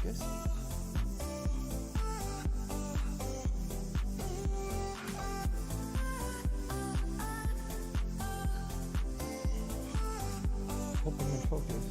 focus. Hope I'm in focus.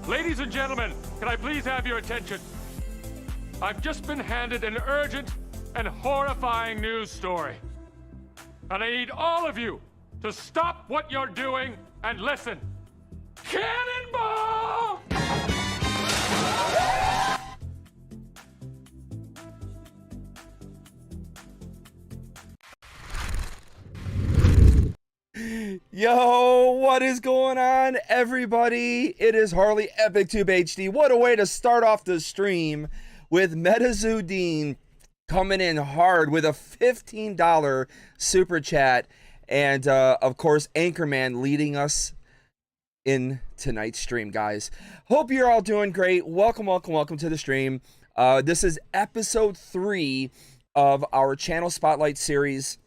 Ladies and gentlemen, can I please have your attention? I've just been handed an urgent and horrifying news story. And I need all of you to stop what you're doing and listen. Cannonball! Yo, what is going on, everybody? It is Harley EpicTube HD. What a way to start off the stream with Metazoo Dean coming in hard with a $15 super chat. And, of course, Anchorman leading us in tonight's stream, guys. Hope you're all doing great. Welcome to the stream. This is episode 3 of our Channel Spotlight series.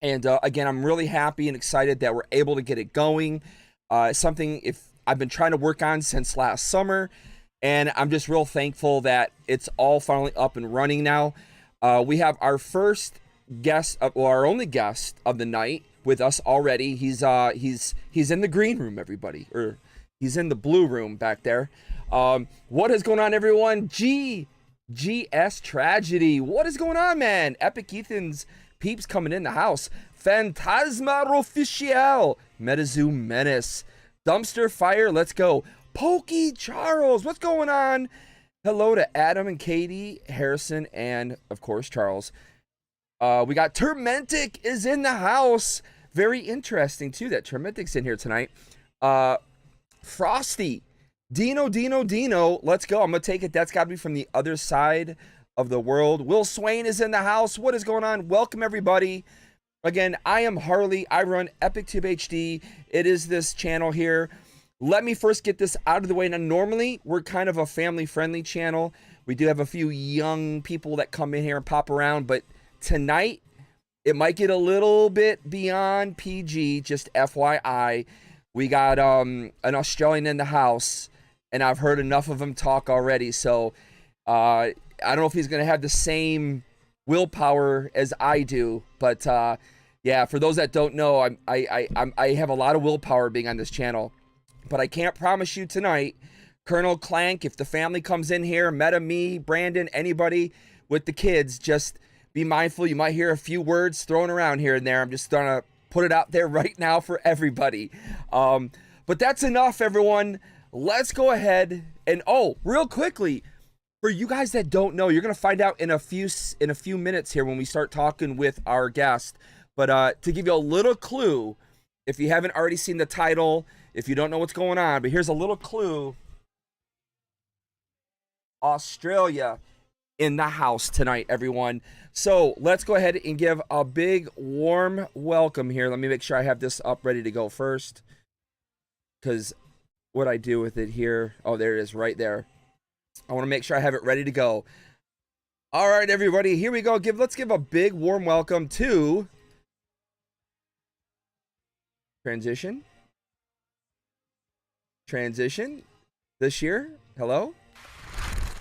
And again, I'm really happy and excited that we're able to get it going. Something I've been trying to work on since last summer, and I'm just real thankful that it's all finally up and running now. We have our first guest, our only guest of the night with us already. He's in the green room, everybody, or he's in the blue room back there. What is going on, everyone? GS Tragedy. What is going on, man? Epic Ethan's peeps coming in the house. Phantasma Official. Metazoo Menace. Dumpster Fire. Let's go. Pokey Charles. What's going on? Hello to Adam and Katie, Harrison, and of course Charles. We got Termentic is in the house. Very interesting too that Termentic's in here tonight. Frosty. Dino. Let's go. I'm gonna take it. That's gotta be from the other side of the world. Will Swain is in the house. What is going on? Welcome, everybody. Again, I am Harley. I run EpicTube HD. It is this channel here. Let me first get this out of the way. Now, normally, we're kind of a family-friendly channel. We do have a few young people that come in here and pop around, but tonight, it might get a little bit beyond PG, just FYI. We got an Australian in the house, and I've heard enough of him talk already, so I don't know if he's going to have the same willpower as I do, but yeah, for those that don't know, I have a lot of willpower being on this channel, but I can't promise you tonight, Colonel Clank, if the family comes in here, Meta, me, Brandon, anybody with the kids, just be mindful. You might hear a few words thrown around here and there. I'm just going to put it out there right now for everybody. But that's enough, everyone. Let's go ahead and, oh, real quickly, for you guys that don't know, you're gonna find out in a few minutes here when we start talking with our guest. But to give you a little clue, if you haven't already seen the title, if you don't know what's going on, but here's a little clue. Australia in the house tonight, everyone. So let's go ahead and give a big warm welcome here. Let me make sure I have this up ready to go first, because what I do with it here, oh, there it is right there. I want to make sure I have it ready to go. All right, everybody, here we go. Let's give a big warm welcome to Transition this year. Hello.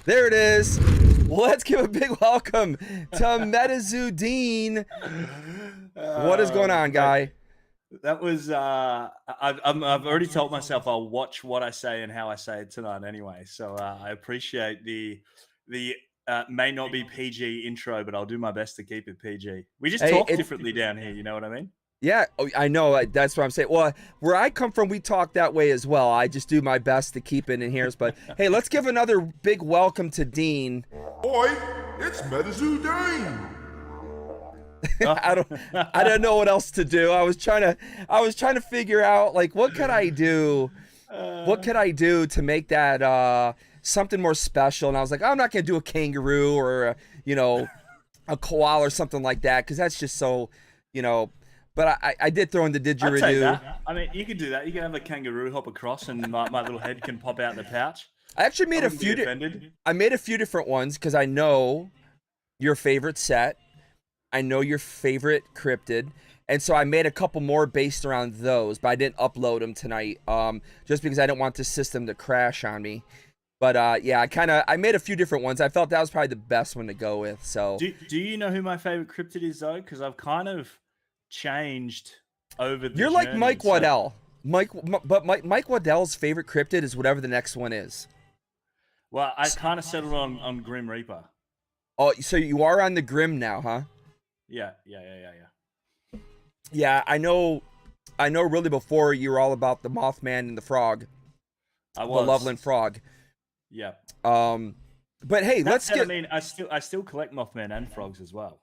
There it is. Let's give a big welcome to Metazoo Dean. What is going on, guy? That was I've already told myself I'll watch what I say and how I say it tonight anyway. So I appreciate the may not be PG intro, but I'll do my best to keep it PG. We just talk differently down here, you know what I mean? Yeah, I know. That's what I'm saying. Well, where I come from, we talk that way as well. I just do my best to keep it in here. But hey, let's give another big welcome to Dean. Oi, it's Metazoo Dean. I don't know what else to do. I was trying to figure out, like, what could I do? What could I do to make that something more special? And I was like, I'm not gonna do a kangaroo or a koala or something like that, because that's just so, But I did throw in the didgeridoo. I mean, you could do that. You can have a kangaroo hop across, and my little head can pop out the pouch. I actually made I made a few different ones because I know your favorite set. I know your favorite cryptid, and so I made a couple more based around those, but I didn't upload them tonight, just because I didn't want the system to crash on me. But yeah, I made a few different ones. I felt that was probably the best one to go with. So do you know who my favorite cryptid is though? Because I've kind of changed over the You're journey, like Mike Waddell. But Mike Waddell's favorite cryptid is whatever the next one is. Well, I kind of settled on Grim Reaper. Oh, so you are on the Grim now, huh? Yeah. Yeah, I know really before you were all about the Mothman and the frog. I was. The Loveland frog. Yeah. But hey, I mean, I still collect Mothman and frogs as well.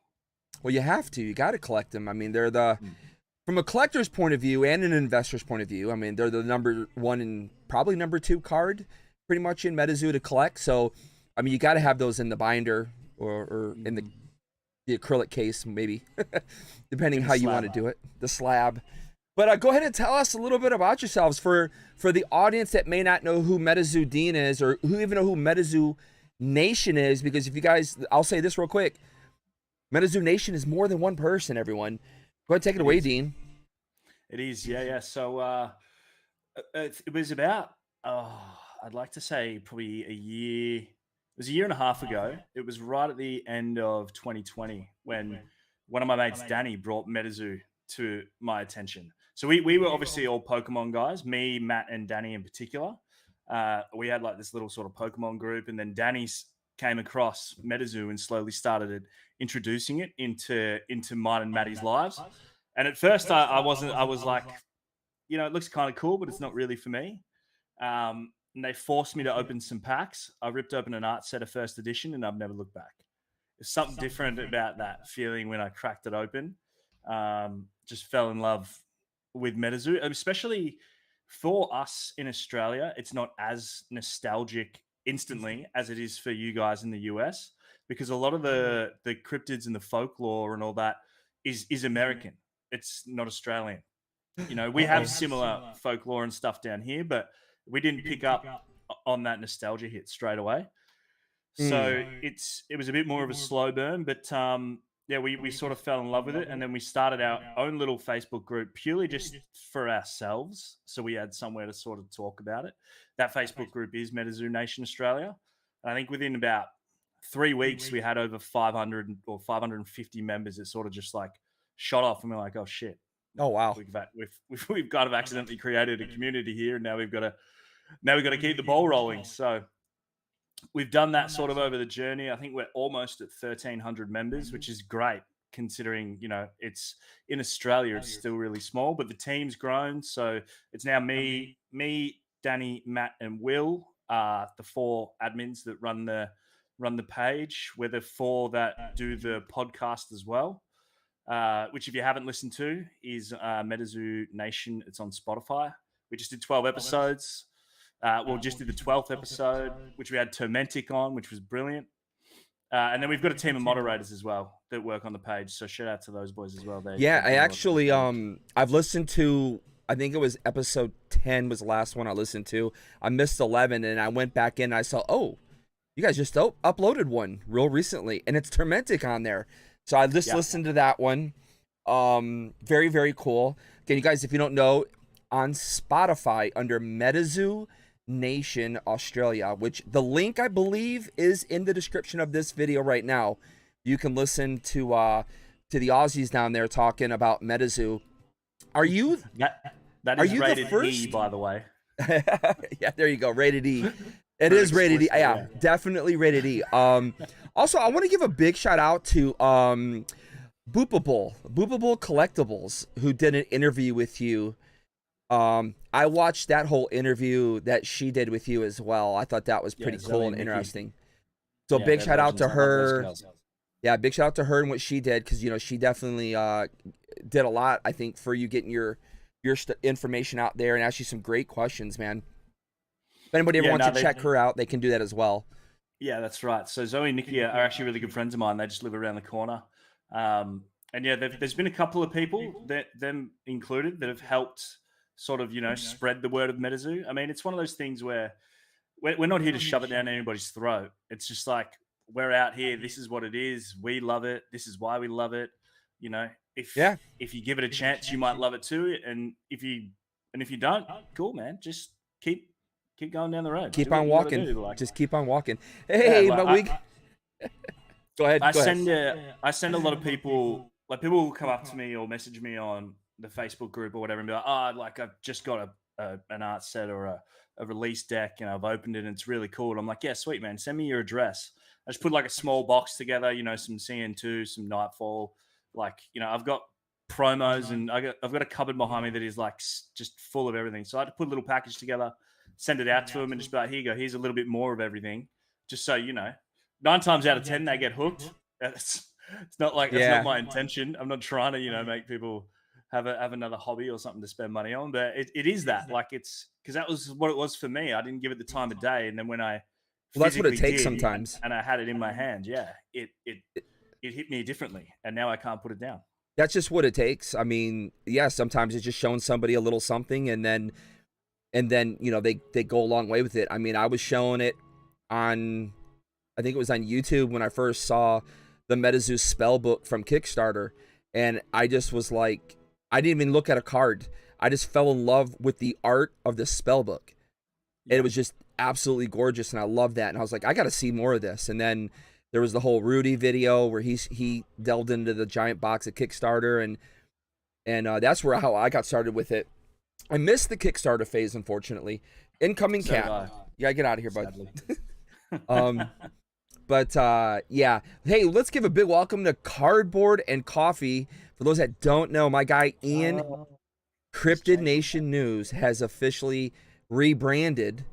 Well, you have to. You got to collect them. I mean, they're from a collector's point of view and an investor's point of view, I mean, they're the number one and probably number two card pretty much in Metazoo to collect. So, I mean, you got to have those in the binder or in the acrylic case, maybe, depending how you want to do it, the slab. But go ahead and tell us a little bit about yourselves for the audience that may not know who Metazoo Dean is, or who even know who Metazoo Nation is, because if you guys, I'll say this real quick. Metazoo Nation is more than one person, everyone. Go ahead and take it away, Dean. It is, yeah. So it was about, I'd like to say probably a year. It was a year and a half ago. It was right at the end of 2020 when one of my mates, Danny, brought Metazoo to my attention. So we were obviously all Pokemon guys, me, Matt, and Danny in particular. We had like this little sort of Pokemon group, and then Danny came across Metazoo and slowly started introducing it into mine and Maddie's lives. And at first I was like, it looks kind of cool, but it's not really for me. And they forced me to open some packs. I ripped open an art set of first edition, and I've never looked back. There's something different about that feeling when I cracked it open. Just fell in love with Metazoo, especially for us in Australia. It's not as nostalgic instantly as it is for you guys in the US, because a lot of the cryptids and the folklore and all that is American. It's not Australian. We have similar folklore and stuff down here, but we didn't pick up on that nostalgia hit straight away. So it was a bit more of a slow burn, but yeah, we sort of fell in love with it, and then we started our own little Facebook group purely just for ourselves. So we had somewhere to sort of talk about it. That Facebook group is Metazoo Nation Australia. And I think within about 3 weeks, we had over 500 or 550 members. It sort of just like shot off, and we're like, oh shit. Oh wow. We've kind of accidentally created a community here, and now we've got to keep the ball rolling. So we've done that sort of over the journey. I think we're almost at 1,300 members, which is great considering, it's in Australia, it's still really small, but the team's grown. So it's now me, Danny, Matt, and Will, the 4 admins that run the page. We're the 4 that do the podcast as well, which if you haven't listened to is Metazoo Nation. It's on Spotify. We just did 12 episodes. Just did the 12th episode, which we had Tormentic on, which was brilliant. And then we've got a team of moderators as well that work on the page. So shout out to those boys as well. Yeah, I actually I've listened to, I think it was episode 10 was the last one I listened to. I missed 11 and I went back in and I saw, oh, you guys just uploaded one real recently and it's Tormentic on there. So I just listened to that one. Very, very cool. Again, you guys, if you don't know, on Spotify under Metazoo Nation Australia, which the link I believe is in the description of this video right now. You can listen to the Aussies down there talking about Metazoo. Are you that is rated E, by the way? Yeah, there you go, rated E. It is rated E. Yeah, definitely rated E. Also, I want to give a big shout out to Boopable Collectibles, who did an interview with you. I watched that whole interview that she did with you as well. I thought that was pretty cool and interesting. So big shout out to her. Yeah, big shout out to her and what she did, because she definitely did a lot, I think, for you getting your information out there and ask you some great questions, man. If anybody ever wants to check her out, they can do that as well. Yeah, that's right. So Zoe and Nikki are actually really good friends of mine. They just live around the corner. And yeah, there's been a couple of people, them included, that have helped sort of, spread the word of Metazoo. I mean, it's one of those things where we're not here to shove it down anybody's throat. It's just like, we're out here. This is what it is. We love it. This is why we love it. If you give it a chance, you might love it too. And if you don't, cool, man. Just keep going down the road. Keep on walking. Just keep on walking. Hey, but we go ahead. I send a lot of people, like, people will come up to me or message me on the Facebook group or whatever and be like, like, I've just got an art set or a release deck and I've opened it and it's really cool. And I'm like, yeah, sweet, man. Send me your address. I just put like a small box together, some CN2, some Nightfall. Like, I've got promos and I've got a cupboard behind me that is like just full of everything. So I had to put a little package together, send it out to them and just be like, here you go. Here's a little bit more of everything. Just so, 9 times out of 10, they get hooked. It's not like, that's not my intention. I'm not trying to, make people have another hobby or something to spend money on, but it is that. Like, it's because that was what it was for me. I didn't give it the time of day. And then when I that's what it takes sometimes. And I had it in my hand. Yeah. It hit me differently. And now I can't put it down. That's just what it takes. I mean, yeah, sometimes it's just showing somebody a little something and then they go a long way with it. I mean, I was showing it on, I think it was on YouTube when I first saw the Metazoo spell book from Kickstarter. And I just was like, I didn't even look at a card. I just fell in love with the art of the spell book. And it was just absolutely gorgeous. And I love that. And I was like, I got to see more of this. And then there was the whole Rudy video where he delved into the giant box of Kickstarter. And that's how I got started with it. I missed the Kickstarter phase, unfortunately. Incoming cat. Yeah, get out of here, bud. But yeah. Hey, let's give a big welcome to Cardboard and Coffee. For those that don't know, my guy Ian, Cryptid Nation News, has officially rebranded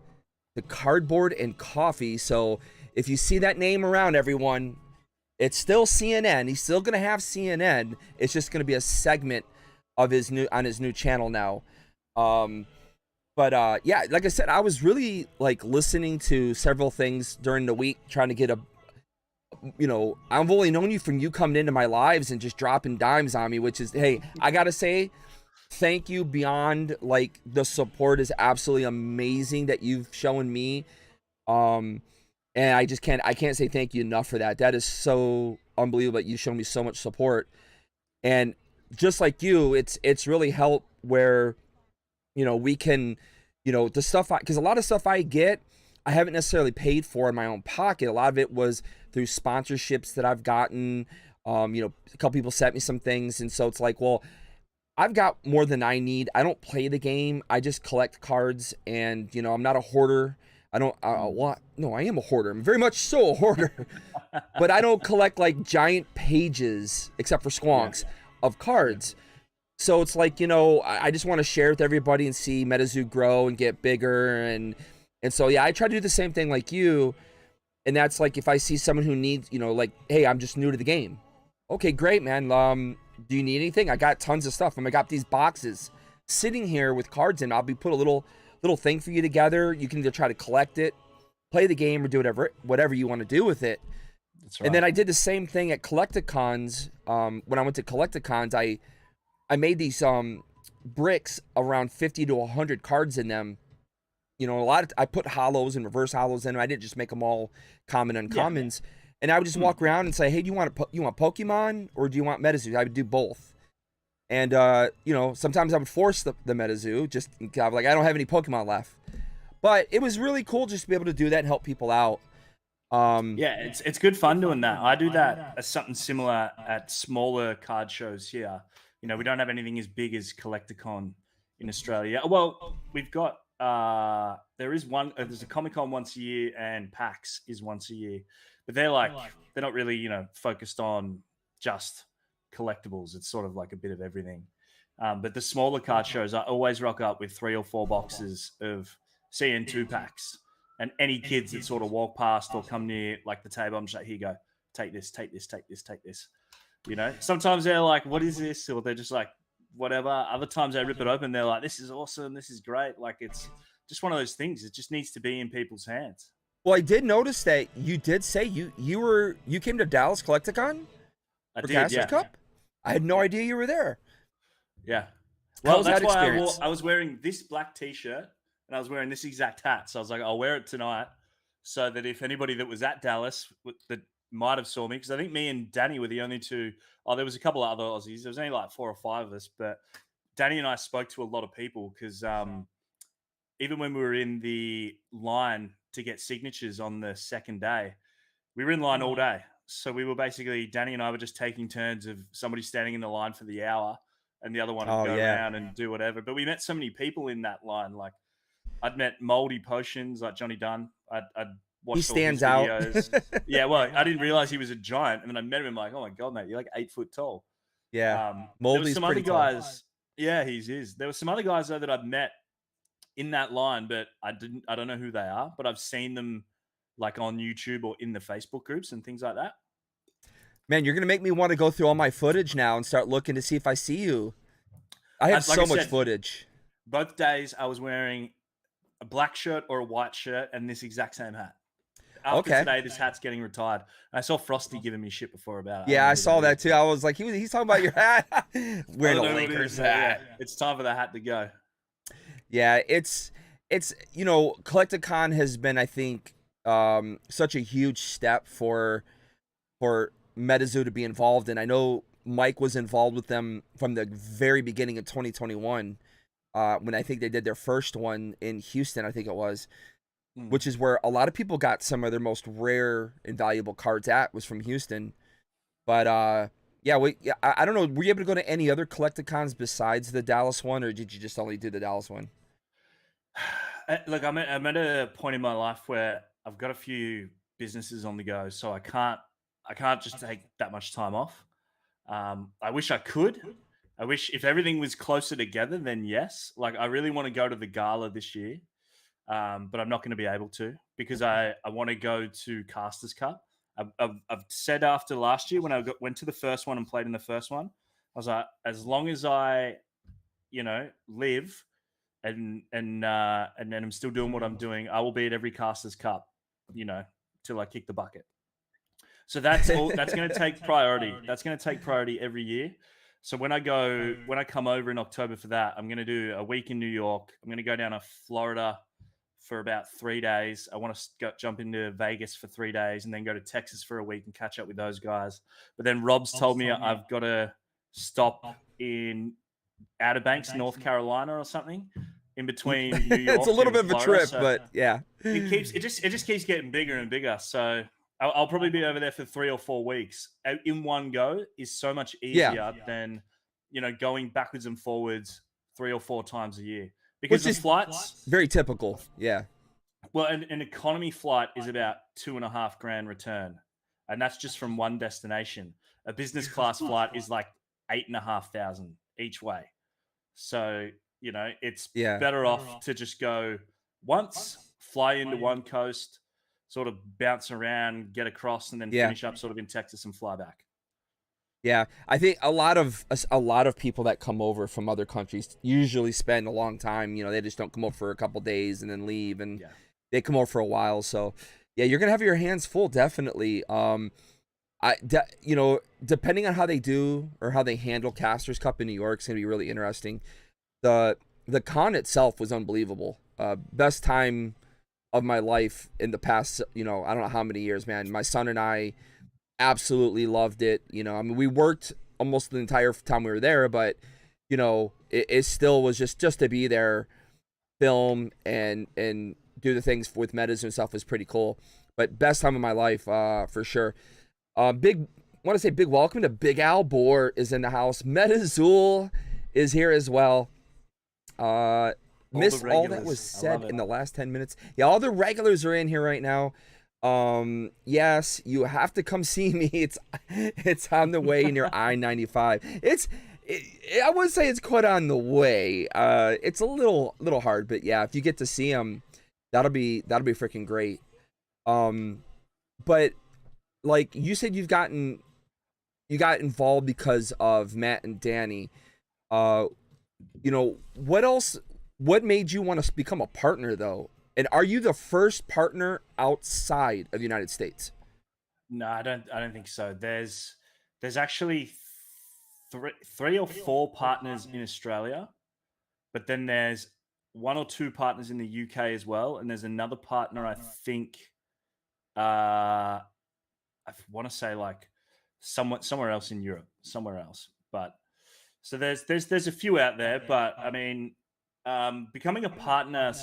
the Cardboard and Coffee. So if you see that name around, everyone, it's still CNN. He's still gonna have CNN. It's just gonna be a segment of his new channel now. But yeah, like I said, I was really like listening to several things during the week, trying to get I've only known you from you coming into my lives and just dropping dimes on me, which is, hey, I gotta say, thank you beyond, like, the support is absolutely amazing that you've shown me. And I can't say thank you enough for that. That is so unbelievable that you've shown me so much support. And just like you, it's really helped where, we can, the stuff, because a lot of stuff I get, I haven't necessarily paid for in my own pocket. A lot of it was through sponsorships that I've gotten. A couple people sent me some things. And so it's like, well, I've got more than I need. I don't play the game. I just collect cards. And, I'm not a hoarder. I am a hoarder. I'm very much so a hoarder. But I don't collect like giant pages, except for squonks, of cards. So it's like, I just want to share with everybody and see Metazoo grow and get bigger. And so, yeah, I try to do the same thing like you. And that's like, if I see someone who needs, like, hey, I'm just new to the game. Okay, great, man. Do you need anything? I got tons of stuff. I got these boxes sitting here with cards in. I'll put a little thing for you together. You can either try to collect it, play the game, or do whatever you want to do with it. That's right. And then I did the same thing at Collecticons. When I went to Collecticons, I made these bricks around 50 to 100 cards in them. You know, I put hollows and reverse hollows in them. I didn't just make them all common uncommons. And I would just walk around and say, hey, do you want Pokemon or do you want Metazoo? I would do both. And, you know, sometimes I would force the Metazoo just kind of like, I don't have any Pokemon left. But it was really cool just to be able to do that and help people out. Yeah, it's good fun doing that. I do that as something similar at smaller card shows here. You know, we don't have anything as big as Collecticon in Australia. Well, we've got there's a Comic-Con once a year and PAX is once a year. But they're not really, you know, focused on just collectibles. It's sort of like a bit of everything. But the smaller card shows, I always rock up with 3 or 4 boxes of CN2 packs. And any kids that sort of walk past or come near like the table, I'm just like, here you go, take this, take this, take this, take this. You know, sometimes they're like, what is this? Or they're just like, whatever. Other times they rip it open. They're like, this is awesome. This is great. Like, it's just one of those things. It just needs to be in people's hands. Well, I did notice that you did say you came to Dallas Collecticon for Casters Cup. I had no idea you were there. Yeah. How Well, was that's that why experience? I was wearing this black T-shirt and I was wearing this exact hat. So I was like, I'll wear it tonight so that if anybody that was at Dallas that might have saw me, because I think me and Danny were the only two. Oh, there was a couple of other Aussies. There was only like 4 or 5 of us, but Danny and I spoke to a lot of people because even when we were in the line to get signatures on the second day, we were in line all day. So we were basically, Danny and I were just taking turns of somebody standing in the line for the hour and the other one would go around and do whatever. But we met so many people in that line. Like I'd met Moldy Potions, like Johnny Dunn. I'd watched He stands out. all his videos. Yeah, well, I didn't realize he was a giant. And then I met him. I'm like, oh my God, mate, you're like 8 foot tall. Yeah. There was Moldy's some other pretty tall. guys. Yeah, he is. There were some other guys though that I've met in that line, but I don't know who they are, but I've seen them like on YouTube or in the Facebook groups and things like that. Man, you're gonna make me want to go through all my footage now and start looking to see if I see you. I have Like so I much said, footage. Both days I was wearing a black shirt or a white shirt and this exact same hat. After today, this hat's getting retired. I saw Frosty giving me shit before about it. Yeah, I saw that too. I was like, he's talking about your hat. Wearing a Lakers hat. Yeah, it's time for the hat to go. Yeah, it's you know, Collecticon has been, I think, such a huge step for Metazoo to be involved in. I know Mike was involved with them from the very beginning of 2021, when I think they did their first one in Houston, I think it was, which is where a lot of people got some of their most rare and valuable cards at, was from Houston. But yeah, I don't know. Were you able to go to any other Collecticons besides the Dallas one, or did you just only do the Dallas one? Look, I'm at a point in my life where I've got a few businesses on the go, so I can't just take that much time off. I wish I could. I wish if everything was closer together, then yes. Like I really want to go to the gala this year, but I'm not going to be able to because I want to go to Casters Cup. I've said after last year when I went to the first one and played in the first one, I was like, as long as I, you know, live and then I'm still doing what I'm doing, I will be at every Casters Cup, you know, till I kick the bucket. So that's all. That's going to take priority. That's going to take priority every year. So when I come over in October for that, I'm going to do a week in New York. I'm going to go down to Florida for about 3 days. I want to jump into Vegas for 3 days and then go to Texas for a week and catch up with those guys. But then Rob's told me I've got to stop in Outer Banks, North Carolina or something in between New York. It's a little bit of a Florida, trip, so but yeah. it just keeps getting bigger and bigger. So I'll probably be over there for 3 or 4 weeks in one go is so much easier than, you know, going backwards and forwards 3 or 4 times a year. Because the flights, very typical. Yeah. well, an economy flight is about $2.5 grand return, and that's just from one destination. A business class flight is like $8,500 each way. So you know it's better off to just go once, fly into one coast, sort of bounce around, get across, and then finish up sort of in Texas and fly back. Yeah, I think a lot of people that come over from other countries usually spend a long time. You know, they just don't come over for a couple days and then leave, and they come over for a while. So, yeah, you're gonna have your hands full, definitely. you know, depending on how they do or how they handle Casters Cup in New York, it's gonna be really interesting. The con itself was unbelievable. Best time of my life in the past, you know, I don't know how many years, man. My son and I absolutely loved it. You know, I mean, we worked almost the entire time we were there, but you know, it still was just to be there, film and do the things with Metazoo and stuff was pretty cool. But best time of my life, for sure. Big want to say big welcome to Big Al Bohr is in the house. Metazoo is here as well. Missed all that was said in the last 10 minutes. Yeah, all the regulars are in here right now. Yes, you have to come see me. It's on the way near I-95. I would say it's quite on the way. It's a little hard, but yeah, if you get to see him, that'll be freaking great. But like you said, you got involved because of Matt and Danny. You know, what made you want to become a partner though? And are you the first partner outside of the United States? No, I don't think so. There's actually three or four partners in Australia, but then there's one or two partners in the UK as well, and there's another partner, I think, I want to say like somewhere else in Europe, somewhere else. But so there's a few out there, but I mean, becoming a partner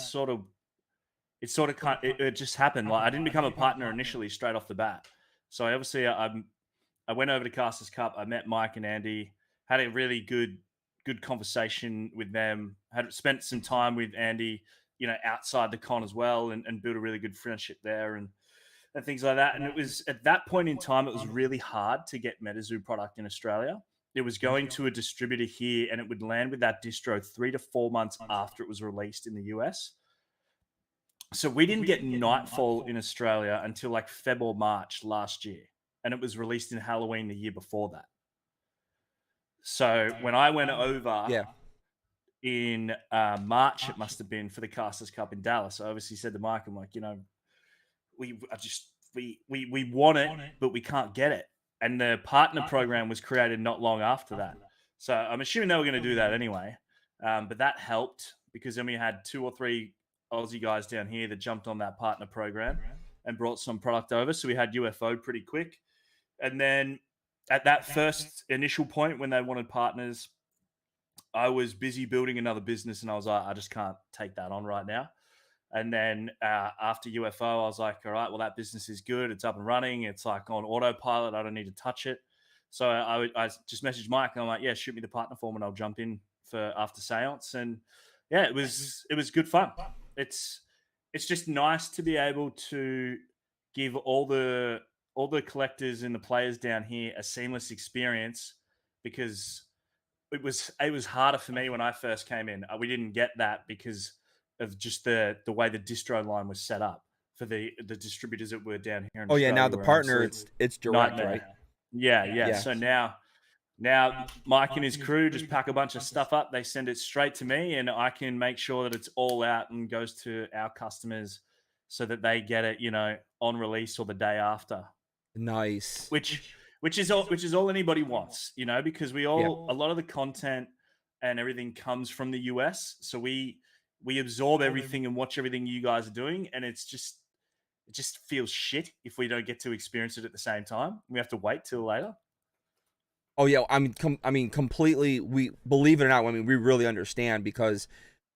it just happened. Like I didn't become a partner initially straight off the bat. So I went over to Casters Cup. I met Mike and Andy, had a really good conversation with them. Had spent some time with Andy, you know, outside the con as well, and built a really good friendship there and things like that. And it was at that point in time, it was really hard to get Metazoo product in Australia. It was going to a distributor here, and it would land with that distro 3 to 4 months after it was released in the US. So we didn't get Nightfall in Australia until like Feb or March last year, and it was released in Halloween the year before that. So when I went over in March, it must have been, for the Casters Cup in Dallas, I obviously said to Mike, I'm like, you know, we want it, but we can't get it. And the partner program was created not long after that. So I'm assuming they were going to do that anyway. But that helped because then we had 2 or 3 Aussie guys down here that jumped on that partner program and brought some product over. So we had UFO pretty quick. And then at that first initial point when they wanted partners, I was busy building another business and I was like, I just can't take that on right now. And then after UFO, I was like, all right, well, that business is good. It's up and running. It's like on autopilot. I don't need to touch it. So I just messaged Mike and I'm like, yeah, shoot me the partner form and I'll jump in for after seance. And yeah, it was good fun. It's just nice to be able to give all the collectors and the players down here a seamless experience, because it was harder for me when I first came in. We didn't get that because of just the way the distro line was set up for the distributors that were down here in Australia. Now the partner, it's direct, nightmare. right? Yeah. So now Mike and his crew just pack a bunch of stuff up. They send it straight to me, and I can make sure that it's all out and goes to our customers so that they get it, you know, on release or the day after. Nice. Which is all anybody wants, you know, because a lot of the content and everything comes from the US. So we absorb everything and watch everything you guys are doing, and it just feels shit if we don't get to experience it at the same time. We have to wait till later. Oh yeah, I mean, completely. We believe it or not, I mean, we really understand, because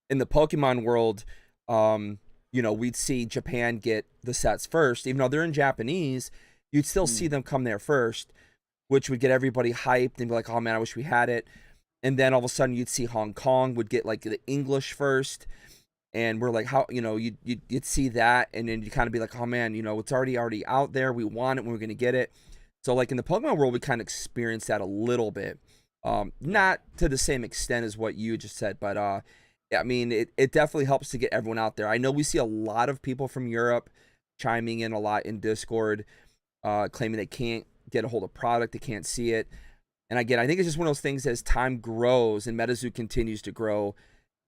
in the Pokemon world, you know, we'd see Japan get the sets first, even though they're in Japanese. You'd still see them come there first, which would get everybody hyped and be like, "Oh man, I wish we had it." And then all of a sudden, you'd see Hong Kong would get like the English first, and we're like, "How?" You know, you'd see that, and then you kind of be like, "Oh man, you know, it's already out there. We want it. We're gonna get it." So like in the Pokemon world, we kind of experienced that a little bit, not to the same extent as what you just said, but I mean, it definitely helps to get everyone out there. I know we see a lot of people from Europe chiming in a lot in Discord, claiming they can't get a hold of product, they can't see it. And again, I think it's just one of those things, as time grows and Metazoo continues to grow,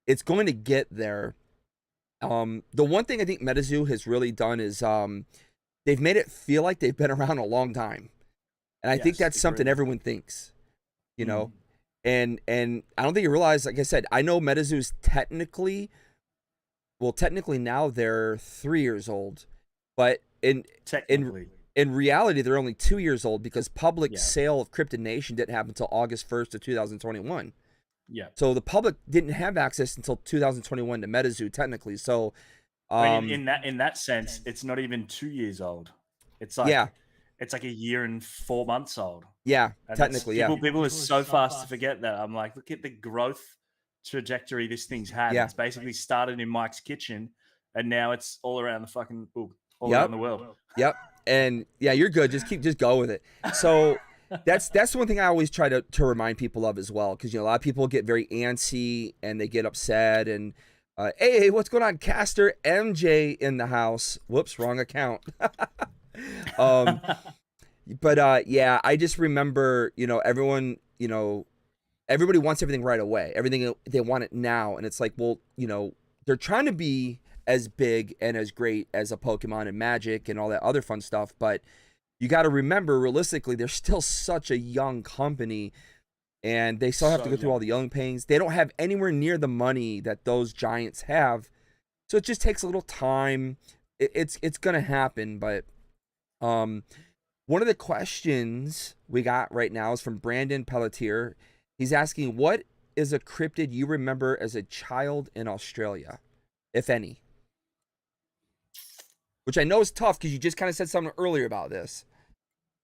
it's going to get there. The one thing I think Metazoo has really done is they've made it feel like they've been around a long time. And I think Yes, that's something agreed. everyone thinks, you know. And I don't think you realize, like I said, I know Metazoo's technically now they're 3 years old, but in Technically, reality they're only 2 years old because public yeah, sale of Cryptid Nation didn't happen until August 1st of 2021. yeah. So the public didn't have access until 2021 to Metazoo technically. So I mean, in that sense, it's not even 2 years old. It's like yeah, it's like a year and 4 months old. yeah, And that's technically, yeah. people are so fast to forget that. I'm like, look at the growth trajectory this thing's had. Yeah. It's basically started in Mike's kitchen, and now it's all around the fucking all Yep. around the world. Yep. And yeah, you're good. Just go with it. So that's one thing I always try to remind people of as well, because a lot of people get very antsy and they get upset and hey, what's going on? Caster MJ in the house. Whoops, wrong account. But yeah, I just remember, everyone, everybody wants everything right away. Everything, they want it now. And it's like, well, they're trying to be as big and as great as a Pokemon and Magic and all that other fun stuff. But you got to remember, realistically, they're still such a young company and they still have to go through all the young pains. They don't have anywhere near the money that those giants have. So it just takes a little time. It's going to happen. But one of the questions we got right now is from Brandon Pelletier. He's asking, what is a cryptid you remember as a child in Australia, if any? Which I know is tough because you just kind of said something earlier about this.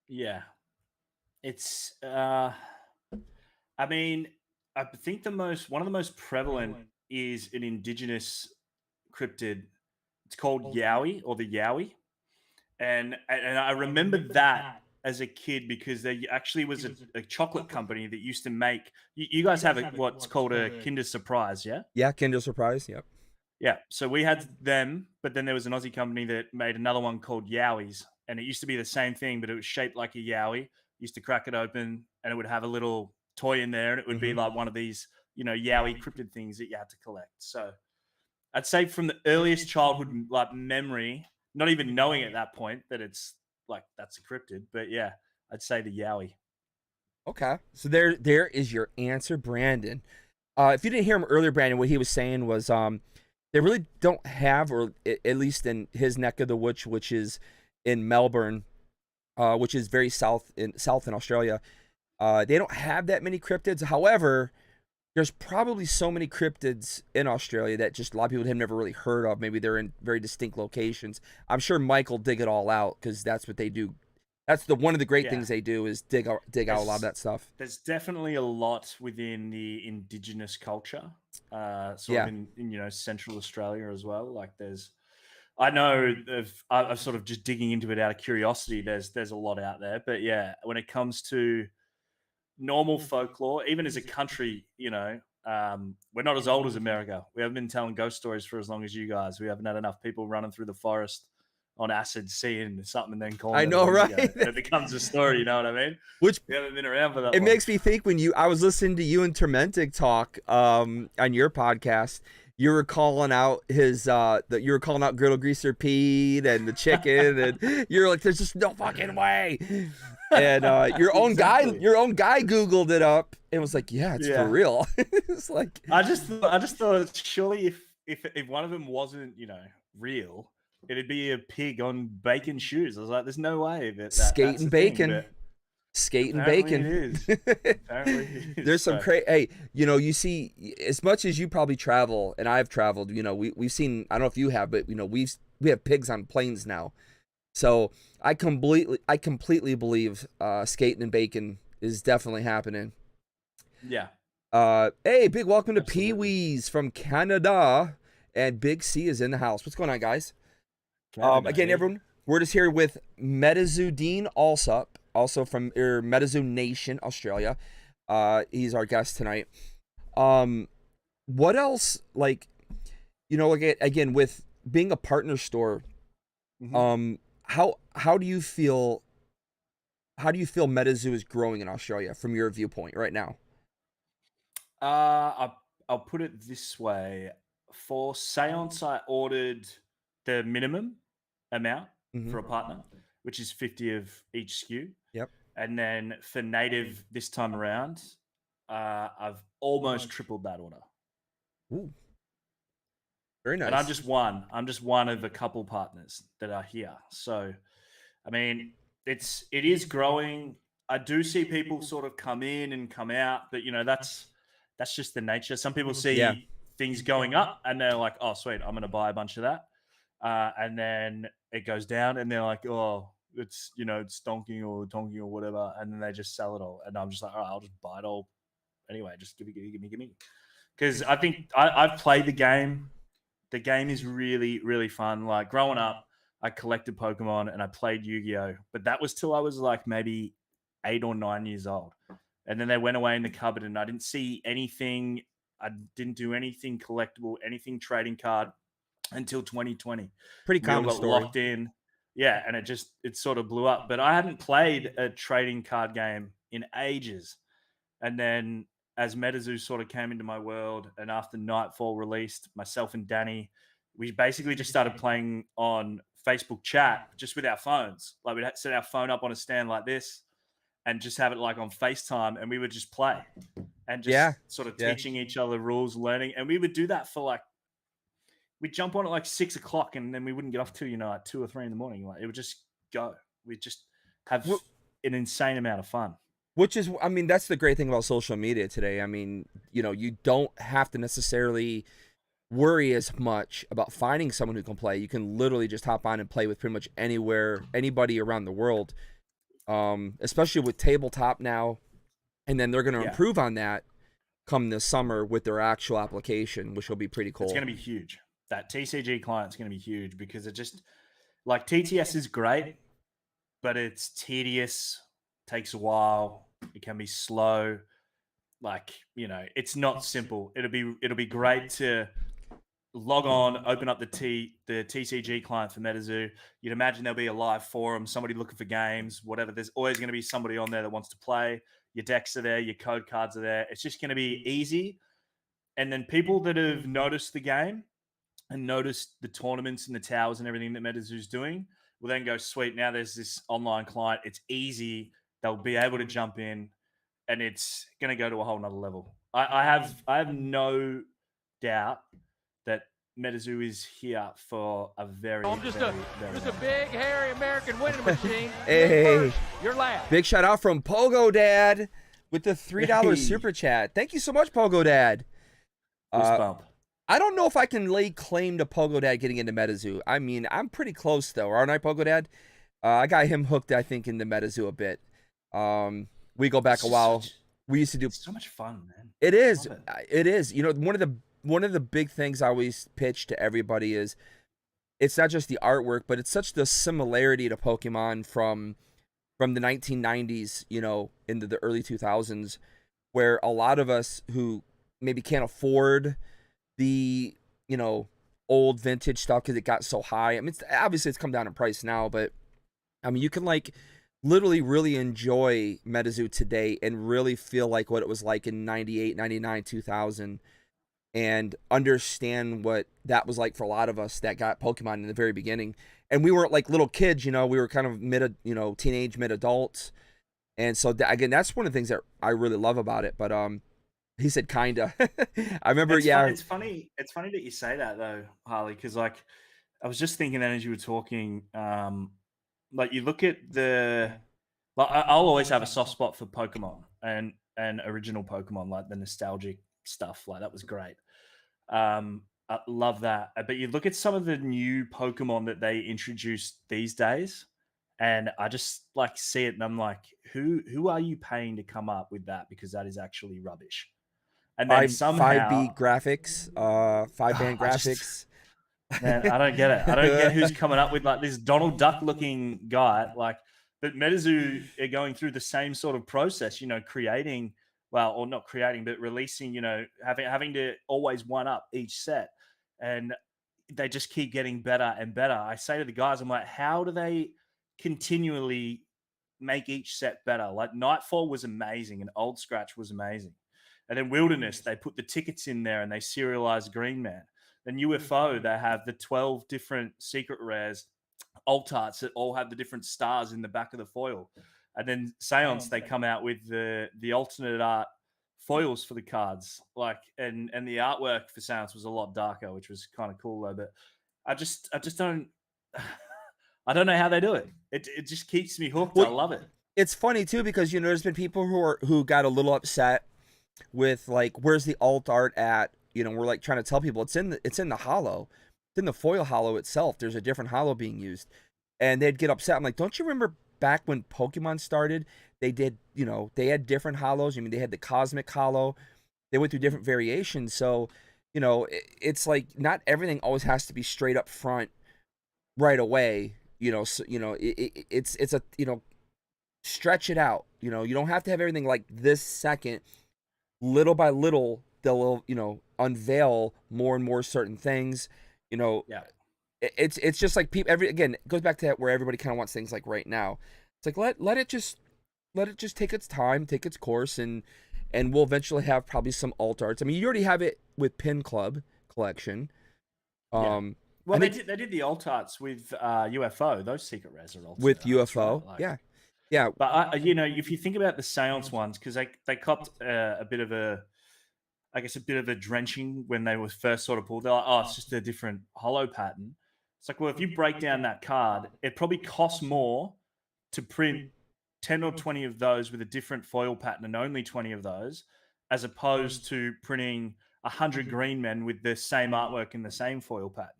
Yeah. It's I mean, I think one of the most prevalent is an indigenous cryptid. It's called Yowie, or the Yowie. And I remember that as a kid because there actually was a chocolate company that used to make. You guys have what's called a Kinder Surprise, yeah? Yeah, Kinder Surprise, yep. Yeah, so we had them, but then there was an Aussie company that made another one called Yowies, and it used to be the same thing, but it was shaped like a Yowie. Used to crack it open, and it would have a little toy in there, and it would be like one of these, Yowie cryptid things that you had to collect. So I'd say from the earliest childhood memory, not even knowing at that point that it's like that's a cryptid, but yeah, I'd say the Yowie. Okay, so there is your answer, Brandon. If you didn't hear him earlier, Brandon, what he was saying was they really don't have, or at least in his neck of the woods, which is in Melbourne, which is very south in Australia. They don't have that many cryptids. However, there's probably so many cryptids in Australia that just a lot of people have never really heard of. Maybe they're in very distinct locations. I'm sure Mike will dig it all out because that's what they do. That's one of the great things they do is dig out a lot of that stuff. There's definitely a lot within the indigenous culture, sort of in Central Australia as well. Like I know I'm sort of just digging into it out of curiosity. There's a lot out there, but yeah, when it comes to normal folklore, even as a country, we're not as old as America. We haven't been telling ghost stories for as long as you guys. We haven't had enough people running through the forest on acid, seeing something and then calling I know, right? It becomes a story, you know what I mean? Which we haven't been around for that long. It makes me think when I was listening to you and Tormentic talk on your podcast, you were calling out you were calling out Griddle Greaser Pete and the chicken, and you're like, there's just no fucking way. And your own guy Googled it up and was like, yeah, it's for real. It's like I just thought surely if one of them wasn't, real, it'd be a pig on bacon shoes. I was like, there's no way that's skating bacon. Skating bacon. It is. Apparently it is. There's some crazy. Hey, you see, as much as you probably travel, and I've traveled. We've seen. I don't know if you have, but we have pigs on planes now. So I completely believe skating and bacon is definitely happening. Yeah. Hey, big welcome to Pee Wee's from Canada, and Big C is in the house. What's going on, guys? Again, everyone, we're just here with Metazoo Dean Allsup, also from Metazoo Nation, Australia. He's our guest tonight. What else, again, with being a partner store, how do you feel Metazoo is growing in Australia from your viewpoint right now? I'll put it this way. For Seance, I ordered the minimum amount for a partner, which is 50 of each SKU. Yep. And then for native this time around, I've almost tripled that order. Ooh. Very nice. And I'm just one. I'm just one of a couple partners that are here. So, I mean, it is growing. I do see people sort of come in and come out, but that's just the nature. Some people see things going up and they're like, "Oh, sweet, I'm going to buy a bunch of that," and then it goes down and they're like, "Oh, it's it's donking or whatever," and then they just sell it all. And I'm just like, "All right, I'll just buy it all anyway. Just give me," because I think I've played the game. The game is really, really fun. Like growing up, I collected Pokemon and I played Yu-Gi-Oh, but that was till I was like maybe 8 or 9 years old. And then they went away in the cupboard and I didn't see anything. I didn't do anything collectible, anything trading card until 2020. Pretty We all common got story. locked in. Yeah, and it sort of blew up. But I hadn't played a trading card game in ages. And then as Metazoo sort of came into my world, and after Nightfall released, myself and Danny, we basically just started playing on Facebook chat just with our phones. Like we'd set our phone up on a stand like this and just have it like on FaceTime, and we would just play and just sort of teaching each other rules, learning. And we would do that for like, we'd jump on at like 6 o'clock and then we wouldn't get off till, like 2 or 3 in the morning. Like it would just go. We'd just have an insane amount of fun. Which is, I mean, that's the great thing about social media today. I mean, you don't have to necessarily worry as much about finding someone who can play. You can literally just hop on and play with pretty much anybody around the world, especially with tabletop now. And then they're going to improve on that come this summer with their actual application, which will be pretty cool. It's going to be huge. That TCG client's going to be huge because it just, like TTS is great, but it's tedious, takes a while. It can be slow. Like, it's not simple. It'll be great to log on, open up the TCG client for Metazoo. You'd imagine there'll be a live forum, somebody looking for games, whatever. There's always going to be somebody on there that wants to play. Your decks are there, your code cards are there. It's just going to be easy. And then people that have noticed the game and noticed the tournaments and the towers and everything that Metazoo's doing will then go, sweet, now there's this online client. It's easy. They'll be able to jump in, and it's going to go to a whole nother level. I have no doubt that Metazoo is here for a very, Just very, a big, hairy American winning machine. Hey, You're last. Big shout out from Pogo Dad with the $3 super chat. Thank you so much, Pogo Dad. Bump. I don't know if I can lay claim to Pogo Dad getting into Metazoo. I mean, I'm pretty close though, aren't I, Pogo Dad? I got him hooked, I think, into Metazoo a bit. We go back a while. We used to do so much fun, man. It is. It is. One of the big things I always pitch to everybody is it's not just the artwork, but it's such the similarity to Pokemon from the 1990s, into the early 2000s, where a lot of us who maybe can't afford the, old vintage stuff because it got so high. I mean, obviously it's come down in price now, but I mean, you can literally really enjoy Metazoo today and really feel like what it was like in 98, 99, 2000 and understand what that was like for a lot of us that got Pokemon in the very beginning. And we weren't like little kids, we were kind of teenage, mid-adults. And so again, that's one of the things that I really love about it. But he said kinda. I remember, It's funny that you say that though, Harley, because like I was just thinking that as you were talking, like you look at I'll always have a soft spot for Pokemon and original Pokemon, like the nostalgic stuff. Like that was great. I love that. But you look at some of the new Pokemon that they introduced these days, and I just like see it, and I'm like, who are you paying to come up with that? Because that is actually rubbish. And then somehow 5B graphics, 5-band graphics. Man, I don't get it. I don't get who's coming up with like this Donald Duck looking guy. Like, but Metazoo are going through the same sort of process, creating, or not creating, but releasing, having to always one up each set. And they just keep getting better and better. I say to the guys, I'm like, how do they continually make each set better? Like Nightfall was amazing and Old Scratch was amazing. And then Wilderness, they put the tickets in there and they serialized Green Man. Then UFO, they have the 12 different secret rares, alt arts that all have the different stars in the back of the foil. And then Seance, they come out with the alternate art foils for the cards, like, and the artwork for Seance was a lot darker, which was kind of cool though. But I just don't, I don't know how they do it. It just keeps me hooked. I love it. It's funny too because there's been people who got a little upset with like, where's the alt art at? We're like trying to tell people it's in the holo, it's in the foil holo itself. There's a different holo being used, and they'd get upset. I'm like, don't you remember back when Pokemon started? They did, they had different holos. I mean, they had the Cosmic Holo. They went through different variations. So, it's like not everything always has to be straight up front right away. So, it's a, stretch it out. You don't have to have everything like this second. Little by little, they'll, unveil more and more certain things. Yeah. It's just like again, it goes back to where everybody kind of wants things like right now. It's like let it just take its time, take its course, and we'll eventually have probably some alt arts. I mean, you already have it with Pin Club collection. Well, they did the alt arts with UFO. Those secret rares are alt with UFO. Right? Like, yeah. But if you think about the Seance ones, because they copped a bit of a drenching when they were first sort of pulled. They're like, oh, it's just a different holo pattern. It's like, well, if you break down that card, it probably costs more to print 10 or 20 of those with a different foil pattern and only 20 of those, as opposed to printing 100 green men with the same artwork and the same foil pattern.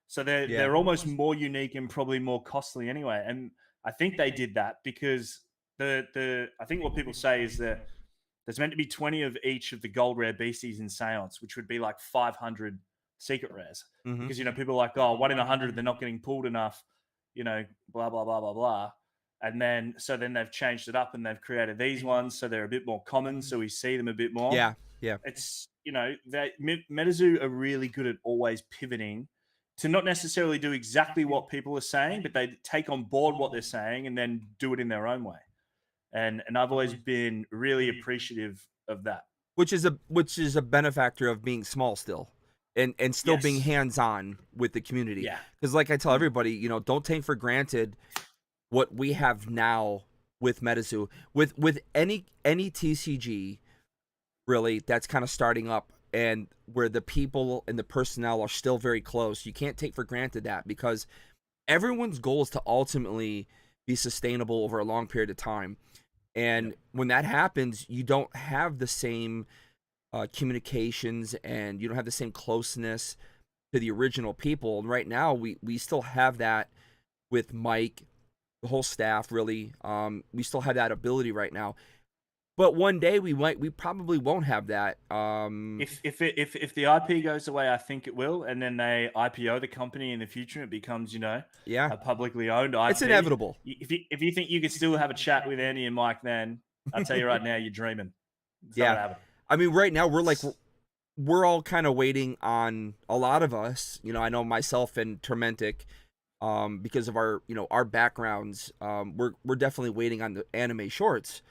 So they're almost more unique and probably more costly anyway. And I think they did that because I think what people say is that there's meant to be 20 of each of the gold rare beasties in Seance, which would be like 500 secret rares. Mm-hmm. Because, people are like, oh, 1 in 100, they're not getting pulled enough, blah, blah, blah, blah, blah. And then they've changed it up and they've created these ones. So they're a bit more common. So we see them a bit more. Yeah. It's, Metazoo are really good at always pivoting to not necessarily do exactly what people are saying, but they take on board what they're saying and then do it in their own way. And I've always been really appreciative of that. Which is a benefactor of being small still. And still being hands-on with the community. Yeah. Because like I tell everybody, don't take for granted what we have now with Metazoo. With any TCG, really, that's kind of starting up and where the people and the personnel are still very close. You can't take for granted that because everyone's goal is to ultimately be sustainable over a long period of time. And when that happens, you don't have the same communications and you don't have the same closeness to the original people. And right now, we still have that with Mike, the whole staff, really. We still have that ability right now. But one day we probably won't have that. If the IP goes the way I think it will, and then they IPO the company in the future, it becomes a publicly owned IP. It's inevitable. If you think you could still have a chat with Andy and Mike, then I'll tell you right now, you're dreaming. It's not happening. I mean, right now we're all kind of waiting on a lot of us. I know myself and Tormentic, because of our backgrounds, we're definitely waiting on the anime shorts.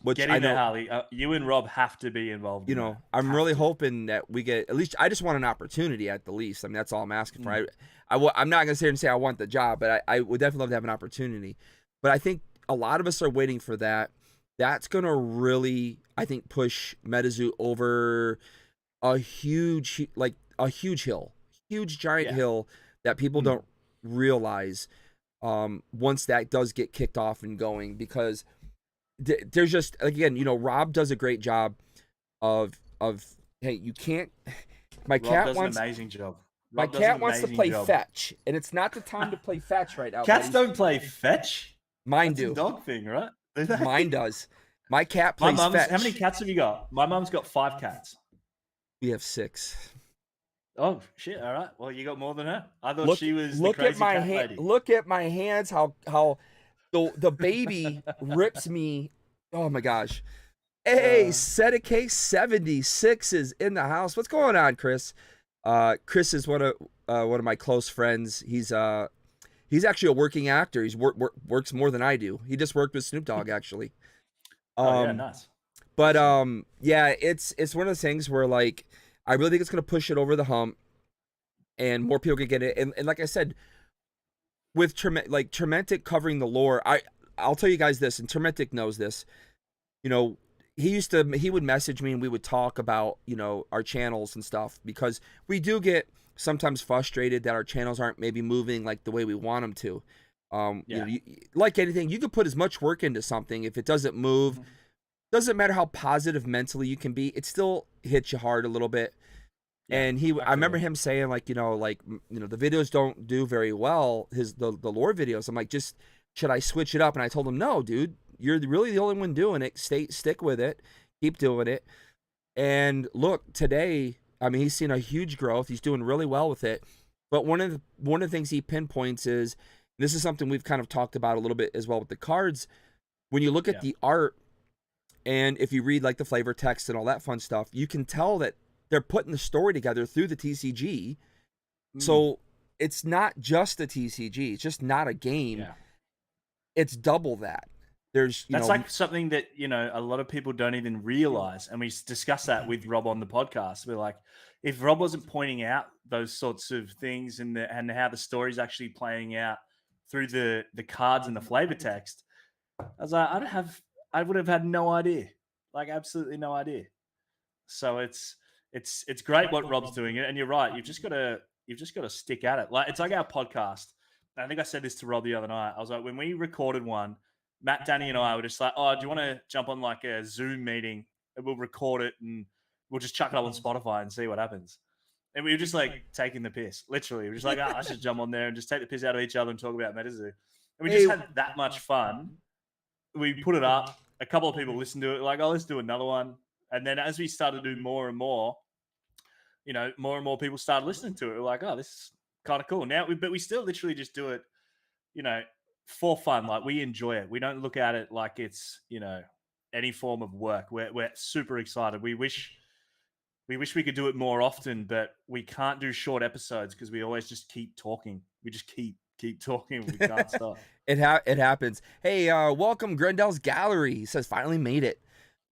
Which get in there, Harley. You and Rob have to be involved. I'm really hoping that we get at least. I just want an opportunity at the least. I mean, that's all I'm asking for. I'm not gonna sit here and say I want the job, but I would definitely love to have an opportunity. But I think a lot of us are waiting for that. That's gonna really, I think, push Metazoo over a huge hill, huge giant hill that people don't realize. Once that does get kicked off and going, because there's just, again, Rob does a great job of hey, you can't. My Rob cat does wants an amazing job. My cat wants to play fetch, and it's not the time to play fetch right now. Cats don't play fetch. Mine That's do. A dog thing, right? Mine does. My cat plays fetch. How many cats have you got? My mum's got 5 cats. We have 6. Oh shit! All right. Well, you got more than her. I thought she was the look crazy at my cat lady. Look at my hands. How the baby rips me. Oh my gosh. Hey, Sedicate 76 is in the house. What's going on, Chris? Chris is one of my close friends. He's actually a working actor. He's works more than I do. He just worked with Snoop Dogg, actually. Yeah, nice. But yeah, it's one of those things where, like, I really think it's gonna push it over the hump, and more people can get it. And like I said, with Tormentic covering the lore, I'll tell you guys this, and Termetic knows this. You know, he would message me and we would talk about, you know, our channels and stuff, because we do get sometimes frustrated that our channels aren't maybe moving like the way we want them to. You know, like anything, you could put as much work into something. If it doesn't move, doesn't matter how positive mentally you can be, it still hits you hard a little bit. And I remember him saying, like, you know, the videos don't do very well, the lore videos. I'm like, should I switch it up? And I told him, no, dude, you're really the only one doing it. Stick with it, keep doing it. And look, today, I mean, he's seen a huge growth. He's doing really well with it. But one of the things he pinpoints is, this is something we've kind of talked about a little bit as well with the cards. When you look at the art, and if you read like the flavor text and all that fun stuff, you can tell that they're putting the story together through the TCG. So it's not just a TCG. It's just not a game. Yeah. It's double that. That's like something that, you know, a lot of people don't even realize. And we discussed that with Rob on the podcast. We're like, if Rob wasn't pointing out those sorts of things and how the story's actually playing out through the cards and the flavor text, I was like, I would have had no idea, like absolutely no idea. So it's great what Rob's doing, and you're right. You've just got to stick at it. Like, it's like our podcast. I think I said this to Rob the other night. I was like, when we recorded one, Matt, Danny, and I were just like, oh, do you want to jump on like a Zoom meeting and we'll record it and we'll just chuck it up on Spotify and see what happens. And we were just like taking the piss, literally. We were just like, I should jump on there and just take the piss out of each other and talk about Metazoo. And we just had that much fun. We put it up. A couple of people listened to it, like, oh, let's do another one. And then as we started to do more and more, you know, more and more people started listening to it. We're like, oh, this is kind of cool. But we still literally just do it, you know, for fun. Like, we enjoy it. We don't look at it like it's, you know, any form of work. We're super excited. We wish we could do it more often, but we can't do short episodes because we always just keep talking. We just keep talking. We can't stop. It happens. Hey, welcome Grendel's Gallery. He says finally made it.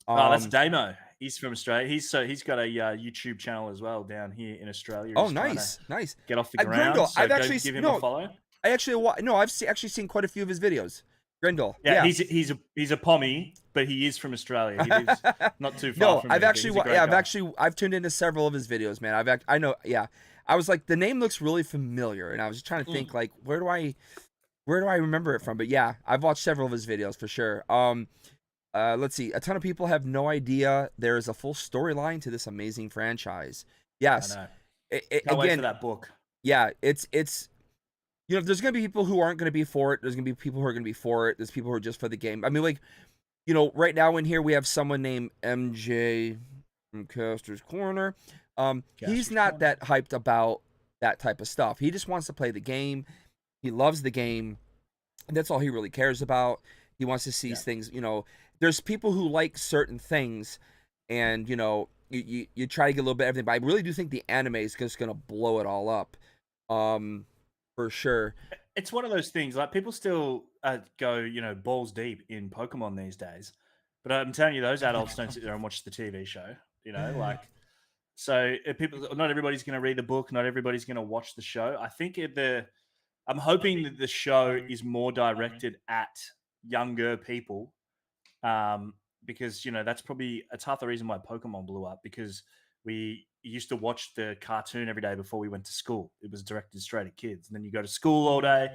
That's Damo. He's from Australia. He's got a YouTube channel as well down here in Australia. Oh, nice. Get off the ground. Grendel, so I've actually give him a follow. I've actually seen quite a few of his videos. Grendel. Yeah, he's a Pommy, but he is from Australia. He lives not too far from me. I've tuned into several of his videos, man. I know. Yeah, I was like, the name looks really familiar, and I was just trying to think like, where do I remember it from? But yeah, I've watched several of his videos for sure. Let's see. A ton of people have no idea there is a full storyline to this amazing franchise. Yes. I know. Can't wait for that book. Yeah, it's you know, there's going to be people who aren't going to be for it. There's going to be people who are going to be for it. There's people who are just for the game. I mean, like, you know, right now in here we have someone named MJ from Caster's Corner. He's not that hyped about that type of stuff. He just wants to play the game. He loves the game. And that's all he really cares about. He wants to see things, you know. There's people who like certain things, and, you know, you try to get a little bit of everything. But I really do think the anime is just going to blow it all up. For sure. It's one of those things, like, people still go, you know, balls deep in Pokemon these days. But I'm telling you, those adults don't sit there and watch the TV show, you know, like, so not everybody's going to read the book. Not everybody's going to watch the show. I think I'm hoping that the show is more directed at younger people, because, you know, that's half the reason why Pokemon blew up, because we used to watch the cartoon every day before we went to school. It was directed straight at kids. And then you go to school all day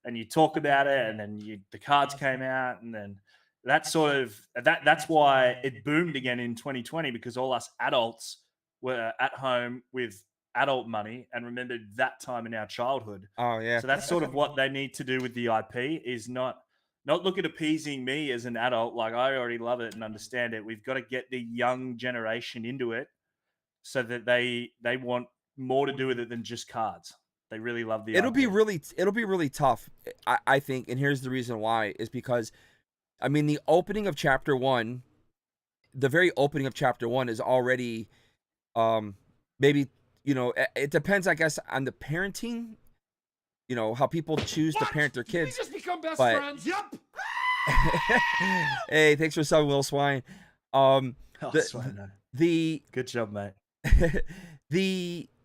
and you talk about it, and then the cards came out, and then that's why it boomed again in 2020, because all us adults were at home with adult money and remembered that time in our childhood. Oh yeah. So that's sort of what they need to do with the IP, is not look at appeasing me as an adult. Like, I already love it and understand it. We've got to get the young generation into it, so that they want more to do with it than just cards. They really love the. It'll be really tough, I think, and here's the reason why, is because, I mean, the opening of chapter 1, the very opening of chapter 1 is already, maybe, you know, it depends, I guess, on the parenting, you know, how people choose to parent their kids. We just become best friends. Yup. Hey, thanks for subbing, Will Swine. Good job, mate.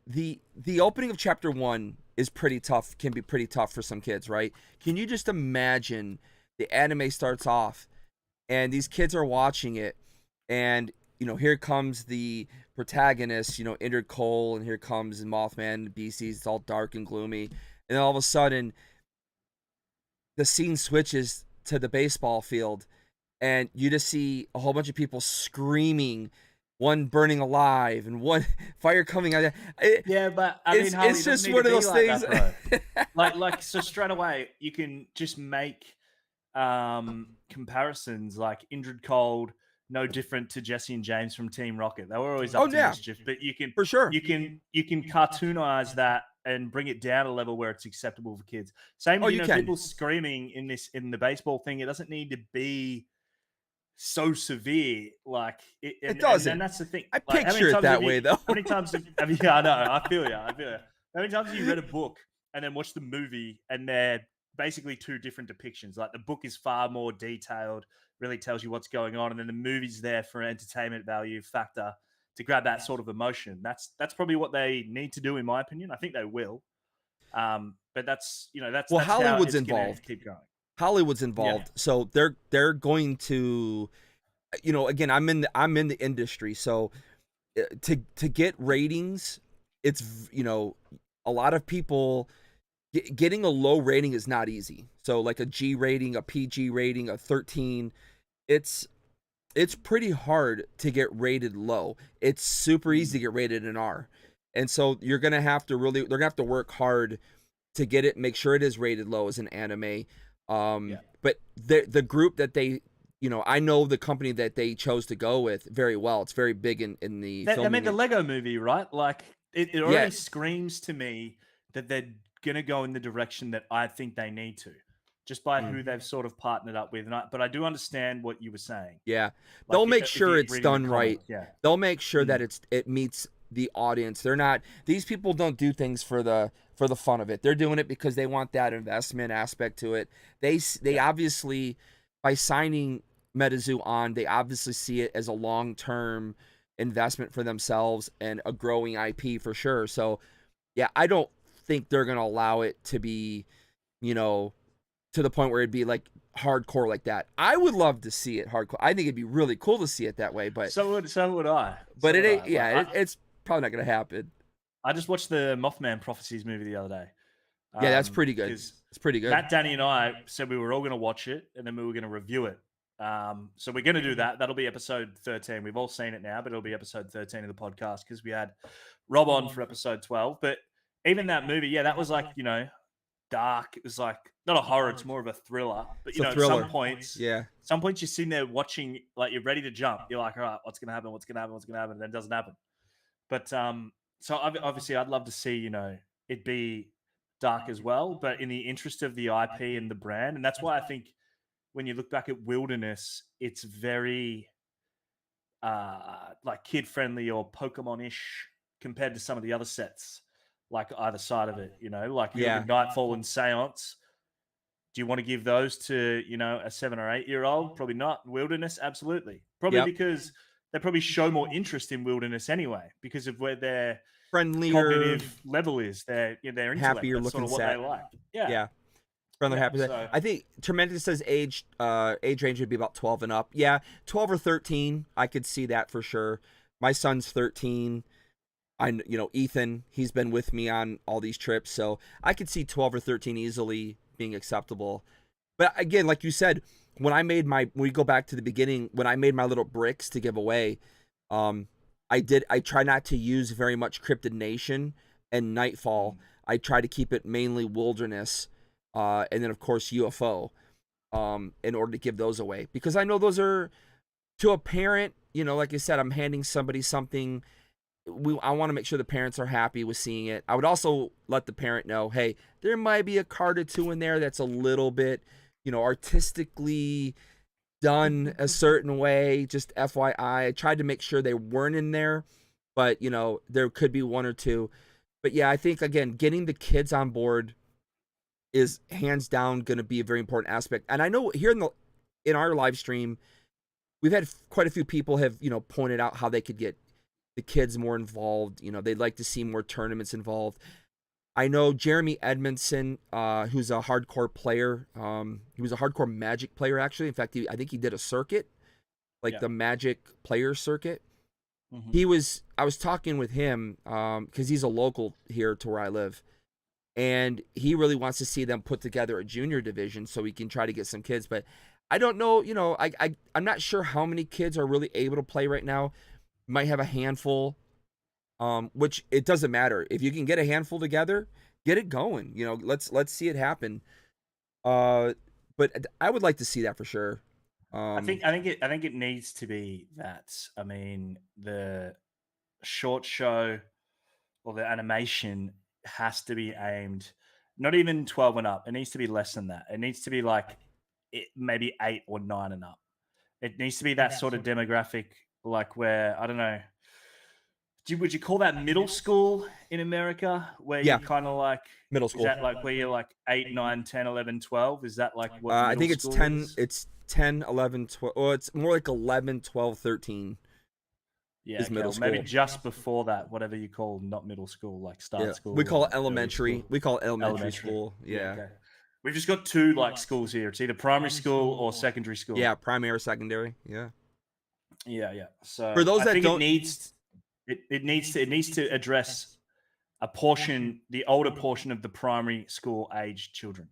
The opening of chapter 1 is pretty tough, can be pretty tough for some kids, right? Can you just imagine the anime starts off, and these kids are watching it, and here comes the protagonist, Indrid Cole, and here comes Mothman, the Beasties. It's all dark and gloomy, and then all of a sudden, the scene switches to the baseball field, and you just see a whole bunch of people screaming, one burning alive and one fire coming out. Yeah, but I mean, Harley, it's just doesn't need one to of be those like things. that, bro. like so straight away you can just make comparisons like Indrid Cold no different to Jesse and James from Team Rocket. They were always up to mischief, but you can For sure. you can cartoonize that and bring it down a level where it's acceptable for kids. Same with people screaming in the baseball thing. It doesn't need to be so severe, like it doesn't. And that's the thing. I picture it that way, though. How many times have you? I know. I feel you. How many times have you read a book and then watched the movie, and they're basically two different depictions? Like the book is far more detailed, really tells you what's going on, and then the movie's there for an entertainment value factor to grab that sort of emotion. That's probably what they need to do, in my opinion. I think they will. But that's that's Hollywood's how it's involved. Keep going. Hollywood's involved, so they're going to, again, I'm in the industry, so to get ratings, it's a lot of people getting a low rating is not easy. So like a G rating, a PG rating, a 13, it's pretty hard to get rated low. It's super easy to get rated an R, and so they're gonna have to work hard to get it, make sure it is rated low as an anime. But the group that they, I know the company that they chose to go with very well. It's very big in the film. They made the Lego movie, right? Like it already screams to me that they're gonna go in the direction that I think they need to, just by who they've sort of partnered up with. But I do understand what you were saying. Yeah, they'll make sure it's done right. Yeah, they'll make sure that it meets the audience. These people don't do things for the fun of it. They're doing it because they want that investment aspect to it. They obviously, by signing Metazoo on, they obviously see it as a long-term investment for themselves and a growing IP for sure. So yeah, I don't think they're going to allow it to be, to the point where it'd be like hardcore like that. I would love to see it hardcore. I think it'd be really cool to see it that way, but so would I. But it ain't. Yeah, it's probably not going to happen. I just watched the Mothman Prophecies movie the other day. Yeah, that's pretty good. It's pretty good. Matt, Danny, and I said we were all going to watch it, and then we were going to review it. So we're going to do that. That'll be episode 13. We've all seen it now, but it'll be episode 13 of the podcast because we had Rob on for episode 12. But even that movie, that was like, dark. It was like not a horror, it's more of a thriller. But at some points you're sitting there watching, like you're ready to jump. You're like, all right, what's going to happen? And then it doesn't happen. But so obviously I'd love to see, it be dark as well, but in the interest of the IP and the brand. And that's why I think when you look back at Wilderness, it's very like kid friendly or Pokemon-ish compared to some of the other sets, like either side of it, like Nightfall and Seance. Do you want to give those to, a 7 or 8 year old? Probably not. Wilderness, absolutely. Probably because they probably show more interest in Wilderness anyway, because of where their friendlier cognitive level is. Their intellect. Happier That's looking sort of what they like. Yeah. Friendly, happy. So. I think Tremendous says age range would be about 12 and up. Yeah, 12 or 13. I could see that for sure. My son's 13. Ethan, he's been with me on all these trips, so I could see 12 or 13 easily being acceptable. But again, like you said, when we go back to the beginning, when I made my little bricks to give away, I try not to use very much Cryptid Nation and Nightfall. I try to keep it mainly Wilderness, and then of course UFO, in order to give those away, because I know those are, to a parent, like I said, I'm handing somebody something. I want to make sure the parents are happy with seeing it. I would also let the parent know, hey, there might be a card or two in there that's a little bit, artistically done a certain way. Just FYI, I tried to make sure they weren't in there, but there could be one or two. But yeah, I think again, getting the kids on board is hands down going to be a very important aspect. And I know here in our live stream, we've had quite a few people have pointed out how they could get the kids more involved. They'd like to see more tournaments involved. I know Jeremy Edmondson, who's a hardcore player. He was a hardcore Magic player, actually. In fact, I think he did a circuit, like the Magic player circuit. I was talking with him because he's a local here to where I live, and he really wants to see them put together a junior division so we can try to get some kids. But I don't know, I'm not sure how many kids are really able to play right now. Might have a handful, which it doesn't matter. If you can get a handful together, get it going. Let's see it happen. But I would like to see that for sure. I think it needs to be that. I mean, the short show or the animation has to be aimed not even 12 and up. It needs to be less than that. It needs to be like maybe 8 or 9 and up. It needs to be that sort of demographic, like where, I don't know, would you call that middle school in America, where you're kind of like middle school? Is that like where you're like 8, 9, 10, 11, 12? Is that like what I think it's 10 is? It's 10, 11, 12. Oh, it's more like 11, 12, 13. Yeah, is middle school. Maybe just before that, whatever you call not middle school, like start school. We call it elementary. We call it elementary school. Yeah. Okay. We've just got 2 like schools here. It's either primary school or secondary school. Yeah, primary or secondary. Yeah. Yeah. So for those that don't, it needs to address the older portion of the primary school age children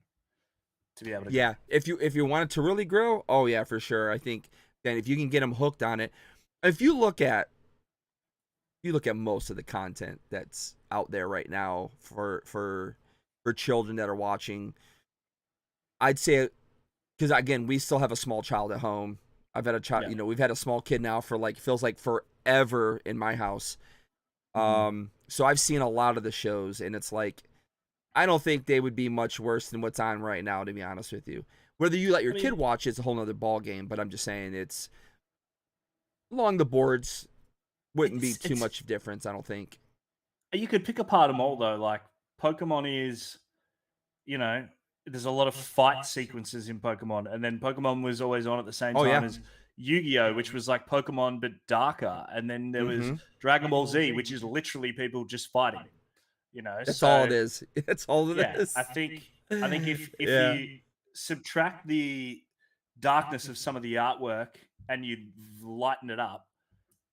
to be able to. Yeah, if you want it to really grow, oh yeah, for sure. I think then if you can get them hooked on it, if you look at most of the content that's out there right now for children that are watching, I'd say, because again, we still have a small child at home. I've had a child, we've had a small kid now for feels like forever in my house. So I've seen a lot of the shows, and it's like, I don't think they would be much worse than what's on right now, to be honest with you. Whether you let your kid watch, it's a whole nother ball game, but I'm just saying it's along the boards wouldn't be too much difference, I don't think. You could pick apart them all though. Like Pokemon is, there's a lot of fight sequences in Pokemon, and then Pokemon was always on at the same time as Yu-Gi-Oh, which was like Pokemon but darker, and then there was Dragon Ball Z, which is literally people just fighting. That's all it is. That's all it is. I think if you subtract the darkness of some of the artwork and you lighten it up,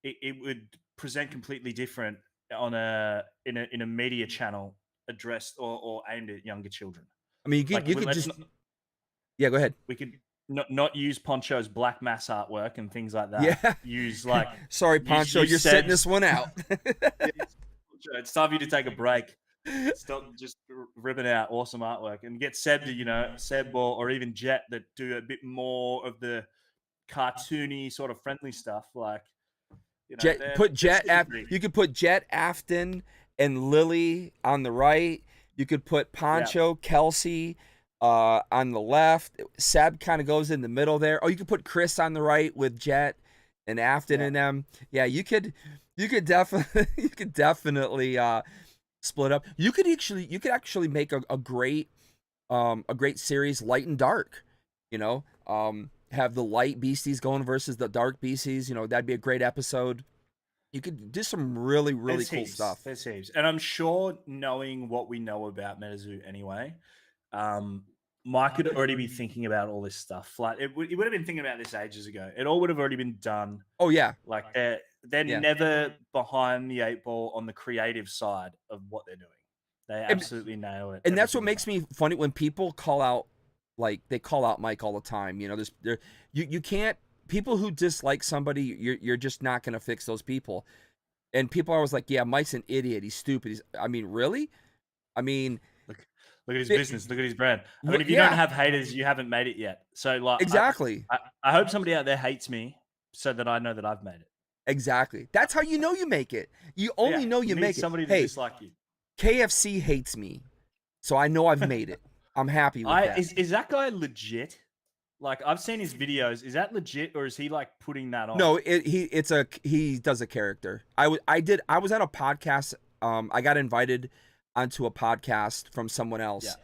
it would present completely different in a media channel addressed or aimed at younger children. I mean, you could just go ahead. We could not use Poncho's black mass artwork and things like that. Yeah. Use like sorry, Poncho, you're sitting this one out. It's time for you to take a break. Stop just ripping out awesome artwork and get Seb to, Seb or even Jet that do a bit more of the cartoony sort of friendly stuff. Like, you could put Jet Afton and Lily on the right. You could put Poncho, Kelsey on the left. Seb kind of goes in the middle there. Oh, you could put Chris on the right with Jet and Afton in them. Yeah, you could definitely split up. You could actually make a great series, Light and Dark. Have the light beasties going versus the dark beasties. That'd be a great episode. You could do some really cool stuff. There's heaps. And I'm sure, knowing what we know about Metazoo anyway, Mike could already be thinking about all this stuff. Like it would have been thinking about this ages ago. It all would have already been done. Oh yeah. Like they're never behind the 8 ball on the creative side of what they're doing. They absolutely nail it. And that's what makes me funny when people call out, like they call out Mike all the time. You can't. People who dislike somebody, you're just not gonna fix those people. And people are always like, "Yeah, Mike's an idiot. He's stupid." Really? Look at his business. Look at his brand. If you don't have haters, you haven't made it yet. So like, exactly. I hope somebody out there hates me so that I know that I've made it. Exactly. That's how you know you make it. You only know you make it. Somebody to dislike you. KFC hates me, so I know I've made it. I'm happy with that. Is that guy legit? Like, I've seen his videos. Is that legit, or is he like putting that on? No, he does a character. I was on a podcast. I got invited onto a podcast from someone else,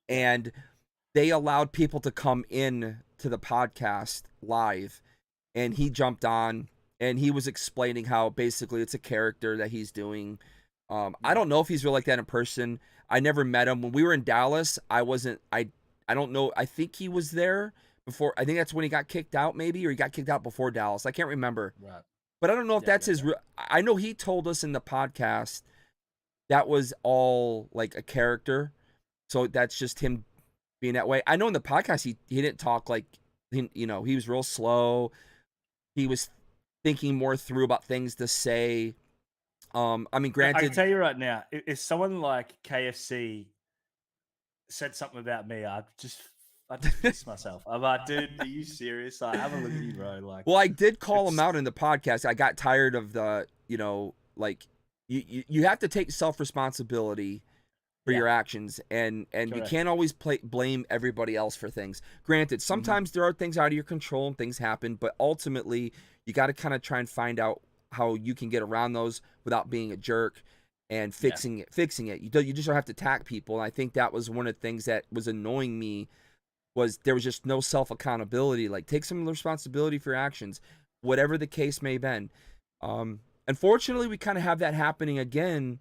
and they allowed people to come in to the podcast live, and he jumped on and he was explaining how basically it's a character that he's doing. I don't know if he's real like that in person. I never met him. When we were in Dallas, I don't know. I think he was there before. I think that's when he got kicked out, maybe, or he got kicked out before Dallas. I can't remember. Right. But I don't know if that's his real. I know he told us in the podcast that was all like a character. So that's just him being that way. I know in the podcast he didn't talk like, he was real slow. He was thinking more through about things to say. I mean, granted, I can tell you right now, if someone like KFC said something about me, I'd just piss myself. I'm like, dude, are you serious? Like, have a look at you, bro. Like, well, I did call him out in the podcast. I got tired of the, like you have to take self-responsibility for your actions, and you can't always blame everybody else for things. Granted, sometimes there are things out of your control and things happen, but ultimately you got to kind of try and find out how you can get around those without being a jerk and fixing it. You just don't have to attack people. And I think that was one of the things that was annoying me, was there was just no self-accountability. Like, take some responsibility for your actions, whatever the case may have been. Unfortunately, we kind of have that happening again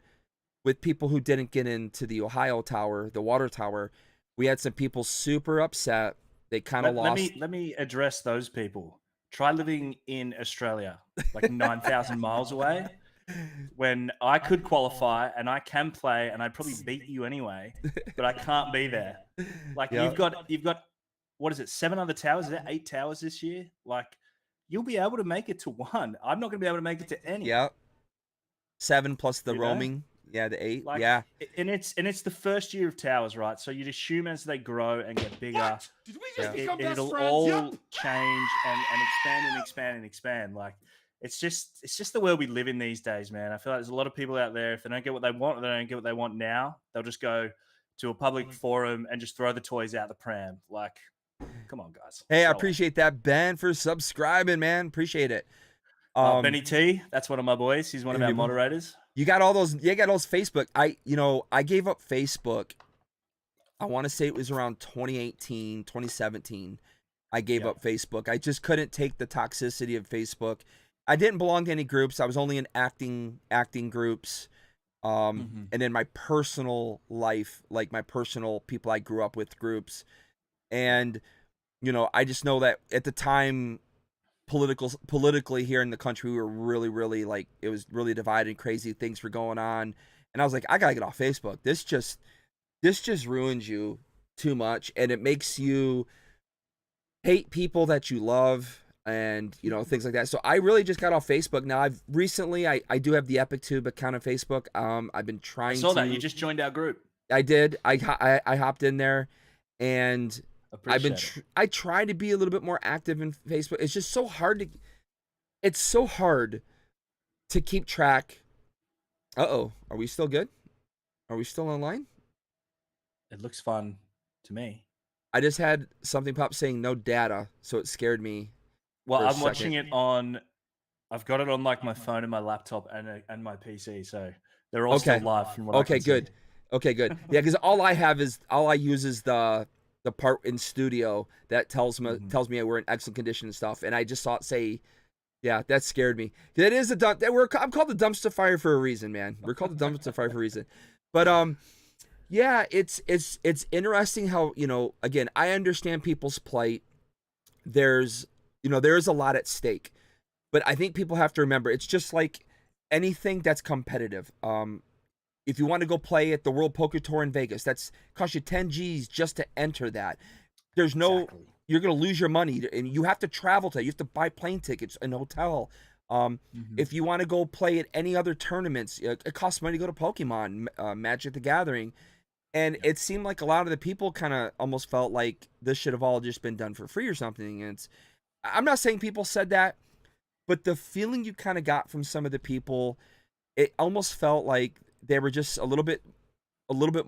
with people who didn't get into the Ohio Tower, the water tower. We had some people super upset. They kind of lost. Let me address those people. Try living in Australia, like 9,000 miles away, when I could qualify and I can play and I'd probably beat you anyway, but I can't be there. Like, you've got what is it, 7 other towers? Is there 8 towers this year? Like, you'll be able to make it to one. I'm not going to be able to make it to any. Yeah. 7 plus the roaming. Yeah, the 8. Like, yeah. And it's the first year of towers, right? So you'd assume as they grow and get bigger, What? Did we just become best it'll friends? all Yep. change and expand and expand and expand. Like, it's just the world we live in these days, man. I feel like there's a lot of people out there, if they don't get what they want, or they don't get what they want now, they'll just go to a public forum and just throw the toys out the pram. Like, come on, guys. Hey, I appreciate that, Ben, for subscribing, man. Appreciate it. Benny T, that's one of my boys. He's one of our moderators. You got all those Facebook. I gave up Facebook. I want to say it was around 2018, 2017. I gave up Facebook. I just couldn't take the toxicity of Facebook. I didn't belong to any groups. I was only in acting groups. And then my personal life, like my personal people I grew up with groups. And, I just know that at the time, politically here in the country, we were really, really, like, it was really divided, crazy things were going on. And I was like, I gotta get off Facebook. This just ruins you too much. And it makes you hate people that you love, and things like that. So I really just got off Facebook. Now I do have the EpicTube account on Facebook. I've been trying to. I saw that you just joined our group. I did. I hopped in there, and I try to be a little bit more active in Facebook. It's just so hard to keep track. Are we still good? Are we still online? It looks fun to me. I just had something pop saying no data, so it scared me. Well, I'm watching it on. I've got it on like my phone and my laptop and my PC, so they're all still live from what I can good. see. Okay, good. Yeah, because all I use is the part in studio that tells me we're in excellent condition and stuff. And I just saw it say, yeah, that scared me. It is I'm called the dumpster fire for a reason, man. We're called the dumpster fire for a reason. But yeah, it's interesting how, again, I understand people's plight. There's a lot at stake, but I think people have to remember, it's just like anything that's competitive. If you want to go play at the World Poker Tour in Vegas, that's cost you 10 G's just to enter that. There's no, you're going to lose your money, and you have to travel to, you have to buy plane tickets and hotel. If you want to go play at any other tournaments, it costs money to go to Pokemon, Magic the Gathering. And it seemed like a lot of the people kind of almost felt like this should have all just been done for free or something. And I'm not saying people said that, but the feeling you kind of got from some of the people, it almost felt like they were just a little bit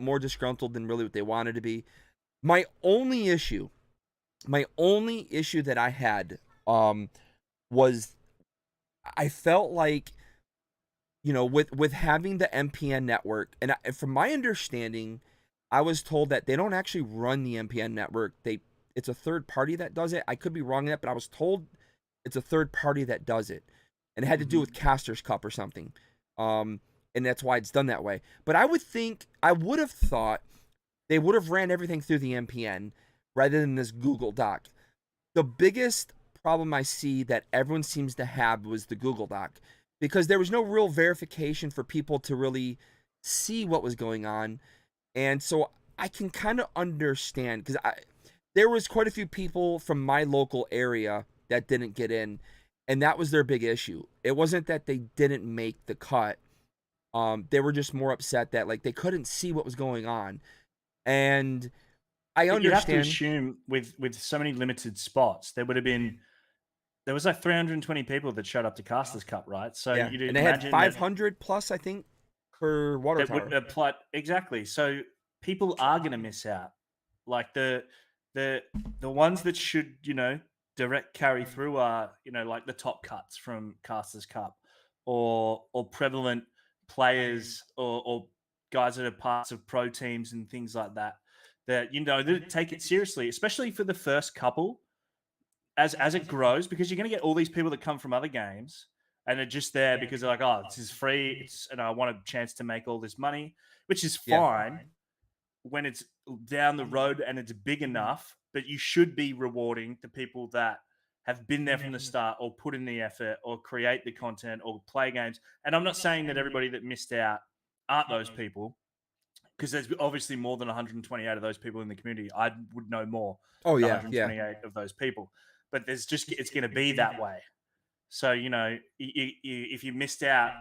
more disgruntled than really what they wanted to be. My only issue that I had was I felt like, with having the MPN network, and from my understanding, I was told that they don't actually run the MPN network. It's a third party that does it. I could be wrong in that, but I was told it's a third party that does it, and it had to do with Caster's Cup or something. and that's why it's done that way. But I would have thought they would have ran everything through the MPN rather than this Google Doc. The biggest problem I see that everyone seems to have was the Google Doc, because there was no real verification for people to really see what was going on. And so I can kind of understand, because there was quite a few people from my local area that didn't get in, and that was their big issue. It wasn't that they didn't make the cut. They were just more upset that like they couldn't see what was going on. And I understand. You have to assume with so many limited spots, there was like 320 people that showed up to Casters Cup, right? So yeah. you'd and they had 500 plus, I think, per water tower. Would apply exactly. So people are going to miss out. Like the ones that should, direct carry through are, like the top cuts from Casters Cup, or prevalent players, or guys that are parts of pro teams and things like that. That that take it seriously, especially for the first couple. As it grows, because you're going to get all these people that come from other games and are just there because they're like, oh, this is free, and I want a chance to make all this money, which is fine when it's down the road and it's big enough. But you should be rewarding the people that have been there from the start, or put in the effort, or create the content, or play games. And I'm not saying that everybody that missed out aren't those people, because there's obviously more than 128 of those people in the community. I would know more. Oh yeah, 128 of those people. But it's going to be that way. So, if you missed out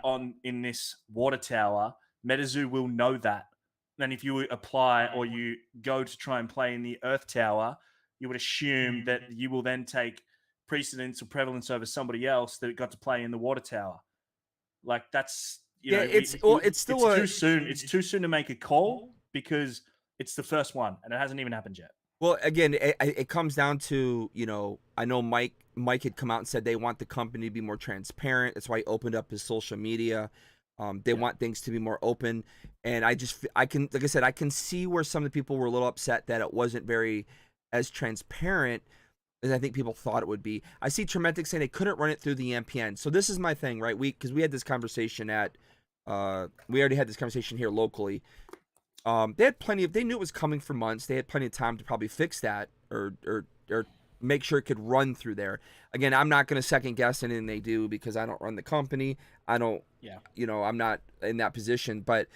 in this water tower, Metazoo will know that. Then if you apply, or you go to try and play in the Earth Tower, you would assume that you will then take precedence or prevalence over somebody else that got to play in the water tower. Like that's, it's still too soon. It's too soon to make a call, because it's the first one and it hasn't even happened yet. Well, again, it comes down to, I know Mike had come out and said they want the company to be more transparent. That's why he opened up his social media. They want things to be more open. And I can see where some of the people were a little upset that it wasn't very as transparent as I think people thought it would be. I see Trementic saying they couldn't run it through the MPN. So this is my thing, right? Because we had this conversation we already had this conversation here locally. They had they knew it was coming for months. They had plenty of time to probably fix that, or make sure it could run through there. Again, I'm not going to second guess anything they do, because I don't run the company. I don't, I'm not in that position. But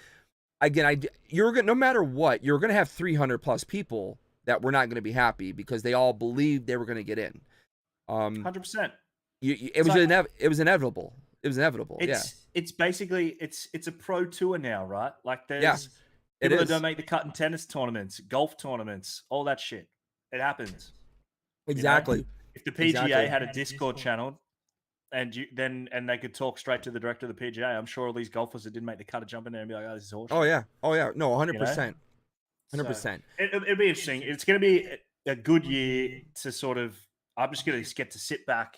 again, no matter what, you're going to have 300 plus people that were not going to be happy, because they all believed they were going to get in. 100%. It was inevitable. It was inevitable. It's basically it's a pro tour now, right? Like there's people that don't make the cut in tennis tournaments, golf tournaments, all that shit. It happens. Exactly. If the PGA had a Discord channel, and they could talk straight to the director of the PGA, I'm sure all these golfers that didn't make the cut to jump in there and be like, "Oh, this is awesome." Oh yeah. No, 100%. 100%. It'll be interesting. It's going to be a good year to sort of. I'm just going to get to sit back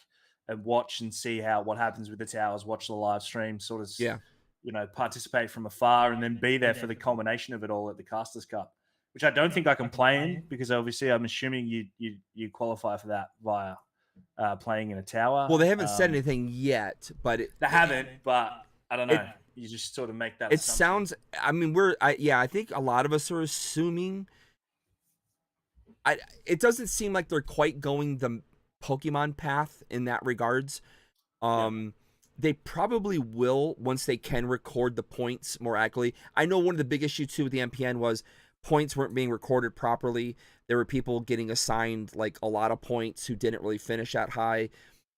and watch and see what happens with the towers. Watch the live stream, sort of, participate from afar, and then be there for the culmination of it all at the Casters Cup, which I don't think I can play in, because obviously I'm assuming you qualify for that via playing in a tower. Well, they haven't said anything yet, but they haven't. But I don't know. You just sort of make that. It sounds. I mean, I think a lot of us are assuming. It doesn't seem like they're quite going the Pokemon path in that regards. They probably will, once they can record the points more accurately. I know one of the big issues too with the MPN was points weren't being recorded properly. There were people getting assigned like a lot of points who didn't really finish that high.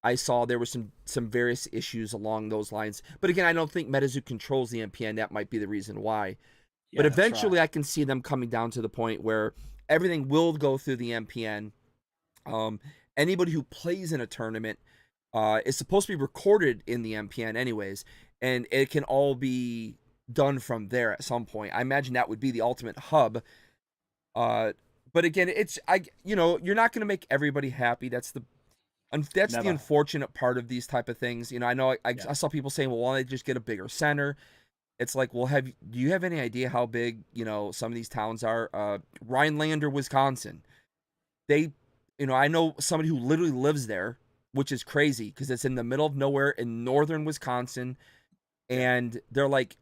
I saw there was some various issues along those lines. But again, I don't think Metazoo controls the MPN. That might be the reason why. But eventually I can see them coming down to the point where everything will go through the MPN. Anybody who plays in a tournament is supposed to be recorded in the MPN anyways, and it can all be done from there at some point. I imagine that would be the ultimate hub. But again, you're not going to make everybody happy. That's the unfortunate part of these type of things. I know I saw people saying, well, why don't they just get a bigger center? It's like, well, do you have any idea how big, some of these towns are? Rhinelander, Wisconsin. I know somebody who literally lives there, which is crazy because it's in the middle of nowhere in northern Wisconsin. And they're like,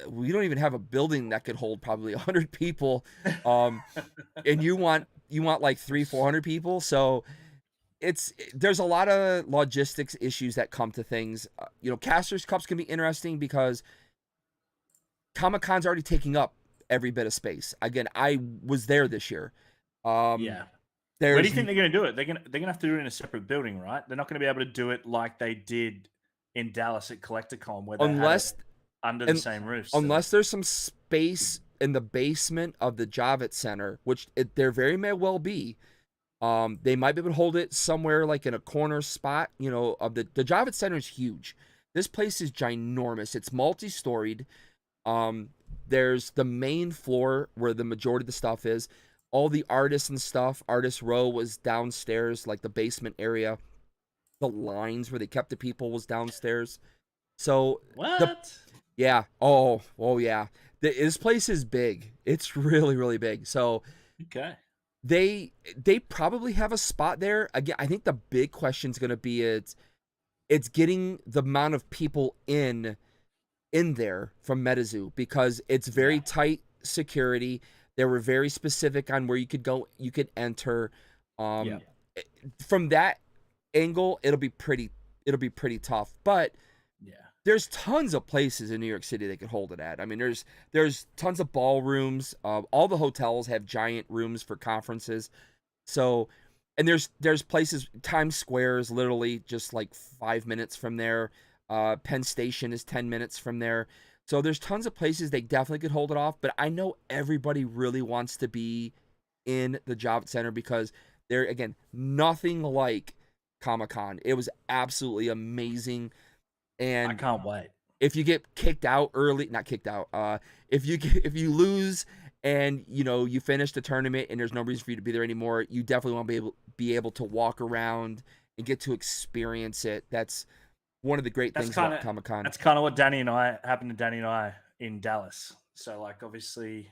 we don't even have a building that could hold probably 100 people, and you want like 300-400 people, so there's a lot of logistics issues that come to things. Casters Cups can be interesting because Comic-Con's already taking up every bit of space. Again, I was there this year. Where do you think they're going to do it? They're going to have to do it in a separate building, right? They're not going to be able to do it like they did in Dallas at CollectorCon, where they had it under the same roof. So. Unless there's some space in the basement of the Javits Center, which there very may well be. They might be able to hold it somewhere like in a corner spot. Of the Javits Center is huge. This place is ginormous. It's multi-storied. There's the main floor where the majority of the stuff is. All the artists and stuff, Artist Row was downstairs, like the basement area. The lines where they kept the people was downstairs. So what? Yeah. Oh yeah. This place is big. It's really, really big. So okay. They probably have a spot there. Again, I think the big question is going to be it's getting the amount of people in there from Metazoo, because it's very tight security. They were very specific on where you could go, you could enter. From that angle, it'll be pretty tough. But there's tons of places in New York City they could hold it at. I mean, there's tons of ballrooms. All the hotels have giant rooms for conferences. So, and there's places. Times Square is literally just like 5 minutes from there. Penn Station is 10 minutes from there. So there's tons of places they definitely could hold it off. But I know everybody really wants to be in the Javits Center because they're, again, nothing like Comic-Con. It was absolutely amazing. And I can't wait. If you get kicked out early, not kicked out, if you lose and you finish the tournament and there's no reason for you to be there anymore, you definitely want to be able to walk around and get to experience it. That's one of the great things about Comic-Con. That's kind of what happened to Danny and I in Dallas. So like obviously,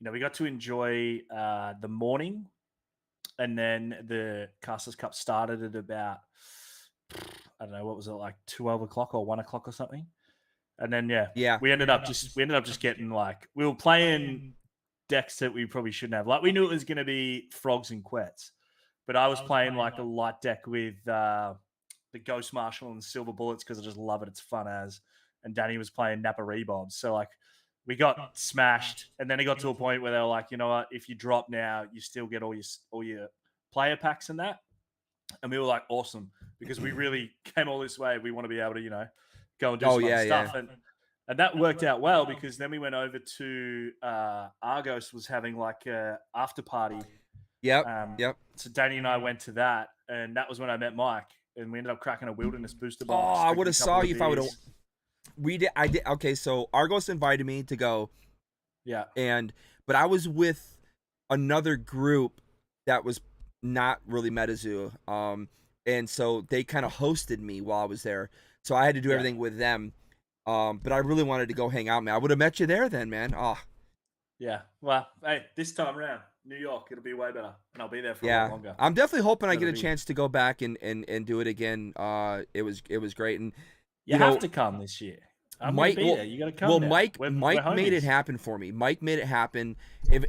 we got to enjoy the morning, and then the Casters Cup started at about, I don't know, what was it, like 12 o'clock or 1 o'clock or something? And then we ended up just getting like, we were playing decks that we probably shouldn't have. Like we knew it was going to be frogs and quets, but I was playing like a light deck with the Ghost Marshal and Silver Bullets because I just love it. It's fun as. And Danny was playing Napa Rebobs. So like we got smashed, and then it got to a point where they were like, you know what, if you drop now, you still get all your player packs and that. And we were like, awesome, because we really came all this way. We want to be able to, go and do some other stuff. And that worked out well, because then we went over to Argos was having like a after party. Yep. So Danny and I went to that, and that was when I met Mike, and we ended up cracking a Wilderness booster box. Oh, I would have saw you if I would have. I did. Okay, so Argos invited me to go. Yeah. But I was with another group that was not really Metazoo. And so they kind of hosted me while I was there. So I had to do everything with them. But I really wanted to go hang out, man. I would have met you there then, man. Oh. Yeah. Well, hey, this time around, New York, it'll be way better. And I'll be there for a lot longer. I'm definitely hoping I get a chance to go back and do it again. It was great. And you have to come this year. Mike, you got to come. Well, there. Mike we're made it happen for me. Mike made it happen. If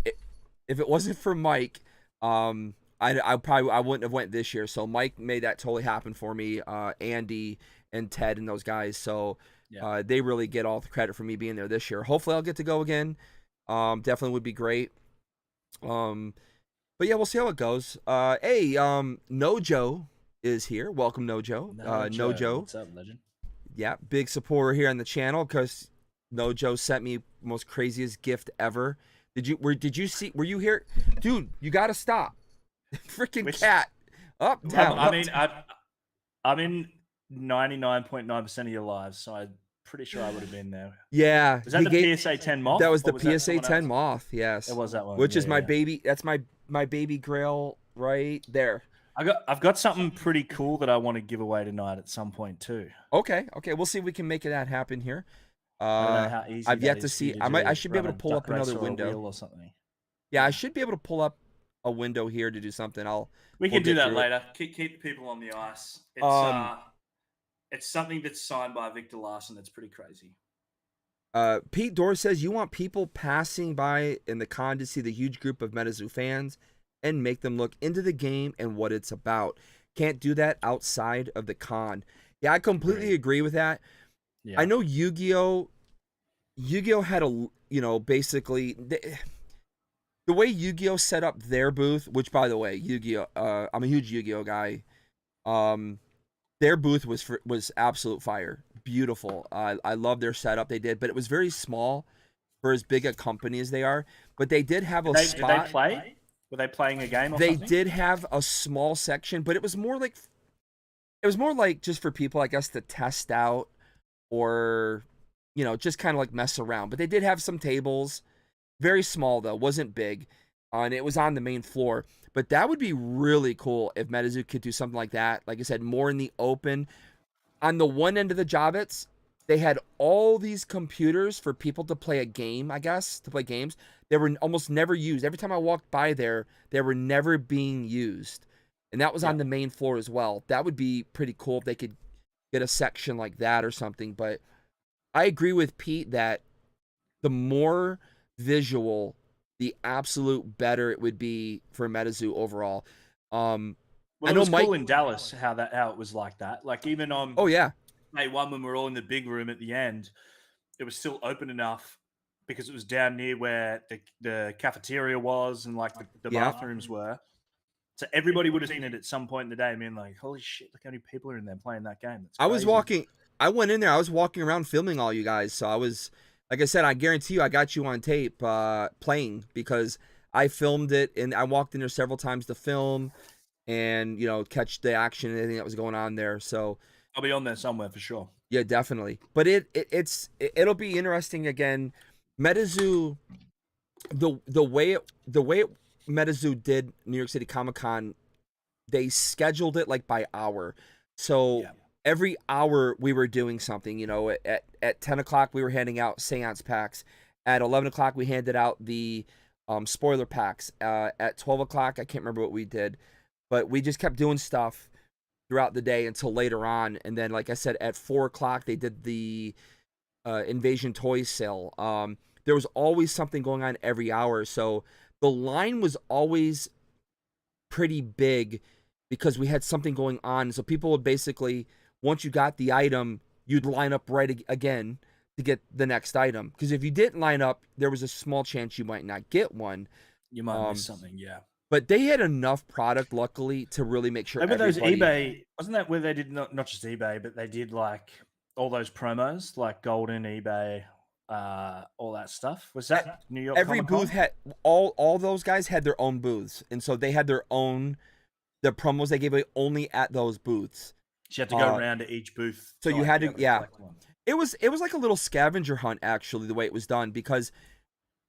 it wasn't for Mike, I wouldn't have went this year. So Mike made that totally happen for me. Andy and Ted and those guys. So they really get all the credit for me being there this year. Hopefully I'll get to go again. Definitely would be great. But yeah, we'll see how it goes. Hey, Nojo is here. Welcome, Nojo. Nojo. What's up, legend? Yeah, big supporter here on the channel, because Nojo sent me most craziest gift ever. Did you see? Were you here, dude? You gotta stop. Freaking cat. Up, down. I'm in 99.9% of your lives, so I'm pretty sure I would have been there. Yeah. Was that the PSA 10 moth? That was the PSA 10 moth. Yes. It was that one. Which is my baby. That's my baby grail right there. I've got something pretty cool that I want to give away tonight at some point too. Okay. We'll see if we can make that happen here. I don't know how easy I've yet to see. I should be able to pull up another window or something. Yeah, I should be able to pull up a window here to do something. We can do that later. Keep people on the ice. It's something that's signed by Victor Larson. That's pretty crazy. Pete Dorr says, you want people passing by in the con to see the huge group of Metazoo fans and make them look into the game and what it's about. Can't do that outside of the con. Yeah, I completely agree with that. Yeah. I know Yu-Gi-Oh had basically the way Yu-Gi-Oh set up their booth, which by the way, Yu-Gi-Oh, I'm a huge Yu-Gi-Oh guy. Their booth was absolute fire. Beautiful. I love their setup they did, but it was very small for as big a company as they are. But they did have a spot. Did they play? Were they playing a game or they something? did have a small section, but it was more like just for people, I guess, to test out or just kind of like mess around. But they did have some tables, very small though, wasn't big, and it was on the main floor. But that would be really cool if Metazoo could do something like that. Like I said, more in the open. On the one end of the Jobbits, they had all these computers for people to play a game, I guess, to play games. They were almost never used. Every time I walked by there, they were never being used. And that was on the main floor as well. That would be pretty cool if they could get a section like that or something. But I agree with Pete that the more visual, the absolute better it would be for Metazoo overall. Well, it was cool in Dallas how it was like that. Like even on day one when we were all in the big room at the end, it was still open enough because it was down near where the cafeteria was and like the bathrooms were. So everybody would have seen it at some point in the day. I mean, like, holy shit, look how many people are in there playing that game. That's crazy. I went in there. I was walking around filming all you guys. So I was, like I said, I guarantee you I got you on tape playing because I filmed it and I walked in there several times to film and, catch the action and anything that was going on there. So I'll be on there somewhere for sure. Yeah, definitely. But it'll be interesting again. Metazoo, the way Metazoo did New York City Comic Con, they scheduled it like by hour. So every hour we were doing something. At 10 o'clock we were handing out seance packs. At 11 o'clock we handed out the spoiler packs. At 12 o'clock I can't remember what we did, but we just kept doing stuff throughout the day until later on. And then, like I said, at 4 o'clock they did the Invasion Toys sale. There was always something going on every hour, so the line was always pretty big because we had something going on. So people would basically, once you got the item, you'd line up again to get the next item. Because if you didn't line up, there was a small chance you might not get one. You might miss something, But they had enough product, luckily, to really make sure. Remember those eBay? Wasn't that where they did not just eBay, but they did like all those promos, like Golden, eBay, all that stuff? Was that New York? Every Comic-Con? booth had all those guys had their own booths, and so they had the promos they gave away only at those booths. So you had to go around to each booth. So you had to, It was like a little scavenger hunt, actually, the way it was done, because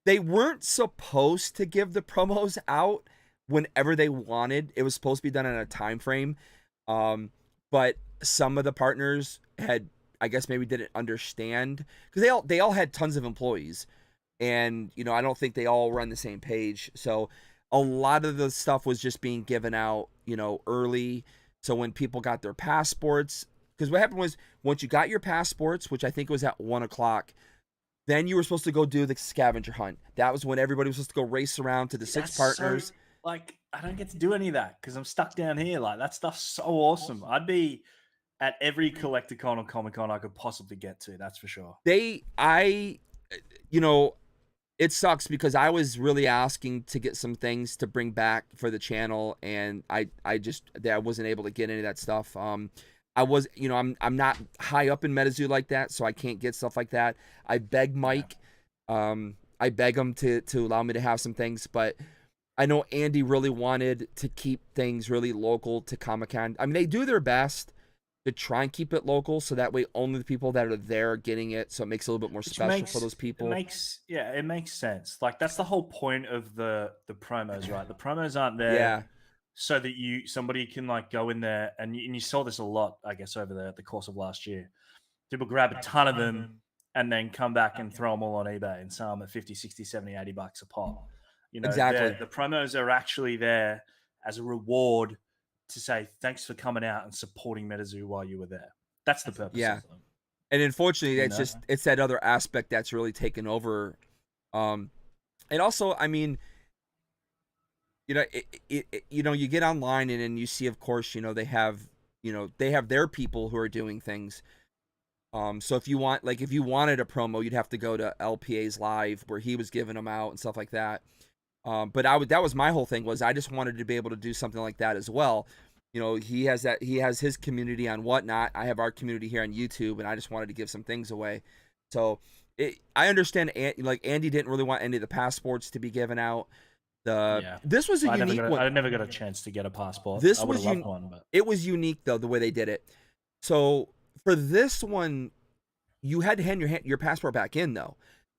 they weren't supposed to give the promos out whenever they wanted. It was supposed to be done in a time frame, but some of the partners had, I guess, maybe didn't understand, because they all had tons of employees, and I don't think they all were on the same page. So a lot of the stuff was just being given out early, so when people got their passports, because what happened was, once you got your passports, which I think was at 1 o'clock, then you were supposed to go do the scavenger hunt. That was when everybody was supposed to go race around to the 6 partners. So, like, I don't get to do any of that because I'm stuck down here. Like, that stuff's so awesome. I'd be at every CollectorCon or Comic-Con I could possibly get to. That's for sure. It sucks because I was really asking to get some things to bring back for the channel, and I wasn't able to get any of that stuff. I was, I'm not high up in Metazoo like that, so I can't get stuff like that. I beg Mike, I beg him to allow me to have some things, but I know Andy really wanted to keep things really local to Comic-Con. I mean, they do their best to try and keep it local, so that way only the people that are there are getting it, so it makes it a little bit more special for those people. It makes sense. Like, that's the whole point of the promos, right? The promos aren't there so that somebody can like go in there, and you saw this a lot, I guess, over the course of last year. People grab a ton of them and then come back and throw them all on eBay and sell them at 50, 60, 70, $80 a pop. Exactly. The promos are actually there as a reward to say thanks for coming out and supporting Metazoo while you were there. That's the purpose of them. And unfortunately, You it's know? just it's that other aspect that's really taken over. And also, I mean, you know, you get online and then you see, of course, they have their people who are doing things. So if you wanted a promo, you'd have to go to LPA's live where he was giving them out and stuff like that. But that was my whole thing, was I just wanted to be able to do something like that as well. He has his community on Whatnot. I have our community here on YouTube, and I just wanted to give some things away. So I understand, like, Andy didn't really want any of the passports to be given out. This was a unique one. I never got a chance to get a passport. This I would was have loved one, but it was unique though, the way they did it. So for this one, you had to hand your passport back in though.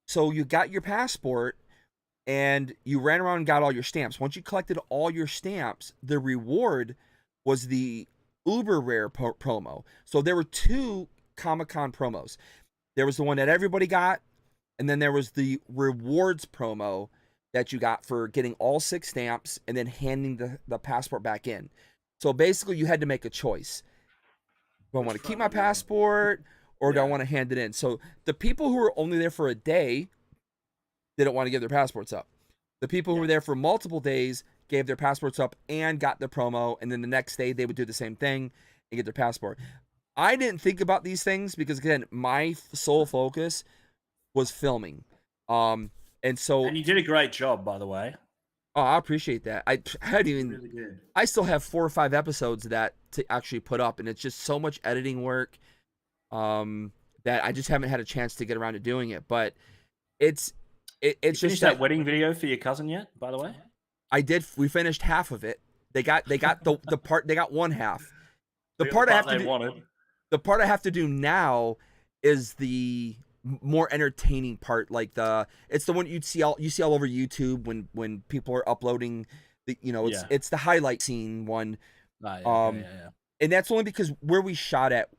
So you got your passport and you ran around and got all your stamps. Once you collected all your stamps, the reward was the uber rare promo. So there were 2 Comic-Con promos. There was the one that everybody got, and then there was the rewards promo that you got for getting all 6 stamps and then handing the passport back in. So basically you had to make a choice. Do I want to keep my passport or do I want to hand it in? So the people who were only there for a day didn't want to give their passports up. The people who were there for multiple days gave their passports up and got the promo, and then the next day they would do the same thing and get their passport. I didn't think about these things because, again, my sole focus was filming. And you did a great job, by the way. Oh, I appreciate that. I hadn't even. Really good. I still have 4 or 5 episodes that to actually put up, and it's just so much editing work that I just haven't had a chance to get around to doing it. But it's just that wedding video for your cousin yet, by the way? I did. We finished half of it. They got the part. They got one half. The The part I have they to do. wanted. The part I have to do now is the more entertaining part. Like it's the one you see all over YouTube when people are uploading. It's the highlight scene one. And that's only because where we shot at,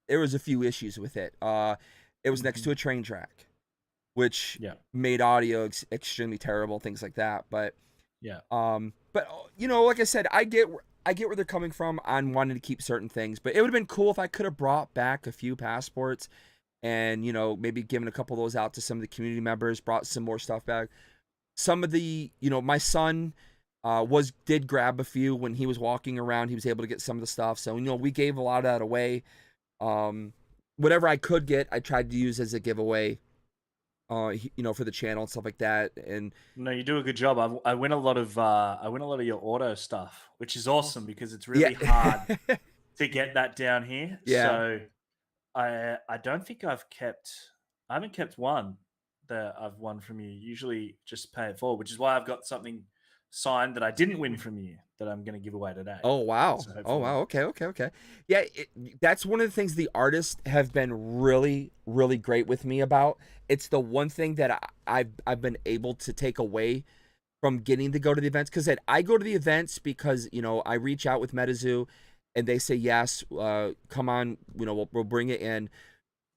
there was a few issues with it. It was next to a train track, which made audio extremely terrible, things like that. But like I said, I get where they're coming from on wanting to keep certain things. But it would have been cool if I could have brought back a few passports and maybe given a couple of those out to some of the community members, brought some more stuff back. Some of the my son did grab a few when he was walking around. He was able to get some of the stuff. So we gave a lot of that away. Whatever I could get, I tried to use as a giveaway. For the channel and stuff like that. And no, you do a good job. I win a lot of your auto stuff, which is awesome because it's really hard to get that down here. Yeah. So I don't think I haven't kept one that I've won from you. Usually just pay it forward, which is why I've got something signed that I didn't win from you that I'm going to give away today. Oh wow. Okay. Yeah, that's one of the things the artists have been really, really great with me about. It's the one thing that I've been able to take away from getting to go to the events, because I go to the events because I reach out with Metazoo and they say yes, come on, we'll bring it in.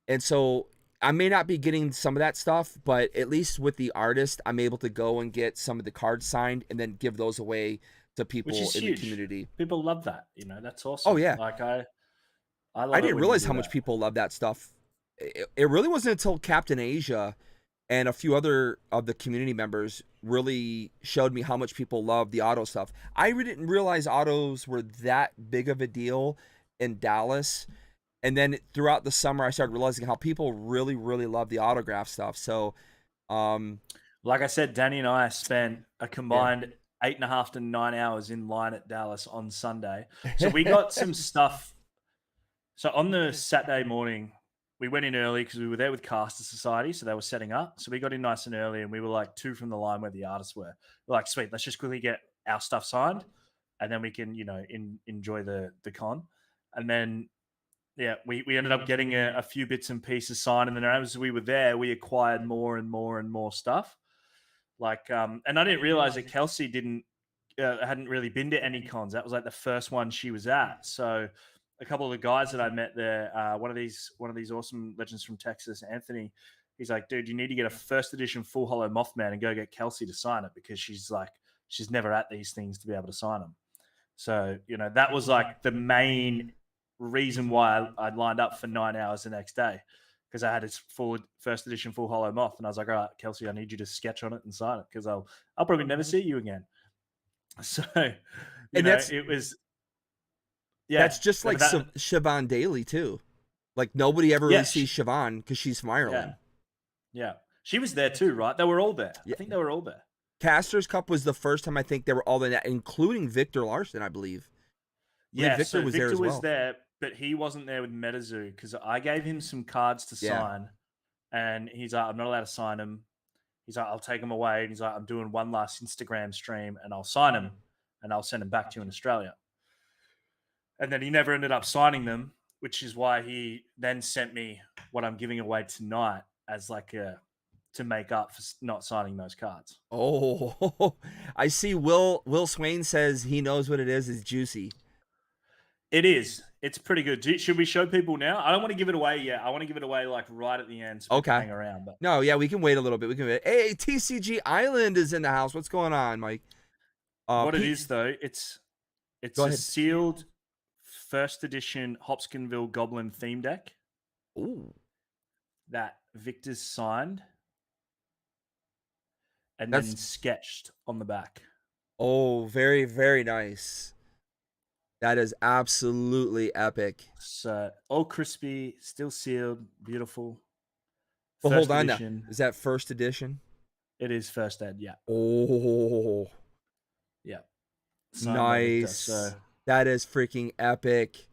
And so I may not be getting some of that stuff, but at least with the artist, I'm able to go and get some of the cards signed and then give those away to people in the community. People love that. That's awesome. Oh yeah. Like I didn't realize how much people love that stuff. It really wasn't until Captain Asia and a few other of the community members really showed me how much people love the auto stuff. I didn't realize autos were that big of a deal in Dallas. And then throughout the summer, I started realizing how people really, really love the autograph stuff. So, like I said, Danny and I spent a combined 8.5 to 9 hours in line at Dallas on Sunday. So we got some stuff. So on the Saturday morning, we went in early because we were there with Caster Society. So they were setting up. So we got in nice and early and we were like 2 from the line where the artists were. We're like, sweet, let's just quickly get our stuff signed. And then we can, enjoy the con. And then, we ended up getting a few bits and pieces signed. And then as we were there, we acquired more and more and more stuff. Like, and I didn't realize that Kelsey hadn't really been to any cons. That was like the first one she was at. So a couple of the guys that I met there, one of these awesome legends from Texas, Anthony, he's like, dude, you need to get a first edition Full Hollow Mothman and go get Kelsey to sign it because she's never at these things to be able to sign them. So, that was like the main reason why I'd lined up for 9 hours the next day, because I had its full first edition full hollow moth, and I was like, all right, Kelsey, I need you to sketch on it and sign it, because I'll probably never see you again. So, it was, yeah. That's just like Siobhan Daly too. Like nobody ever really sees Siobhan because she's from Ireland. Yeah, she was there too, right? They were all there. I think they were all there. Casters Cup was the first time I think they were all there, including Victor Larson, I believe. Yeah, Victor was there as well. But he wasn't there with Metazoo, because I gave him some cards to sign, and he's like, I'm not allowed to sign them. He's like, I'll take them away. And he's like, I'm doing one last Instagram stream, and I'll sign them, and I'll send them back to you in Australia. And then he never ended up signing them, which is why he then sent me what I'm giving away tonight as like to make up for not signing those cards. Oh, I see. Will Swain says he knows what it is. It's juicy. It is. It's pretty good. Should we show people now? I don't want to give it away yet. I want to give it away like right at the end, so we can hang around. But no, yeah, we can wait a little bit. We can wait. Hey, TCG Island is in the house. What's going on, Mike? What it is though, it's a sealed first edition Hopkinsville Goblin theme deck. Ooh, that Victor's signed and then sketched on the back. Oh, very, very nice. That is absolutely epic. So all crispy, still sealed, beautiful. But hold on now. Is that first edition? It is first ed, yeah. Oh. Yeah. Nice. So. That is freaking epic.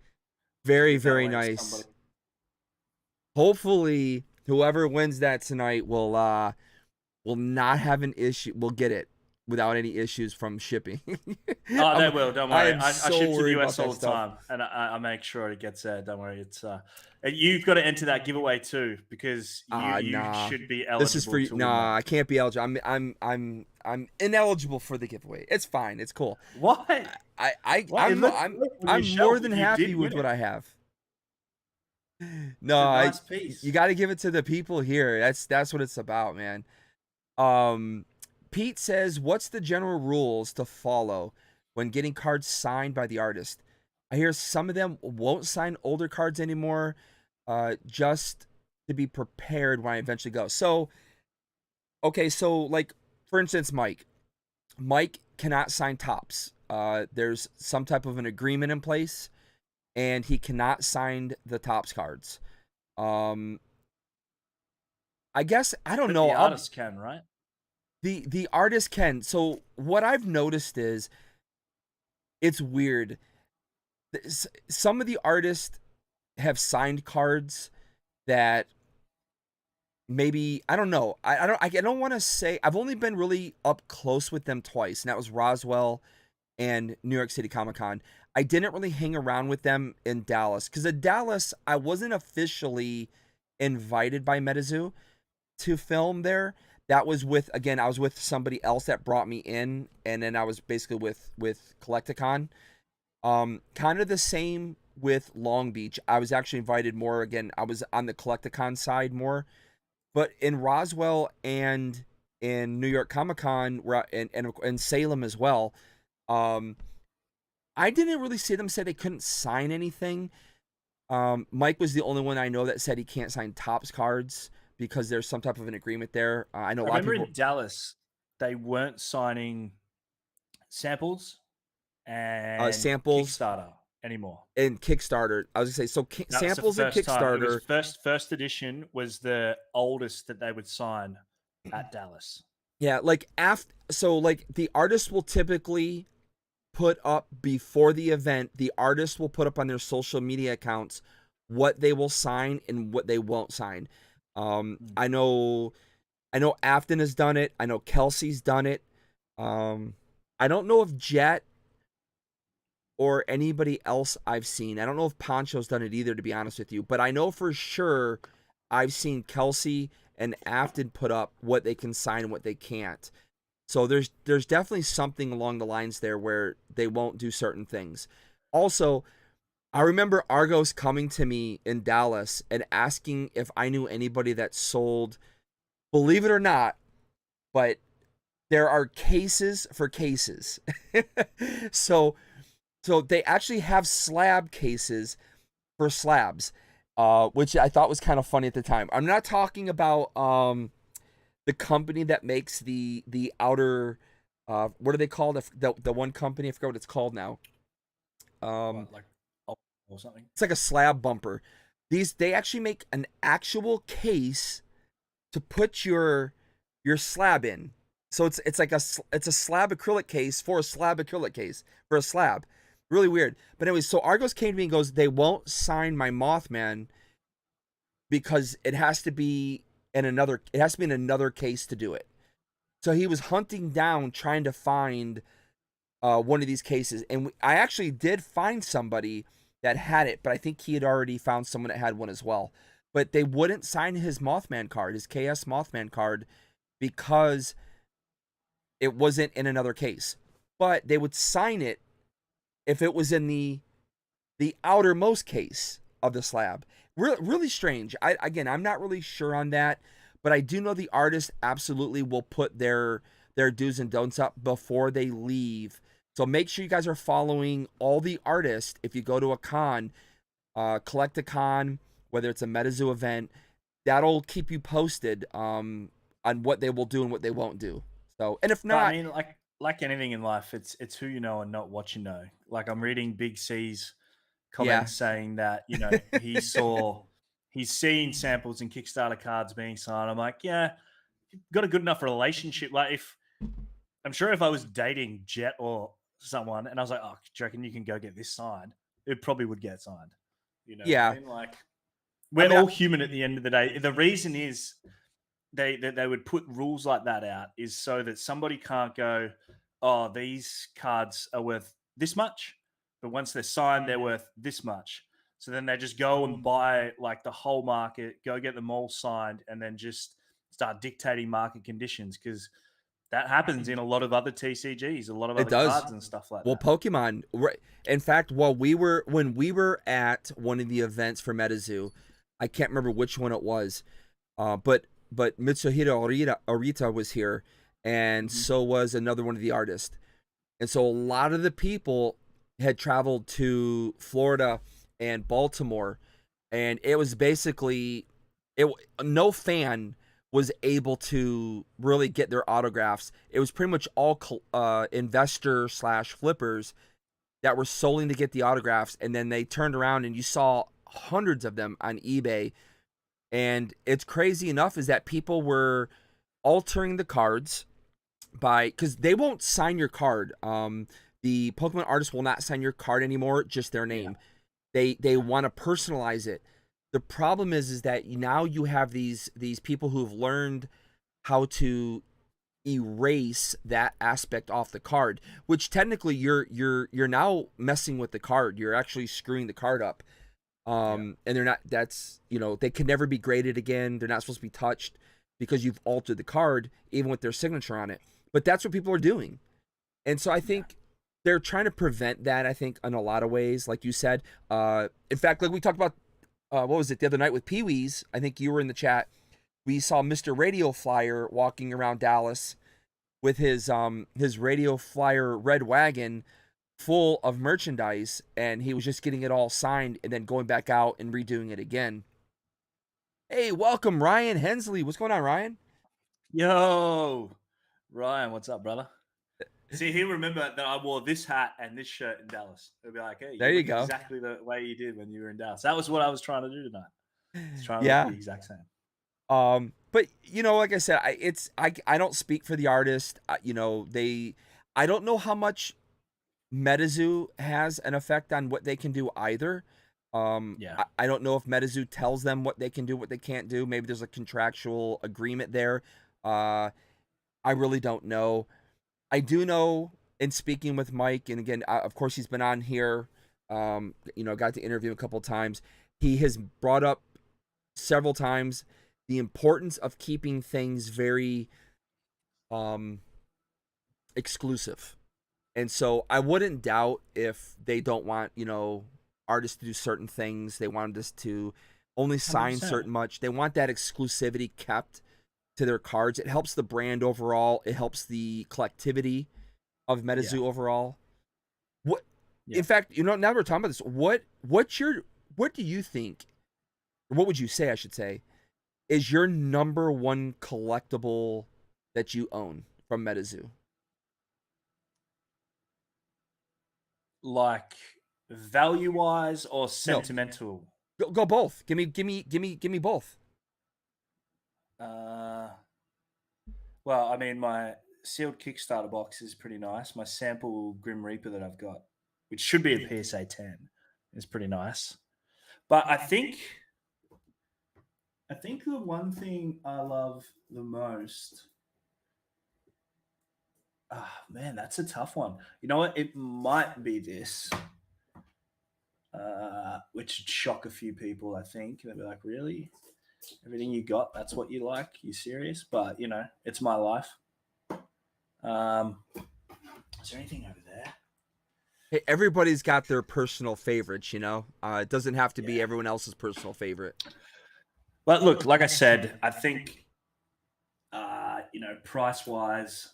Very, very nice. Hopefully, whoever wins that tonight will not have an issue. We'll get it without any issues from shipping. Oh, they will. Don't worry. I so ship to the US all the time, and I make sure it gets there. Don't worry. It's you've got to enter that giveaway too, because you should be eligible. This is for you. Nah, I can't be eligible. I'm ineligible for the giveaway. It's fine. It's cool. Why? I'm more than happy with what I have. No, you got to give it to the people here. That's what it's about, man. Pete says, what's the general rules to follow when getting cards signed by the artist? I hear some of them won't sign older cards anymore, just to be prepared when I eventually go. So, okay, so like, for instance, Mike cannot sign tops. There's some type of an agreement in place, and he cannot sign the tops cards. I guess, I don't know. The artist can, right? The artist can. So what I've noticed is it's weird. Some of the artists have signed cards that maybe, I don't know. I don't want to say. I've only been really up close with them twice, and that was Roswell and New York City Comic Con. I didn't really hang around with them in Dallas, because in Dallas I wasn't officially invited by Metazoo to film there. That was I was with somebody else that brought me in, and then I was basically with Collecticon. Kind of the same with Long Beach. I was actually invited more. Again, I was on the Collecticon side more. But in Roswell and in New York Comic Con and Salem as well, I didn't really see them say they couldn't sign anything. Mike was the only one I know that said he can't sign tops cards, because there's some type of an agreement there. I know a lot of people. In Dallas, they weren't signing samples and Kickstarter anymore. And Kickstarter, I was gonna say, so samples and Kickstarter. First edition was the oldest that they would sign at Dallas. Yeah, like the artist will typically put up before the event. The artist will put up on their social media accounts what they will sign and what they won't sign. I know Afton has done it. I know Kelsey's done it. I don't know if Jet or anybody else I've seen. I don't know if Poncho's done it either, to be honest with you. But I know for sure I've seen Kelsey and Afton put up what they can sign and what they can't. So there's definitely something along the lines there where they won't do certain things. Also, I remember Argos coming to me in Dallas and asking if I knew anybody that sold, believe it or not, but there are cases for cases. So they actually have slab cases for slabs, which I thought was kind of funny at the time. I'm not talking about the company that makes the outer, what do they call the one company? I forgot what it's called now. Like or something. It's like a slab bumper. They actually make an actual case to put your slab in. So it's like a slab acrylic case for a slab acrylic case for a slab. Really weird. But anyways, so Argos came to me and goes, they won't sign my Mothman because it has to be in another case to do it. So he was hunting down trying to find one of these cases, and I actually did find somebody that had it, but I think he had already found someone that had one as well. But they wouldn't sign his Mothman card, his KS Mothman card, because it wasn't in another case. But they would sign it if it was in the outermost case of the slab. Really strange. I'm not really sure on that, but I do know the artist absolutely will put their do's and don'ts up before they leave. So make sure you guys are following all the artists. If you go to a con, collect a con, whether it's a Metazoo event, that'll keep you posted on what they will do and what they won't do. So, and if not, but I mean, like anything in life, it's who you know and not what you know. Like I'm reading Big C's comments saying that he's seen samples and Kickstarter cards being signed. I'm like, yeah, you've got a good enough relationship. Like I'm sure if I was dating Jet or someone and I was like, oh, do you reckon you can go get this signed? It probably would get signed. You know, yeah. what I mean? Like we're all human at the end of the day. The reason is they would put rules like that out is so that somebody can't go, oh, these cards are worth this much, but once they're signed, they're worth this much. So then they just go and buy like the whole market, go get them all signed, and then just start dictating market conditions because that happens in a lot of other TCGs, a lot of other cards and stuff like that. Well, Pokemon, in fact, when we were at one of the events for Metazoo, I can't remember which one it was, but Mitsuhiro Arita was here, and so was another one of the artists. And so a lot of the people had traveled to Florida and Baltimore, and it was basically no fan was able to really get their autographs. It was pretty much all investor / flippers that were solely to get the autographs, and then they turned around and you saw hundreds of them on eBay. And it's crazy enough is that people were altering the cards because they won't sign your card. The Pokemon artists will not sign your card anymore, just their name. Yeah. They want to personalize it. The problem is that now you have these people who've learned how to erase that aspect off the card, which technically you're now messing with the card. You're actually screwing the card up. And they're not, they can never be graded again. They're not supposed to be touched because you've altered the card, even with their signature on it. But that's what people are doing. And so I think they're trying to prevent that, I think, in a lot of ways, like you said. In fact, like we talked about, what was it, the other night with Pee-wee's, I think you were in the chat. We saw Mr. Radio Flyer walking around Dallas with his Radio Flyer red wagon full of merchandise, and he was just getting it all signed and then going back out and redoing it again. Hey, welcome, Ryan Hensley. What's going on, Ryan? Yo, Ryan, what's up, brother? See, he'll remember that I wore this hat and this shirt in Dallas. He'll be like, hey, there you go. Exactly the way you did when you were in Dallas. That was what I was trying to do tonight. I was trying to look the exact same. But like I said, I don't speak for the artist. I don't know how much Metazoo has an effect on what they can do either. I don't know if Metazoo tells them what they can do, what they can't do. Maybe there's a contractual agreement there. I really don't know. I do know, in speaking with Mike, and again, of course, he's been on here, got to interview him a couple of times. He has brought up several times the importance of keeping things very exclusive. And so I wouldn't doubt if they don't want, artists to do certain things. They want us to only sign 100%. Certain much. They want that exclusivity kept to their cards. It helps the brand overall. It helps the collectivity of Metazoo overall. In fact, now we're talking about this. what do you think? What would you say? I should say, is your number one collectible that you own from Metazoo? Like value wise or sentimental? Go both. Give me both. Well, I mean, my sealed Kickstarter box is pretty nice. My sample Grim Reaper that I've got, which should be a PSA 10, is pretty nice. But I think the one thing I love the most. Man, that's a tough one. You know what? It might be this, which would shock a few people, I think. They'd be like, really? Everything you got, that's what you like? You serious? But, you know, it's my life. Is there anything over there? Hey, everybody's got their personal favorites, you know? It doesn't have to be everyone else's personal favorite. But look, like I said, I think, you know, price-wise,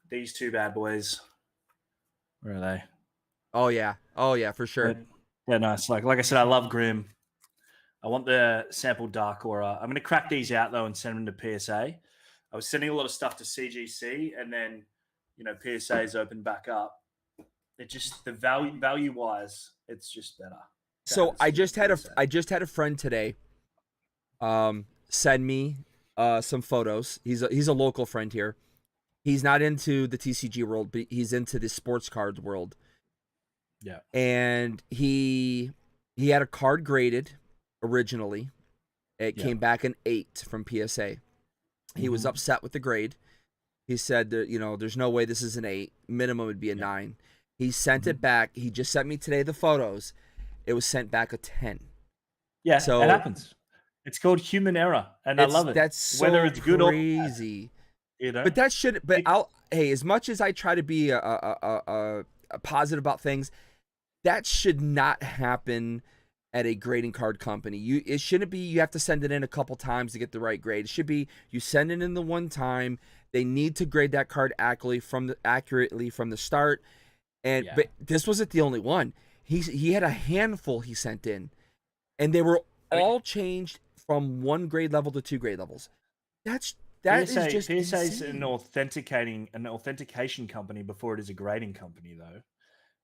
these two bad boys, where are they? Oh yeah, for sure. They're nice. Like I said, I love Grim. I want the sample Dark Aura. I'm going to crack these out though and send them to PSA. I was sending a lot of stuff to CGC, and then, you know, PSA's opened back up. It just, the value wise, it's just better. So I just had a friend today send me some photos. He's a local friend here. He's not into the TCG world, but he's into the sports cards world. Yeah. And he had a card graded originally. It came back an 8 from PSA. He was upset with the grade. He said that, you know, there's no way this is an 8. Minimum would be a 9. He sent it back. He just sent me today the photos. It was sent back a 10. Yeah, so it happens. It's called human error, and I love it. That's so whether it's good crazy. Or bad, you know? But that should. But hey, as much as I try to be a positive about things, that should not happen at a grading card company. It shouldn't be you have to send it in a couple times to get the right grade. It should be you send it in the one time. They need to grade that card accurately from the start. And but this wasn't the only one. He had a handful he sent in, and they were all changed from 1 grade level to 2 grade levels. That is just PSA's insane. an authentication company before it is a grading company, though.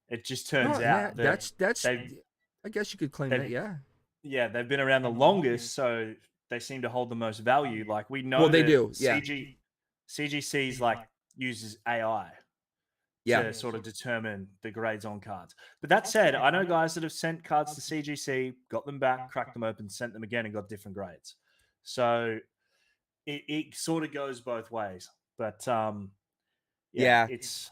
It just turns out that's I guess you could claim that, yeah. Yeah, they've been around the longest, so they seem to hold the most value. Like we know, well, they do. Yeah. CGC's like uses AI to sort of determine the grades on cards. But that said, I know guys that have sent cards to CGC, got them back, cracked them open, sent them again, and got different grades. So it sort of goes both ways. But it's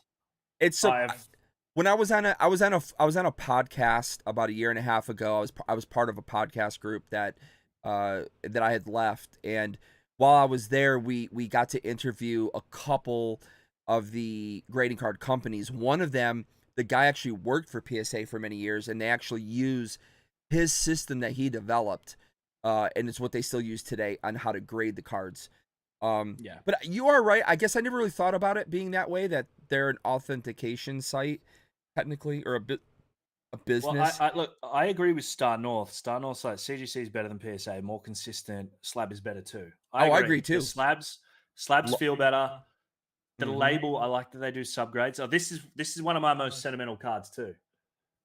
when I was on a podcast about a year and a half ago. I was part of a podcast group that I had left, and while I was there, we got to interview a couple of the grading card companies. One of them, the guy actually worked for PSA for many years, and they actually use his system that he developed, and it's what they still use today on how to grade the cards. But you are right. I guess I never really thought about it being that way, that they're an authentication site technically, or a business. Well, look, I agree with Star North. Star North's like CGC is better than PSA, more consistent. Slab is better too. I agree too. The slabs feel better. The label, I like that they do subgrades. Oh, this is one of my most sentimental cards too.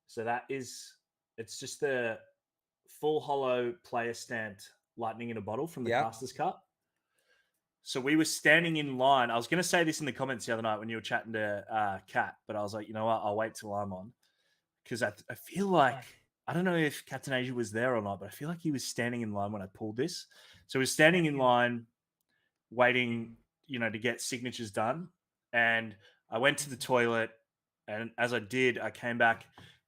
So it's just the full hollow player stamped lightning in a bottle from the Caster's Cup. So we were standing in line. I was going to say this in the comments the other night when you were chatting to Kat, but I was like, you know what? I'll wait till I'm on. Because I feel like, I don't know if Captain Asia was there or not, but I feel like he was standing in line when I pulled this. So he was standing in line waiting, you know, to get signatures done. And I went to the toilet, and as I did, I came back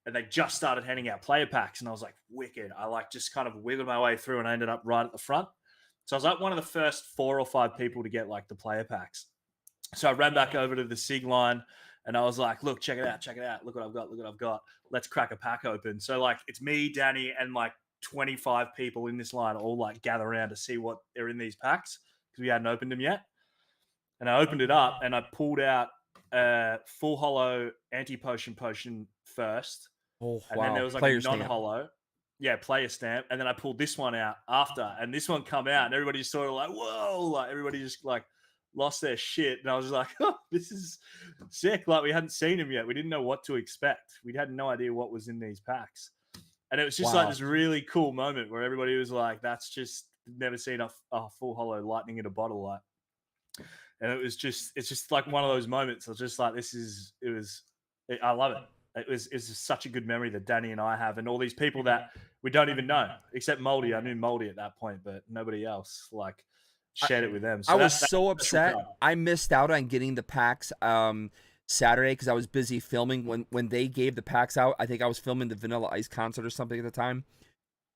and they just started handing out player packs. And I was like, wicked. I like just kind of wiggled my way through, and I ended up right at the front. So I was like one of the first 4 or 5 people to get like the player packs. So I ran back over to the SIG line, and I was like, look, check it out. Look what I've got. Let's crack a pack open. So like it's me, Danny, and like 25 people in this line all like gather around to see what are in these packs because we hadn't opened them yet. And I opened it up and I pulled out full hollow anti-potion first. Oh, and wow. then there was like Player a non-hollow. player stamp, and then I pulled this one out after, and this one come out, and everybody just sort of like, whoa, like everybody just like lost their shit, and I was just like, oh, this is sick. Like we hadn't seen him yet, we didn't know what to expect, we had no idea what was in these packs, and it was just like this really cool moment where everybody was like, that's just never seen a full holo lightning in a bottle, like, and it's just like one of those moments. I was just like, I love it. It's such a good memory that Danny and I have, and all these people that we don't even know, except Moldy. I knew Moldy at that point, but nobody else like shared it with them. So I was so upset. I missed out on getting the packs Saturday because I was busy filming when they gave the packs out. I think I was filming the Vanilla Ice concert or something at the time,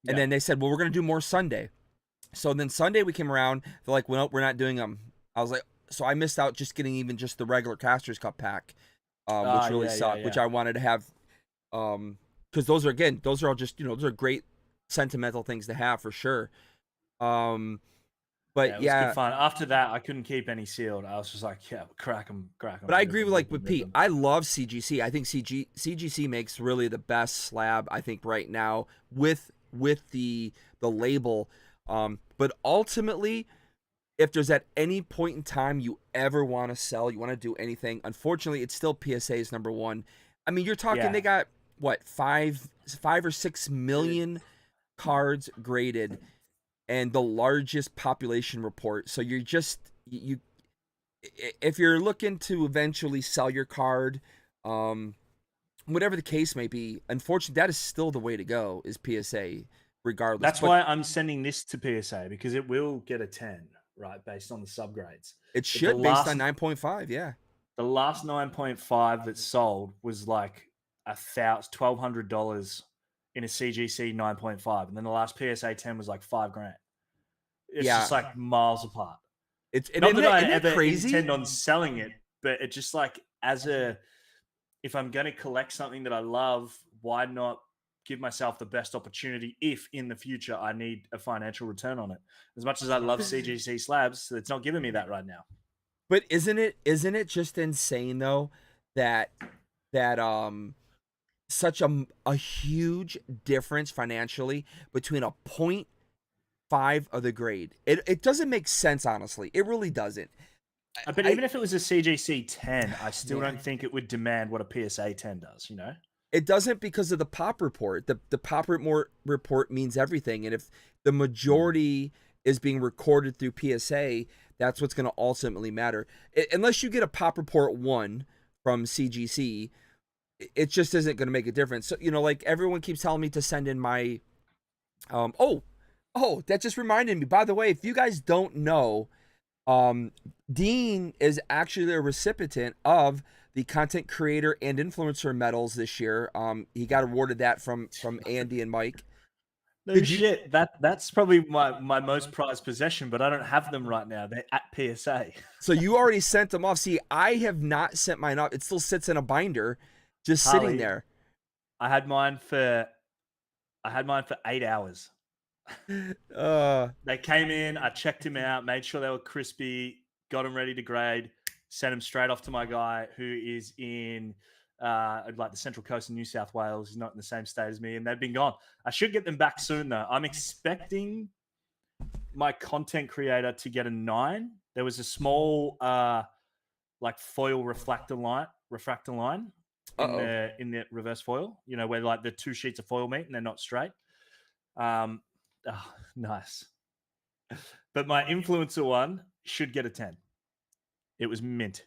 and then they said, "Well, we're gonna do more Sunday." So then Sunday we came around. They're like, "Well, we're not doing them." I was like, so I missed out just getting even just the regular Caster's Cup pack. Which really sucked, which I wanted to have, because those are all just, those are great sentimental things to have for sure. But it was good fun. After that, I couldn't keep any sealed. I was just like, crack them. But I agree with Pete. I love CGC. I think CGC makes really the best slab, I think, right now with the label. But ultimately, if there's at any point in time you ever want to sell, you want to do anything, unfortunately, it's still PSA's number one. I mean, you're talking they got what 5 or 6 million cards graded, and the largest population report. So you're just if you're looking to eventually sell your card, whatever the case may be, unfortunately, that is still the way to go. Is PSA, regardless. That's why I'm sending this to PSA, because it will get a 10. Right, based on the subgrades. It should, based on 9.5, yeah. The last 9.5 that sold was like $1,200 in a CGC 9.5, and then the last PSA 10 was like $5,000. It's just like miles apart. It's not that I ever intend on selling it, but it just like if I'm going to collect something that I love, why not give myself the best opportunity if in the future I need a financial return on it? As much as I love CGC slabs, it's not giving me that right now. But isn't it just insane though that such a huge difference financially between a 0.5 of the grade? It doesn't make sense, honestly. It really doesn't. But even if it was a CGC 10, I still don't think it would demand what a PSA 10 does, It doesn't, because of the pop report. The pop report means everything. And if the majority is being recorded through PSA, that's what's going to ultimately matter. Unless you get a pop report 1 from CGC, it just isn't going to make a difference. So, like everyone keeps telling me to send in my, that just reminded me. By the way, if you guys don't know, Dean is actually the recipient of the content creator and influencer medals this year. He got awarded that from Andy and Mike. No shit. That's probably my most prized possession, but I don't have them right now. They're at PSA. So you already sent them off. See, I have not sent mine off. It still sits in a binder, just sitting there. I had mine for 8 hours. They came in, I checked him out, made sure they were crispy, got them ready to grade, sent them straight off to my guy who is in like the Central Coast of New South Wales. He's not in the same state as me, and they've been gone. I should get them back soon though. I'm expecting my content creator to get a 9. There was a small like foil refractor line in the reverse foil, where like the 2 sheets of foil meet and they're not straight. Nice. But my influencer one should get a 10. It was mint.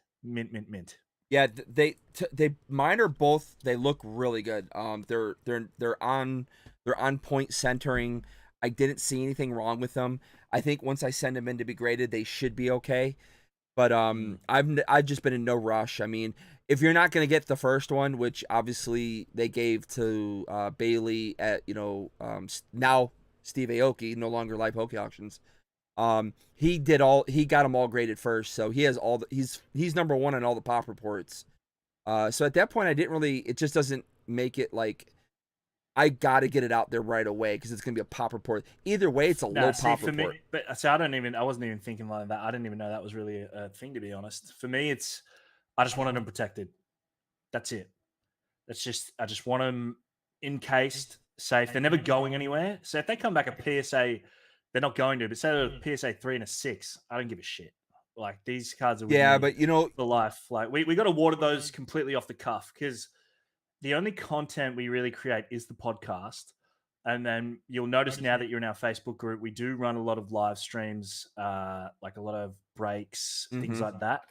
Yeah, mine are both. They look really good. They're on point centering. I didn't see anything wrong with them. I think once I send them in to be graded, they should be okay. But I've just been in no rush. I mean, if you're not going to get the first one, which obviously they gave to Bailey at now Steve Aoki, no longer Live Poke Auctions. He got them all graded first, so he has he's number 1 on all the pop reports. So at that point, it just doesn't make it like I got to get it out there right away because it's gonna be a pop report. Either way, it's a low pop report. Me, but so I wasn't even thinking like that. I didn't even know that was really a thing, to be honest. For me, I just wanted them protected. That's it. I just want them encased safe. They're never going anywhere. So if they come back a PSA, they're not going to. But say they're a PSA 3 and a 6, I don't give a shit. Like these cards are with Yeah, me but you know, for life. Like we got awarded those completely off the cuff because the only content we really create is the podcast. And then you'll notice now that you're in our Facebook group, we do run a lot of live streams, like a lot of breaks, things like that.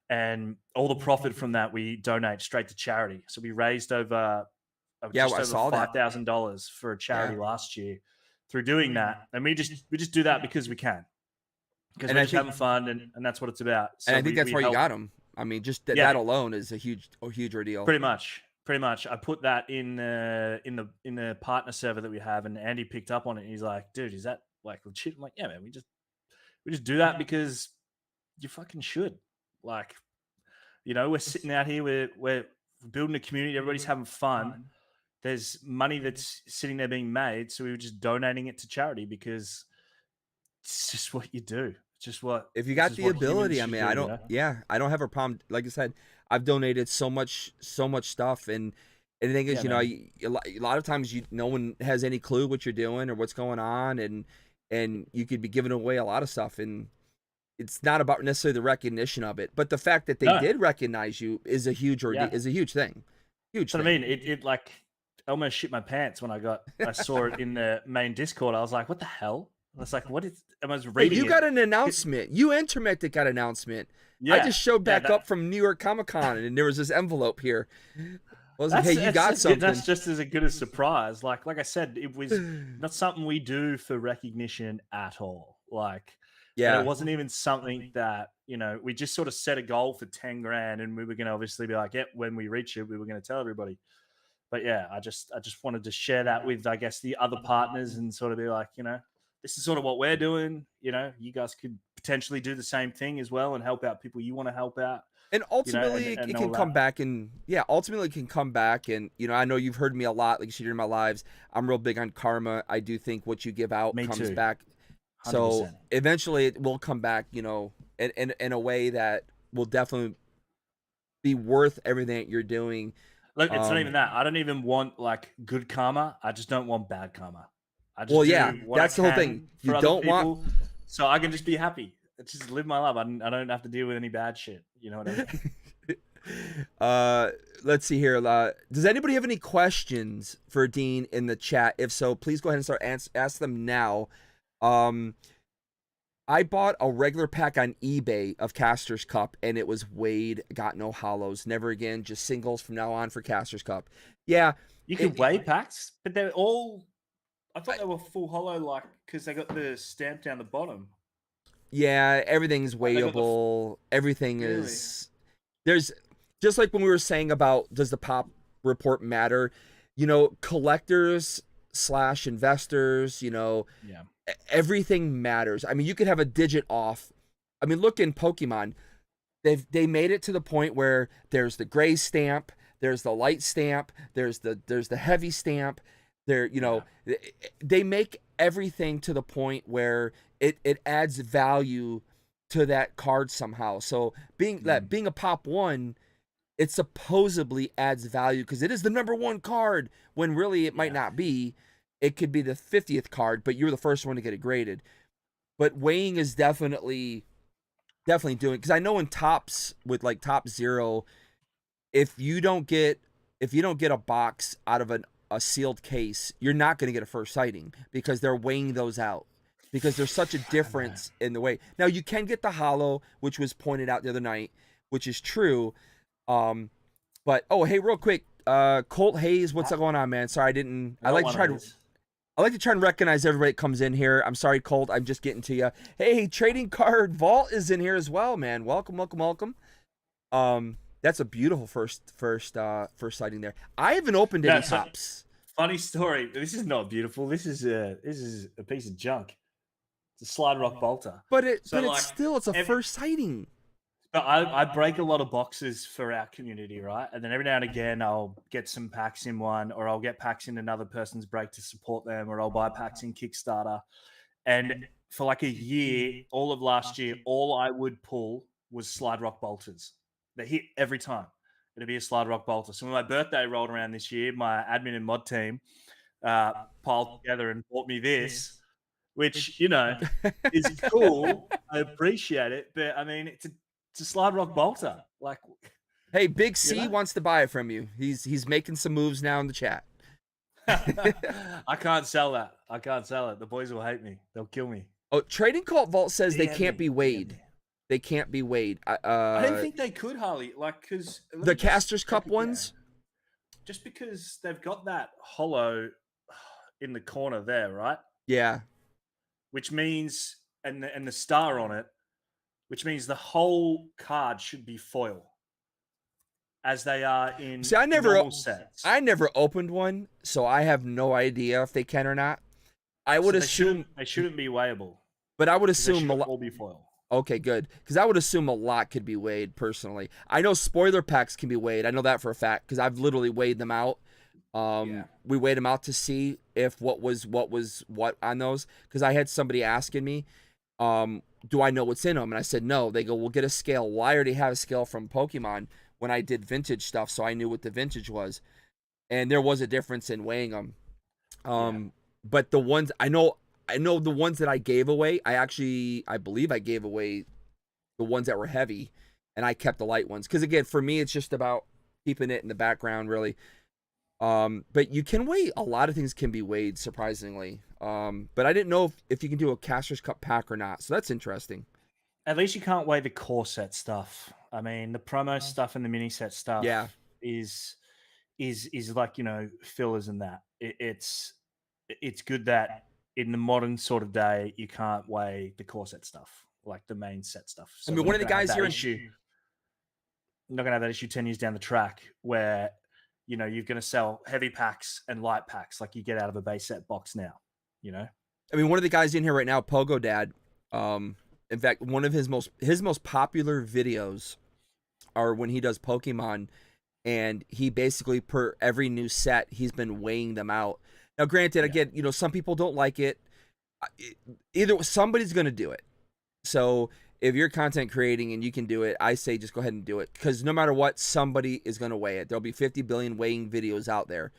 And all the profit from that we donate straight to charity. So we raised over just over $5,000 for a charity last year through doing that. And we just do that because we can. Because we're just having fun, and that's what it's about. So and I think that's where you got them. I mean, just that alone is a huge ordeal. Pretty much. I put that in the partner server that we have, and Andy picked up on it. And he's like, "Dude, is that like legit?" I'm like, "Yeah, man. We just do that because you fucking should." Like, you know, we're sitting out here, we're building a community. Everybody's having fun. There's money that's sitting there being made, so we were just donating it to charity because it's just what you do. It's just what if you got the ability. I mean, I don't. Yeah, I don't have a problem. Like I said, I've donated so much stuff, and the thing is, you know, a lot of times no one has any clue what you're doing or what's going on, and you could be giving away a lot of stuff, and it's not about necessarily the recognition of it, but the fact that they did recognize you is a huge is a huge thing. Huge. I mean, it like I almost shit my pants when I saw it in the main Discord. I was like, what the hell? I was like, what is? I was reading. You got an announcement. You and Termectic got an announcement. Yeah, I just showed back up from New York Comic Con, and there was this envelope here. I was like, hey, you got something. That's just as good a surprise. Like I said, it was not something we do for recognition at all. Like, it wasn't even something that, you know, we just sort of set a goal for 10 grand, and we were going to obviously be like, when we reach it, we were going to tell everybody. But yeah, I just wanted to share that with, I guess, the other partners and sort of be like, you know, this is sort of what we're doing. You know, you guys could potentially do the same thing as well and help out people you want to help out. And ultimately, it can come back, and ultimately it can come back. And, you know, I know you've heard me a lot, like you see in my lives. I'm real big on karma. I do think what you give out comes back. 100%. So eventually it will come back, you know, in a way that will definitely be worth everything that you're doing. Look, it's not even that. I don't even want like good karma. I just don't want bad karma. I just that's the whole thing. You don't want, so I can just be happy. Just live my life. I don't have to deal with any bad shit. You know what I mean? Let's see here. Does anybody have any questions for Dean in the chat? If so, please go ahead and start ask them now. I bought a regular pack on eBay of Caster's Cup, and it was weighed. Got no hollows. Never again. Just singles from now on for Caster's Cup. Yeah, you can weigh packs, but they're all. I thought they were full hollow, like because they got the stamp down the bottom. Yeah, everything's weighable. Everything is. There's just like when we were saying about does the pop report matter? You know, collectors / investors. You know, everything matters. I mean, you could have a digit off. I mean, look in Pokemon, they made it to the point where there's the gray stamp, there's the light stamp, there's the heavy stamp. There, you know, they make everything to the point where it adds value to that card somehow. So being a pop one, it supposedly adds value because it is the #1 card when really it might not be. It could be the 50th card, but you're the first one to get it graded. But weighing is definitely doing, because I know in tops with like top 0, if you don't get a box out of a sealed case, you're not going to get a first sighting because they're weighing those out because there's such a difference in the weight. Now you can get the hollow, which was pointed out the other night, which is true. But hey, real quick, Colt Hayes, what's going on, man? Sorry, I like to try and recognize everybody that comes in here. I'm sorry, Colt. I'm just getting to you. Hey, Trading Card Vault is in here as well, man. Welcome. That's a beautiful first sighting there. I haven't opened any tops. Funny story. This is not beautiful. This is a piece of junk. It's a slide rock bolter. But it's a first sighting. But I break a lot of boxes for our community, right? And then every now and again, I'll get some packs in one, or I'll get packs in another person's break to support them, or I'll buy packs in Kickstarter. And for like a year, all of last year, all I would pull was slide rock bolters. They hit every time. It'd be a slide rock bolter. So when my birthday rolled around this year, my admin and mod team, piled together and bought me this, which, you know, is cool. I appreciate it. But I mean, it's a slide rock bolter. Like, Hey, Big C You know? wants to buy it from you. He's making some moves now in the chat. I can't sell that. I can't sell it. The boys will hate me. They'll kill me. Oh, Trading Cult Vault says they Damn can't me, be damn weighed. me. They can't be weighed. I don't think they could, Harley. Like, because The Casters Cup ones? just because they've got that hollow in the corner there, right? Yeah. Which means, and the star on it, which means the whole card should be foil, as they are in See, I normal sets. I never opened one, so I have no idea if they can or not. I would assume they shouldn't be weighable. but I would 'Cause they assume a should lot. all be foil. Okay, good. Because I would assume a lot could be weighed personally. I know spoiler packs can be weighed. I know that for a fact because I've literally weighed them out. We weighed them out to see if what was what on those. Because I had somebody asking me, do I know what's in them? And I said no. They go, we'll get a scale. Well, I already have a scale from Pokemon when I did vintage stuff, so I knew what the vintage was, and there was a difference in weighing them. But the ones I know the ones that I gave away, I believe I gave away the ones that were heavy, and I kept the light ones. Because again, for me, it's just about keeping it in the background, really. But you can weigh, a lot of things can be weighed, surprisingly. But I didn't know if you can do a Caster's Cup pack or not, so that's interesting. At least you can't weigh the core set stuff. I mean, the promo stuff and the mini set stuff is like, you know, fillers and that. It's good that in the modern sort of day, you can't weigh the core set stuff, like the main set stuff. So I mean, one of the guys here you're not gonna have that issue 10 years down the track where, you know, you're gonna sell heavy packs and light packs like you get out of a base set box now, you know? I mean, one of the guys in here right now, Pogo Dad, in fact, one of his most popular videos are when he does Pokemon, and he basically, per every new set, he's been weighing them out. Now, granted, again, you know, some people don't like it. Either somebody's going to do it. So if you're content creating and you can do it, I say just go ahead and do it, because no matter what, somebody is going to weigh it. There'll be 50 billion weighing videos out there.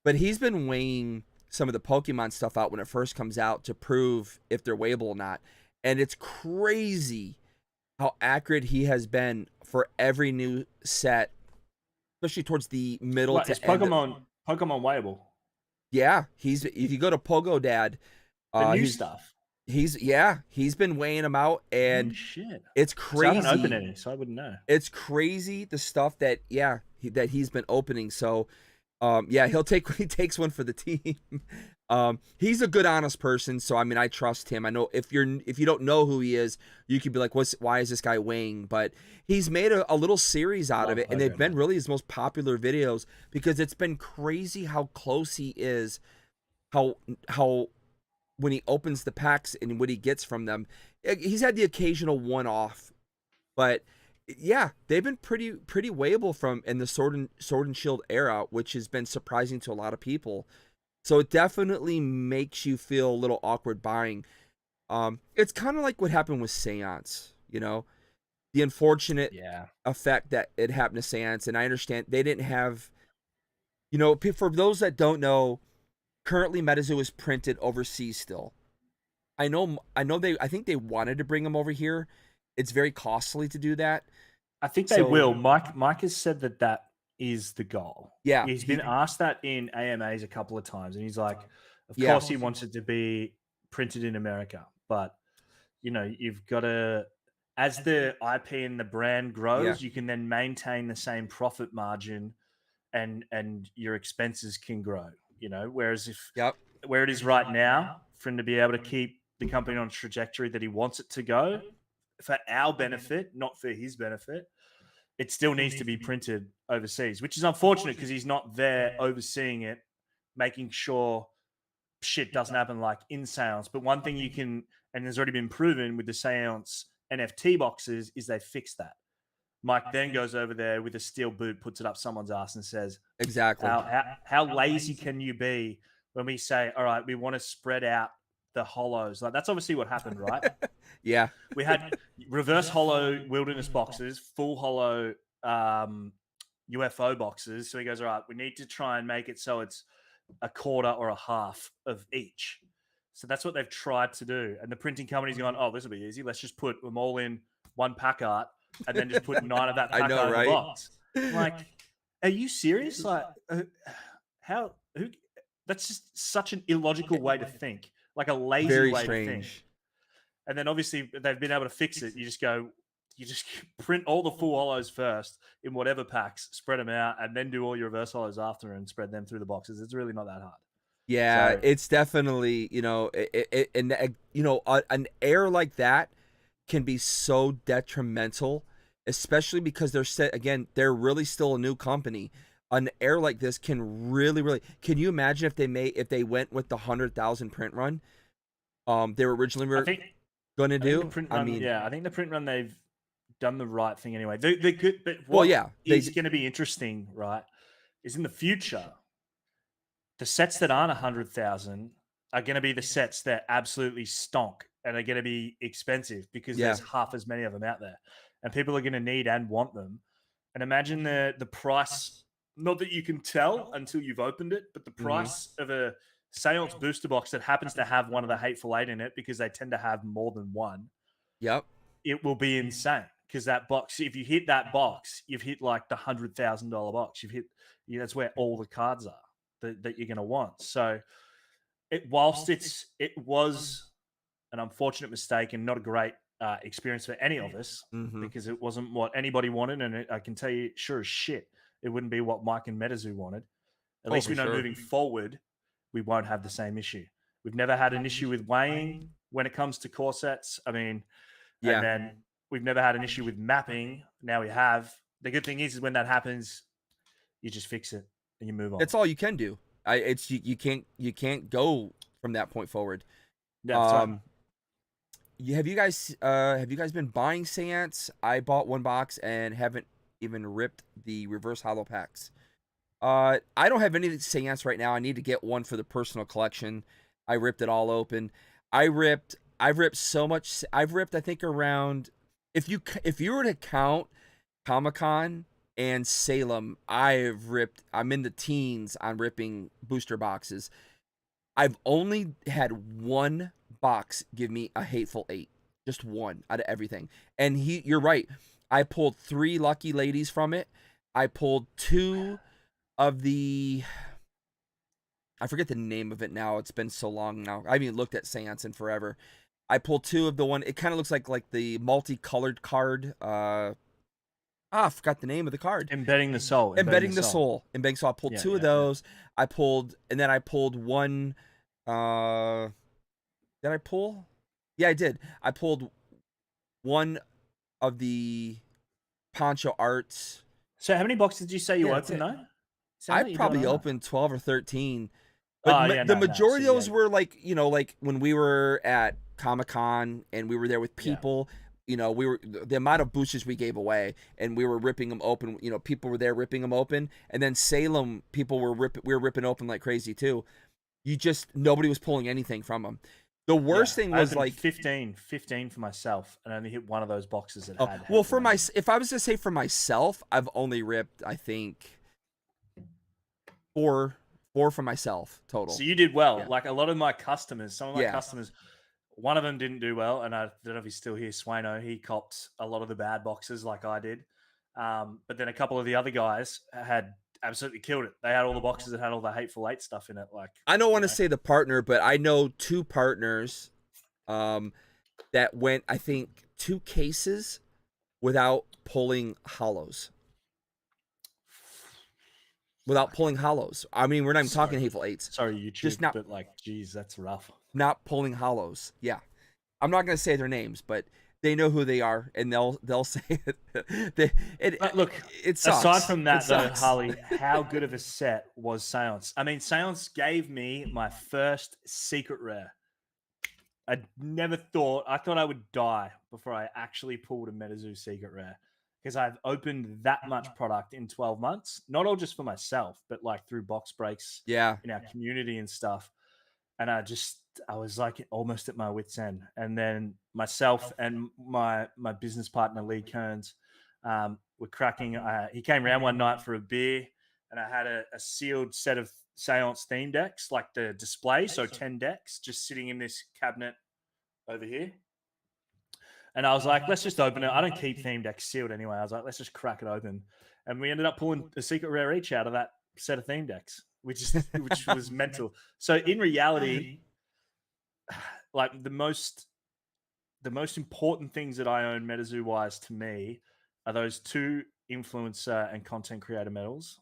But he's been weighing some of the Pokemon stuff out when it first comes out to prove if they're weighable or not. And it's crazy how accurate he has been for every new set, especially towards the middle to Is end. Pokemon weighable? Yeah, if you go to Pogo Dad, The new stuff. He's been weighing them out, and shit, it's crazy. I haven't opened any, so I wouldn't know. It's crazy the stuff that that he's been opening. So, he takes one for the team. He's a good, honest person, so I mean, I trust him. I know if you don't know who he is, you could be like, why is this guy weighing? But he's made a little series out of it, and they've been really his most popular videos because it's been crazy how close he is, how when he opens the packs and what he gets from them. He's had the occasional one-off, but yeah, they've been pretty weighable from in the Sword and Shield era, which has been surprising to a lot of people. So it definitely makes you feel a little awkward buying. It's kind of like what happened with Seance, you know, the unfortunate effect that it happened to Seance. And I understand they didn't have, you know, for those that don't know, currently Metazoo is printed overseas still. I think they wanted to bring them over here. It's very costly to do that. I think they will. Mike has said that is the goal. Yeah. He's been asked that in AMAs a couple of times, and he's like, of course he wants it to be printed in America. But, you know, you've got to, as the IP and the brand grows, you can then maintain the same profit margin and your expenses can grow, you know, whereas where it is right now, for him to be able to keep the company on a trajectory that he wants it to go, for our benefit, not for his benefit, it still needs to be printed overseas, which is unfortunate because he's not there overseeing it, making sure shit doesn't happen like in Seance. But one thing you can, and has already been proven with the Seance NFT boxes, is they fix that. Mike then goes over there with a steel boot, puts it up someone's ass and says, exactly. How lazy can you be when we say, all right, we want to spread out the hollows? Like, that's obviously what happened, right? Yeah. We had reverse hollow wilderness boxes, full hollow UFO boxes. So he goes, all right, we need to try and make it so it's a quarter or a half of each. So that's what they've tried to do. And the printing company's gone, oh, this will be easy. Let's just put them all in one pack art and then just put 9 of that I pack know, art in right? the box. Like, are you serious? Like, how? Who? That's just such an illogical way to think, like a lazy Very way to think. strange. And then obviously they've been able to fix it. You just print all the full hollows first in whatever packs, spread them out, and then do all your reverse hollows after and spread them through the boxes. It's really not that hard. Yeah, So- it's definitely, an error like that can be so detrimental, especially because they're really still a new company. An error like this can really, can you imagine if they went with the 100,000 print run they were originally going to do? I think the print run, they've done the right thing anyway. They could, but is going to be interesting, right, is in the future, the sets that aren't 100,000 are going to be the sets that absolutely stonk and are going to be expensive because there's half as many of them out there, and people are going to need and want them. And imagine the price, not that you can tell until you've opened it, but the price of a Seance booster box that happens to have one of the Hateful Eight in it, because they tend to have more than one. Yep. It will be insane, because that box, if you hit that box, you've hit like the $100,000 box. You've hit, that's where all the cards are that you're going to want. So whilst it was an unfortunate mistake and not a great experience for any of us, because it wasn't what anybody wanted, and I can tell you, sure as shit, it wouldn't be what Mike and Metazoo wanted. At least we know moving forward, we won't have the same issue. We've never had an issue with weighing when it comes to core sets. I mean, and then we've never had an issue with mapping. Now we have. The good thing is when that happens, you just fix it and you move on. That's all you can do. You can't go from that point forward. Yeah, have you guys been buying Seance? I bought one box and haven't even ripped the reverse hollow packs. I don't have any Seance right now. I need to get one for the personal collection. I ripped it all open. I've ripped so much. I've ripped, I think, around, if you were to count Comic-Con and Salem, I'm in the teens on ripping booster boxes. I've only had one box give me a Hateful Eight. Just one out of everything. And you're right. I pulled 3 lucky ladies from it. I pulled 2 of the, I forget the name of it now. It's been so long now. I haven't even looked at Seance in forever. I pulled 2 of the one. It kind of looks like the multicolored card. I forgot the name of the card. Embedding the Soul. Embedding the Soul. I pulled 2 of those. I pulled one. Did I pull? Yeah, I did. I pulled one of the Poncho Arts. So how many boxes did you say you opened though? I probably opened 12 or 13. But the majority of those were like when we were at Comic-Con and we were there with people, we were, the amount of boosters we gave away and we were ripping them open, people were there ripping them open. And then Salem, we were ripping open like crazy too. Nobody was pulling anything from them. The worst thing was like 15 for myself, and I only hit one of those boxes that had. Well, if I was to say for myself, I've only ripped, I think, 4 for myself total. So you did well. Like a lot of my customers, some of my customers, one of them didn't do well, and I don't know if he's still here. Swano, he copped a lot of the bad boxes like I did, but then a couple of the other guys had absolutely killed it. They had all the boxes that had all the Hateful Eight stuff in it. Like, I don't want to say the partner, but I know 2 partners that went, I think, 2 cases without pulling hollows. I mean, we're not even talking Hateful Eights. Sorry, YouTube, but like, geez, that's rough. Not pulling hollows. Yeah. I'm not going to say their names, but they know who they are, and they'll say it. Look, it sucks. Aside from that, though, Harley, how good of a set was Seance? I mean, Seance gave me my first secret rare. I thought I would die before I actually pulled a Metazoo secret rare, because I've opened that much product in 12 months, not all just for myself, but like through box breaks in our community and stuff. And I was like almost at my wit's end. And then myself and my business partner, Lee Kearns, were cracking. He came around one night for a beer. and I had a sealed set of Seance theme decks, like the display, so 10 decks, just sitting in this cabinet over here. And I was like, let's just open it. I don't keep theme decks sealed anyway. I was like, let's just crack it open. And we ended up pulling a secret rare each out of that set of theme decks, which was mental. So in reality, like the most important things that I own Metazoo wise to me are those 2 influencer and content creator medals,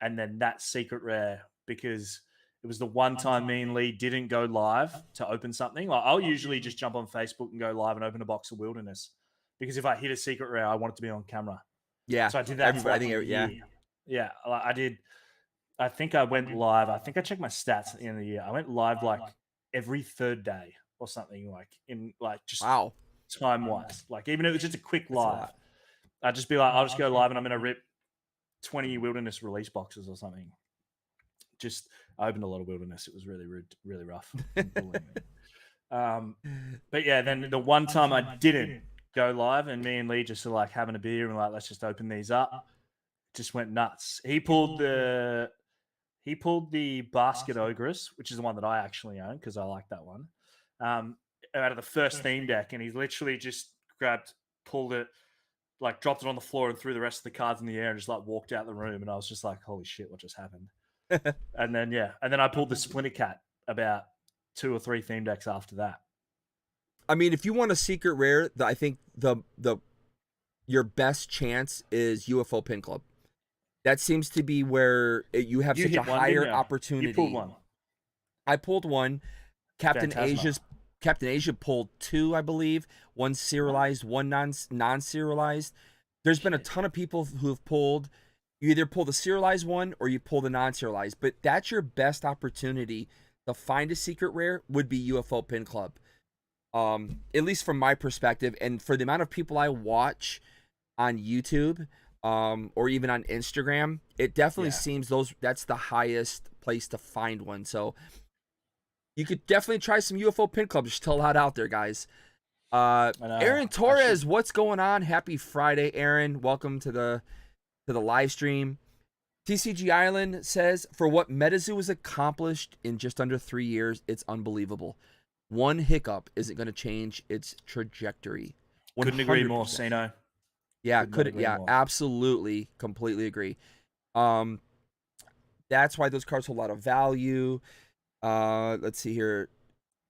and then that secret rare, because it was the one time me and Lee didn't go live to open something. Like I'll usually just jump on Facebook and go live and open a box of Wilderness, because if I hit a secret rare, I want it to be on camera. Yeah. So I did that. Yeah. I did. I think I went live. I think I checked my stats at the end of the year. I went live like every 3rd day or something, like in like just time wise. Like even if it was just a quick live, I'd just be like, I'll just go live and I'm going to rip 20 Wilderness release boxes or something. I opened a lot of Wilderness. It was really rude, really rough. But yeah, then the one time I didn't go live and me and Lee just like having a beer and like, let's just open these up, just went nuts. He pulled the Basket Ogress, which is the one that I actually own because I like that one, out of the first theme deck, and he literally just pulled it, like dropped it on the floor and threw the rest of the cards in the air and just like walked out the room. And I was just like, holy shit, what just happened? and then I pulled the Splinter Cat about 2 or 3 theme decks after that. I mean, if you want a secret rare, I think your best chance is UFO Pin Club. That seems to be where you have such a higher opportunity. You pulled one. I pulled one. Captain Asia pulled 2, I believe. One serialized, one non-serialized. There's been a ton of people who have pulled. You either pull the serialized one or you pull the non-serialized. But that's your best opportunity to find a secret rare would be UFO Pin Club. At least from my perspective, and for the amount of people I watch on YouTube, or even on Instagram, it definitely seems that's the highest place to find one. So you could definitely try some UFO Pin Club. Just tell that out there, guys. Aaron Torres, what's going on? Happy Friday, Aaron. Welcome to the live stream. TCG Island says, for what Metazoo has accomplished in just under 3 years, it's unbelievable. One hiccup isn't going to change its trajectory. 100%. Couldn't agree more, Sino. Yeah, absolutely, completely agree. That's why those cards hold a lot of value. Let's see here.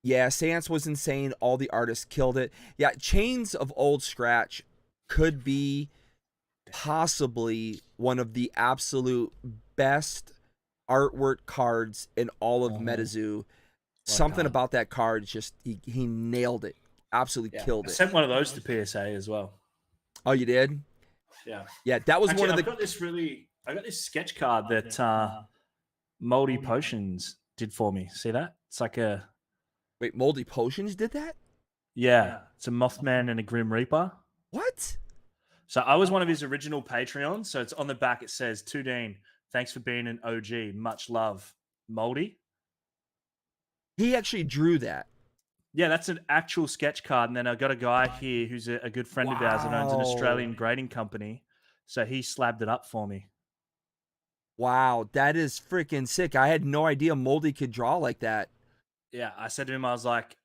Yeah, Seance was insane. All the artists killed it. Yeah, Chains of Old Scratch could be possibly one of the absolute best artwork cards in all of Metazoo. Something about that card, just he nailed it. Absolutely killed it. I sent one of those to PSA as well. Oh, you did? Yeah. Yeah, that was Actually, one of the. I got this sketch card that Moldy Potions did for me. See that? It's like a. Wait, Moldy Potions did that? Yeah, it's a Mothman and a Grim Reaper. What? So I was one of his original Patreons. So it's on the back. It says, "Tudine, thanks for being an OG. Much love, Moldy." He actually drew that. Yeah, that's an actual sketch card. And then I got a guy here who's a good friend of ours that owns an Australian grading company. So he slabbed it up for me. Wow, that is freaking sick. I had no idea Moldy could draw like that. Yeah, I said to him, I was like,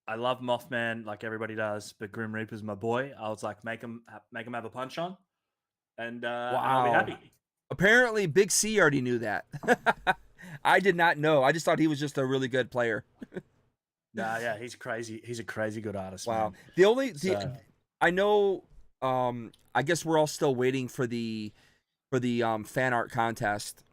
I love Mothman like everybody does, but Grim Reaper's my boy. I was like, make him have a punch on, and I'll be happy. Apparently, Big C already knew that. I did not know. I just thought he was just a really good player. Nah, yeah, he's crazy. He's a crazy good artist. Wow. Man. I know. I guess we're all still waiting for the fan art contest.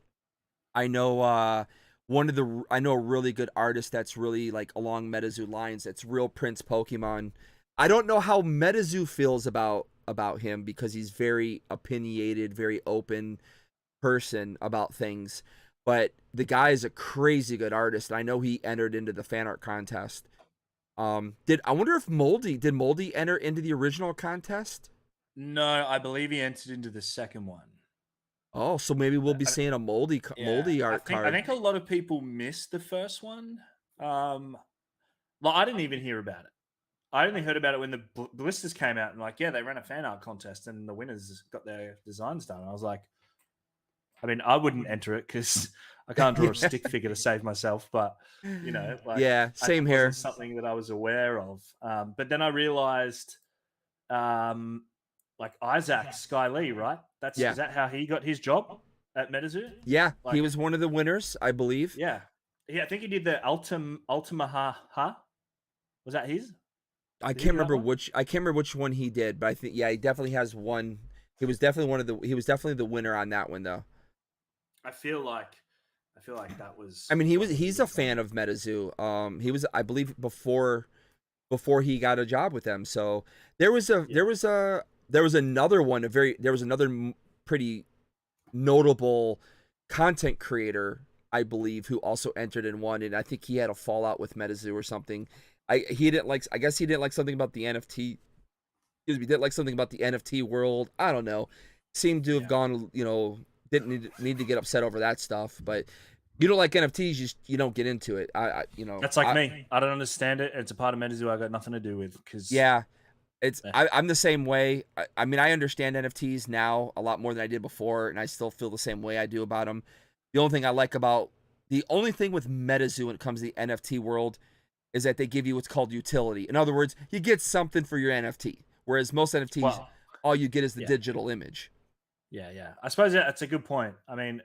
I know a really good artist that's really like along Metazoo lines. That's Real Prince Pokemon. I don't know how Metazoo feels about him because he's very opinionated, very open person about things. But the guy is a crazy good artist. I know he entered into the fan art contest. I wonder if Moldy enter into the original contest? No, I believe he entered into the second one. Oh, so maybe we'll be seeing a Moldy art card. I think a lot of people missed the first one. Well, I didn't even hear about it. I only heard about it when the blisters came out and they ran a fan art contest and the winners got their designs done. I was like, I mean, I wouldn't enter it because I can't draw a stick figure to save myself. But you know, like, Yeah, same it wasn't here. something that I was aware of. But then I realized, um, like Isaac Sky Lee, right? Yeah. Is that how he got his job at Metazoo? Yeah, he Like, was one of the winners, I believe. yeah, I think he did the Ultima Ha. Was that his? I Did he can't do that remember one? which one he did, but I think he definitely has one. He was definitely the winner on that one though. I feel like that was. I mean, he's a one. fan of MetaZoo. He was, I believe, before he got a job with them. So there was another one, there was another pretty notable content creator, I believe, who also entered and won, and I think he had a fallout with MetaZoo or something. I guess he didn't like something about the NFT. Excuse me, didn't like something about the NFT world. I don't know. Seemed to have gone, didn't need to get upset over that stuff, but you don't like NFTs, you don't get into it. That's like me. I don't understand it. It's a part of Metazoo I got nothing to do with because Yeah, I'm the same way. I mean, I understand NFTs now a lot more than I did before, and I still feel the same way I do about them. The only thing with MetaZoo when it comes to the NFT world is that they give you what's called utility. In other words, you get something for your NFT, whereas most NFTs, all you get is the digital image. Yeah. I suppose that's a good point. I mean,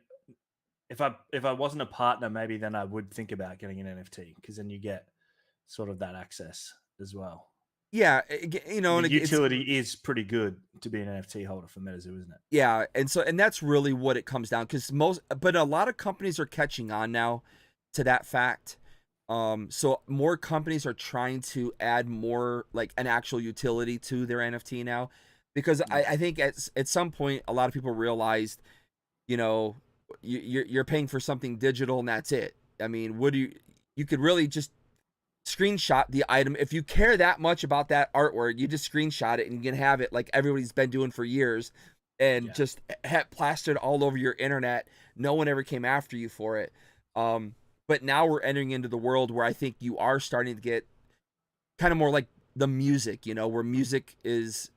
if I wasn't a partner, maybe then I would think about getting an NFT because then you get sort of that access as well. Yeah, The utility is pretty good to be an NFT holder for Metazoo, isn't it? Yeah, and that's really what it comes down, but a lot of companies are catching on now to that fact. So more companies are trying to add more like an actual utility to their NFT now, because I think at some point a lot of people realized, you're paying for something digital and that's it. I mean, you could really just screenshot the item. If you care that much about that artwork, you just screenshot it and you can have it like everybody's been doing for years and just have plastered all over your internet. No one ever came after you for it. But now we're entering into the world where I think you are starting to get kind of more like the music, where music is,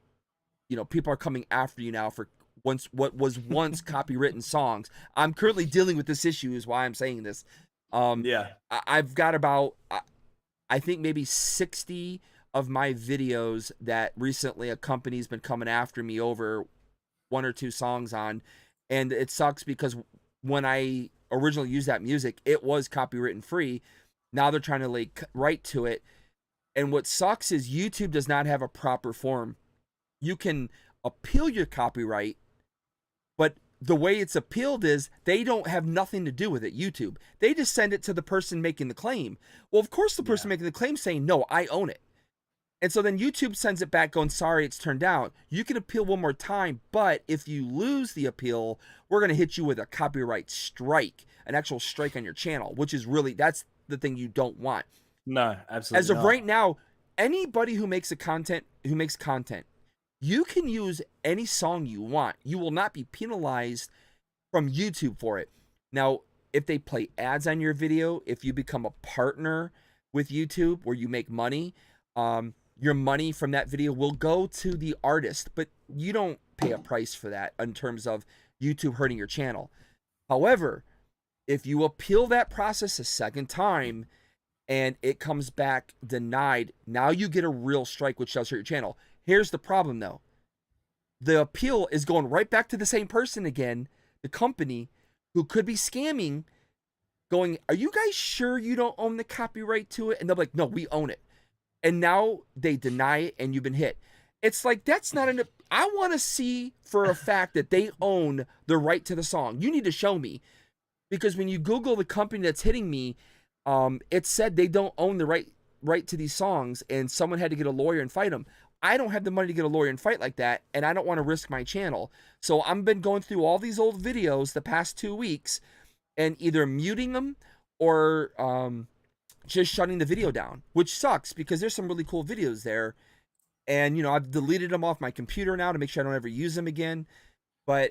people are coming after you now for what was once copywritten songs. I'm currently dealing with this issue is why I'm saying this. I've got about, I think maybe 60 of my videos that recently a company's been coming after me over one or two songs on. And it sucks because when I originally used that music, it was copywritten free. Now they're trying to like right to it. And what sucks is YouTube does not have a proper form. You can appeal your copyright, but the way it's appealed is they don't have nothing to do with it, YouTube. They just send it to the person making the claim. Well, of course the person making the claim saying, no, I own it. And so then YouTube sends it back going, sorry, it's turned down. You can appeal one more time, but if you lose the appeal, we're going to hit you with a copyright strike, an actual strike on your channel, which is that's the thing you don't want. No, absolutely As of right now, anybody who makes content, you can use any song you want. You will not be penalized from YouTube for it. Now, if they play ads on your video, if you become a partner with YouTube where you make money, your money from that video will go to the artist, but you don't pay a price for that in terms of YouTube hurting your channel. However, if you appeal that process a second time and it comes back denied, now you get a real strike, which does hurt your channel. Here's the problem though. The appeal is going right back to the same person again, the company who could be scamming, going, are you guys sure you don't own the copyright to it? And they're like, no, we own it. And now they deny it and you've been hit. It's like, that's not enough. I want to see for a fact that they own the right to the song. You need to show me. Because when you Google the company that's hitting me, it said they don't own the right to these songs and someone had to get a lawyer and fight them. I don't have the money to get a lawyer and fight like that, and I don't want to risk my channel. So I've been going through all these old videos the past 2 weeks and either muting them or just shutting the video down, which sucks because there's some really cool videos there. And, I've deleted them off my computer now to make sure I don't ever use them again. But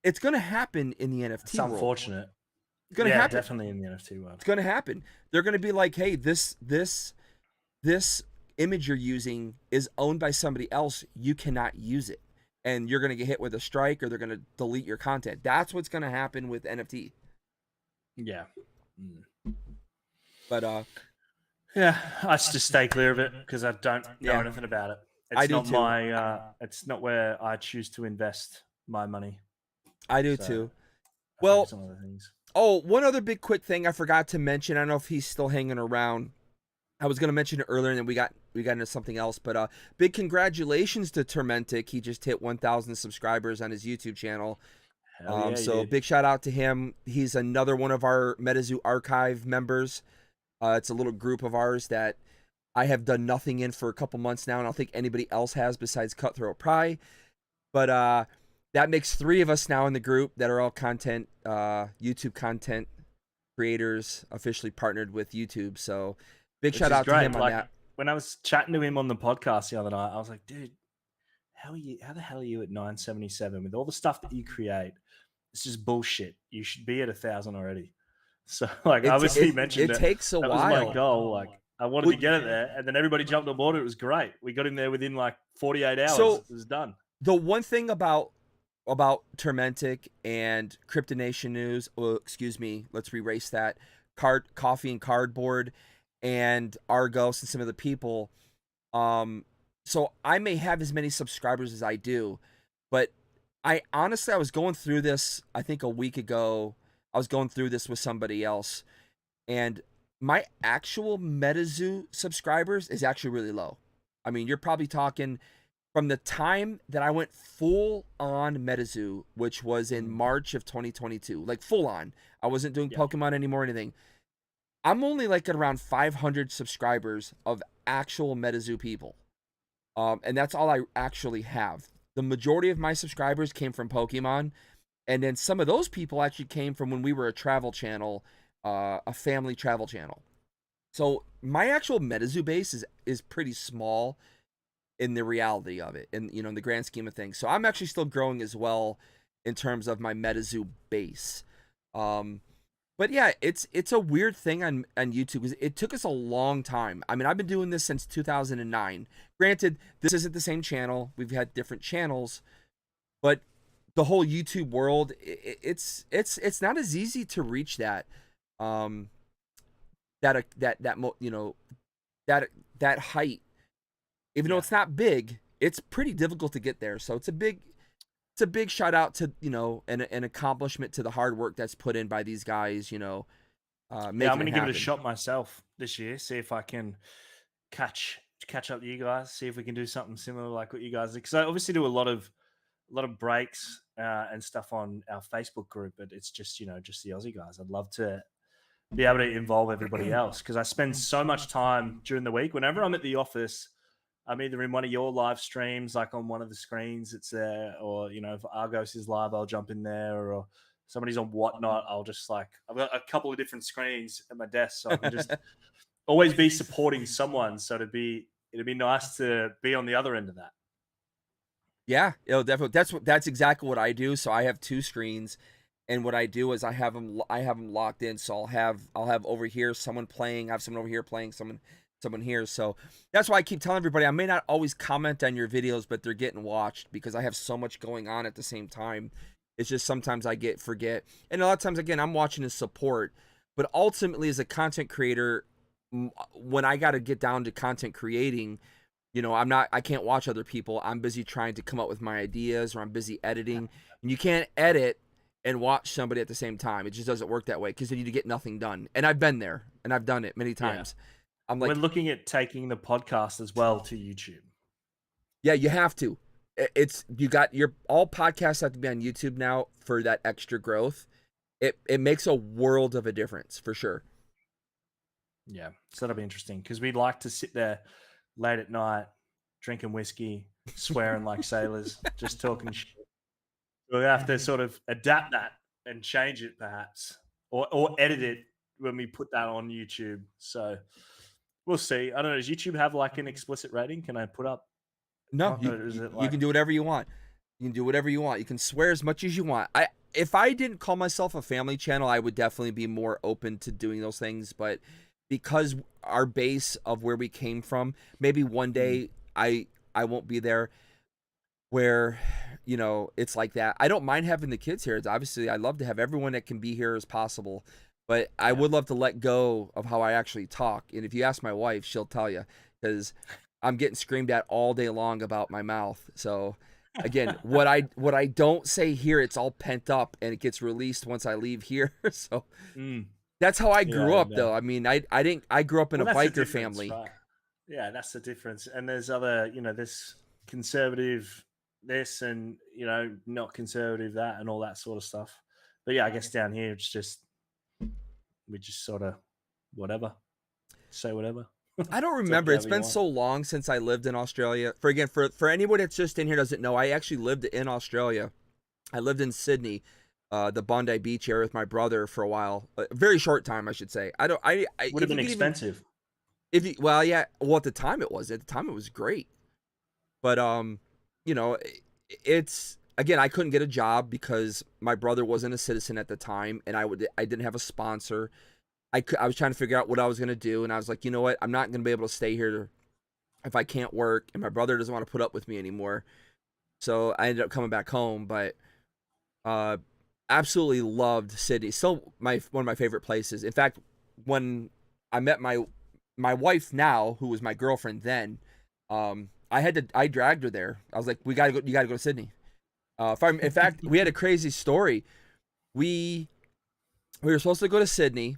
it's going to happen in the NFT world. It's unfortunate. It's going to happen. Definitely in the NFT world. It's going to happen. They're going to be like, hey, this image you're using is owned by somebody else. You cannot use it. and you're going to get hit with a strike or they're going to delete your content. That's what's going to happen with NFT. Yeah. But yeah, I just stay clear of it because I don't know Yeah. anything about it. I It's do not too. my. It's not where I choose to invest my money. I do So, too. I Well, focus on other things. oh, one other big quick thing I forgot to mention. I don't know if he's still hanging around. I was going to mention it earlier, and then we got into something else. But big congratulations to Tormentic. He just hit 1,000 subscribers on his YouTube channel. Hell yeah, he So did. big shout out to him. He's another one of our Metazoo Archive members. It's a little group of ours that I have done nothing in for a couple months now, and I don't think anybody else has besides Cutthroat Pry. But that makes 3 of us now in the group that are all content, YouTube content creators, officially partnered with YouTube. So big Which shout is out to great. him on Like, that. when I was chatting to him on the podcast the other night, I was like, dude, how the hell are you at 977 with all the stuff that you create? It's just bullshit. You should be at 1,000 already. So, like, obviously you mentioned it takes a that while. was my goal. Like, I wanted to get it there, and then everybody jumped on board. It was great. We got him there within like 48 hours. So- it was done. The one thing about Tormentic and Cryptonation News, excuse me, let's erase that, Coffee and Cardboard and Argos and some of the people, so I may have as many subscribers as I do, but I was going through this, I think a week ago. I was going through this with somebody else, and my actual Metazoo subscribers is actually really low. I mean, you're probably talking from the time that I went full on Metazoo, which was in March of 2022, like full on. I wasn't doing Pokemon anymore or anything. I'm only like at around 500 subscribers of actual Metazoo people. And that's all I actually have. The majority of my subscribers came from Pokemon. And then some of those people actually came from when we were a travel channel, a family travel channel. So my actual Metazoo base is pretty small in the reality of it, and in the grand scheme of things. So I'm actually still growing as well in terms of my Metazoo base. But yeah, it's a weird thing on YouTube because it took us a long time. I mean, I've been doing this since 2009. Granted, this isn't the same channel. We've had different channels, but the whole YouTube world, it's not as easy to reach that that height. Even though it's not big, it's pretty difficult to get there. So it's a big shout out to an accomplishment to the hard work that's put in by these guys. I'm going to give it a shot myself this year. See if I can catch up to you guys. See if we can do something similar like what you guys do. Because I obviously do a lot of breaks and stuff on our Facebook group, but it's just just the Aussie guys. I'd love to be able to involve everybody else because I spend so much time during the week. Whenever I'm at the office, I'm either in one of your live streams, like on one of the screens it's there, or if Argos is live, I'll jump in there, or somebody's on Whatnot, I'll just I've got a couple of different screens at my desk, so I can just always be supporting someone. So it'd be nice to be on the other end of that. Yeah, definitely. That's exactly what I do. So I have 2 screens, and what I do is I have them locked in. So I'll have over here someone playing, I have someone over here playing, someone here. So that's why I keep telling everybody I may not always comment on your videos, but they're getting watched because I have so much going on at the same time. It's just sometimes I forget, and a lot of times again I'm watching as support, but ultimately as a content creator, when I got to get down to content creating, I can't watch other people. I'm busy trying to come up with my ideas, or I'm busy editing, and you can't edit and watch somebody at the same time. It just doesn't work that way because then you get nothing done. And I've been there, and I've done it many times. Yeah. I'm like, we're looking at taking the podcast as well to YouTube. Yeah, you have to. All podcasts have to be on YouTube now for that extra growth. It makes a world of a difference for sure. Yeah, so that'll be interesting because we'd like to sit there late at night, drinking whiskey, swearing like sailors, just talking shit. We'll have to sort of adapt that and change it perhaps, or edit it when we put that on YouTube. So we'll see. I don't know. Does YouTube have like an explicit rating? Can I put up? No, you can do whatever you want. You can do whatever you want. You can swear as much as you want. If I didn't call myself a family channel, I would definitely be more open to doing those things. But because our base of where we came from, maybe one day I won't be there. Where you know, it's like that. I don't mind having the kids here. It's obviously, I love to have everyone that can be here as possible, but I would love to let go of how I actually talk. And if you ask my wife, she'll tell you, because I'm getting screamed at all day long about my mouth. So again, what I don't say here, it's all pent up and it gets released once I leave here. So that's how I grew up, though. I mean, I grew up in a biker family. Right? Yeah, that's the difference. And there's other, you know, this conservative this and, you know, not conservative that and all that sort of stuff. But yeah, I guess down here it's just we just sort of whatever, say whatever. I don't remember. It's been so long since I lived in Australia. For anybody that's just in here doesn't know, I actually lived in Australia. I lived in Sydney, the Bondi Beach area with my brother for a while. A very short time, I should say. I would have been expensive. At the time it was. At the time it was great. But you know, it's again, I couldn't get a job because my brother wasn't a citizen at the time, and I didn't have a sponsor. I was trying to figure out what I was going to do, and I was like, you know what? I'm not going to be able to stay here if I can't work, and my brother doesn't want to put up with me anymore. So I ended up coming back home, but absolutely loved Sydney. Still one of my favorite places. In fact, when I met my wife now, who was my girlfriend then, I dragged her there. I was like, you got to go to Sydney. In fact, we had a crazy story. We were supposed to go to Sydney.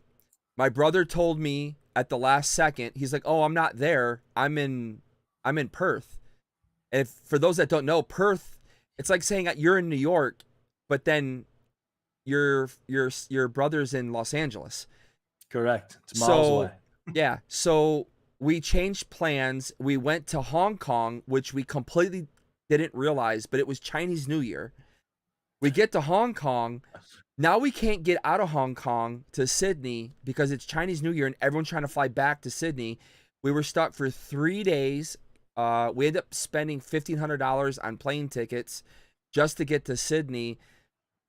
My brother told me at the last second, he's like, "Oh, I'm not there. I'm in Perth." And for those that don't know, Perth, it's like saying you're in New York, but then your brother's in Los Angeles. Correct. It's miles away. Yeah. So we changed plans. We went to Hong Kong, which we completely didn't realize, but it was Chinese New Year. We get to Hong Kong. Now we can't get out of Hong Kong to Sydney because it's Chinese New Year and everyone's trying to fly back to Sydney. We were stuck for 3 days. We ended up spending $1,500 on plane tickets just to get to Sydney.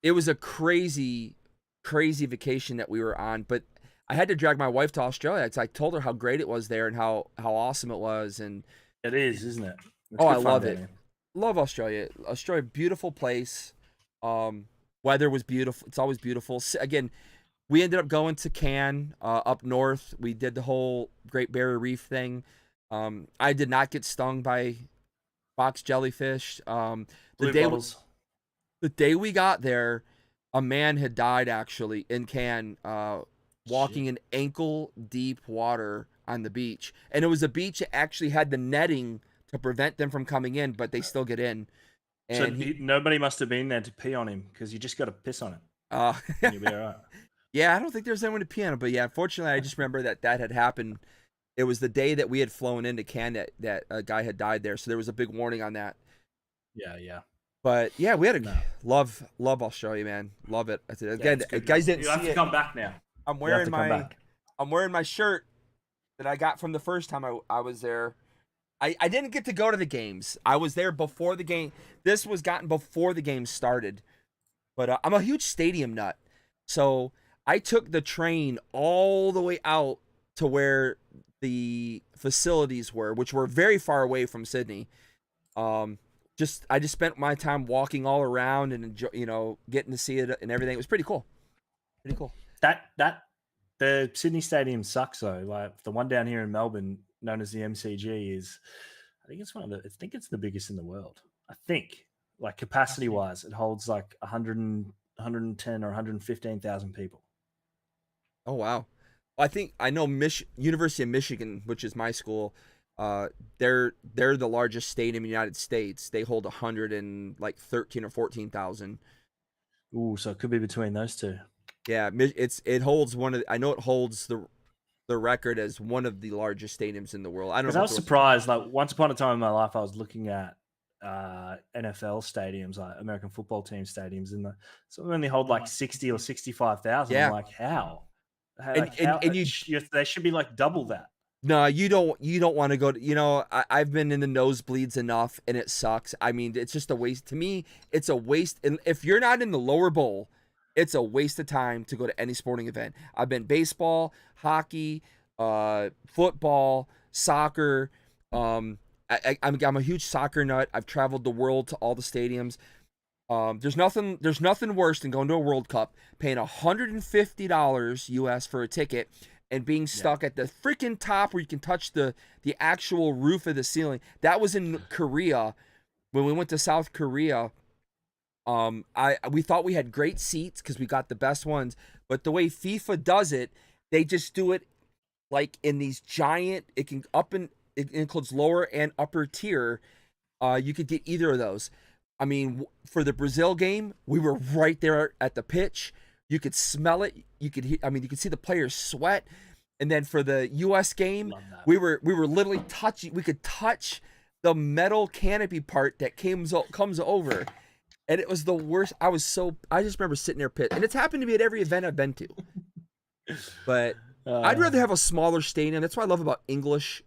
It was a crazy, crazy vacation that we were on, but I had to drag my wife to Australia because I told her how great it was there and how awesome it was. And it is, isn't it? I love it. Love Australia. Australia, beautiful place. Weather was beautiful. It's always beautiful. Again, we ended up going to Cairns up north. We did the whole Great Barrier Reef thing. I did not get stung by box jellyfish. The day we got there, a man had died actually in Cairns, walking in ankle deep water on the beach. And it was a beach that actually had the netting to prevent them from coming in, but they still get in. And so nobody must have been there to pee on him because you just got to piss on it. And you'll be all right. Yeah, I don't think there's anyone to pee on it, but yeah, unfortunately, I just remember that had happened. It was the day that we had flown into Canada that a guy had died there, so there was a big warning on that. Yeah. But yeah, we had love Australia, man. Love it. Again, guys didn't see it. You have to come back now. I'm wearing my shirt that I got from the first time I was there. I didn't get to go to the games. I was there before the game. This was gotten before the game started. But I'm a huge stadium nut. So I took the train all the way out to where the facilities were, which were very far away from Sydney. I just spent my time walking all around and getting to see it and everything. It was pretty cool. The Sydney Stadium sucks though. Like the one down here in Melbourne, known as the MCG, I think it's the biggest in the world. I think, like capacity wise, it holds like 110 or 115,000 people. Oh wow! I know University of Michigan, which is my school. They're the largest stadium in the United States. They hold 113 or 14,000. Ooh, so it could be between those two. Yeah, it holds I know it holds the record as one of the largest stadiums in the world. I was surprised. Like once upon a time in my life, I was looking at NFL stadiums, like American football team stadiums, and some of them only hold like 60 or 65,000. Yeah. I'm like, how? They should be like double that. No, you don't want to go to, I've been in the nosebleeds enough and it sucks. I mean, it's just a waste. To me, it's a waste. And if you're not in the lower bowl, it's a waste of time to go to any sporting event. I've been baseball, hockey, football, soccer. I'm a huge soccer nut. I've traveled the world to all the stadiums. There's nothing worse than going to a World Cup, paying $150 US for a ticket, and being stuck at the freaking top where you can touch the actual roof of the ceiling. That was in Korea when we went to South Korea. We thought we had great seats because we got the best ones, but the way FIFA does it, they just do it like in these giant. It can it includes lower and upper tier. You could get either of those. I mean, for the Brazil game, we were right there at the pitch. You could smell it. You could you could see the players sweat. And then for the US game, we were literally touching. We could touch the metal canopy part that comes over. And it was the worst. I just remember sitting there pissed. And it's happened to me at every event I've been to. But I'd rather have a smaller stadium. That's what I love about English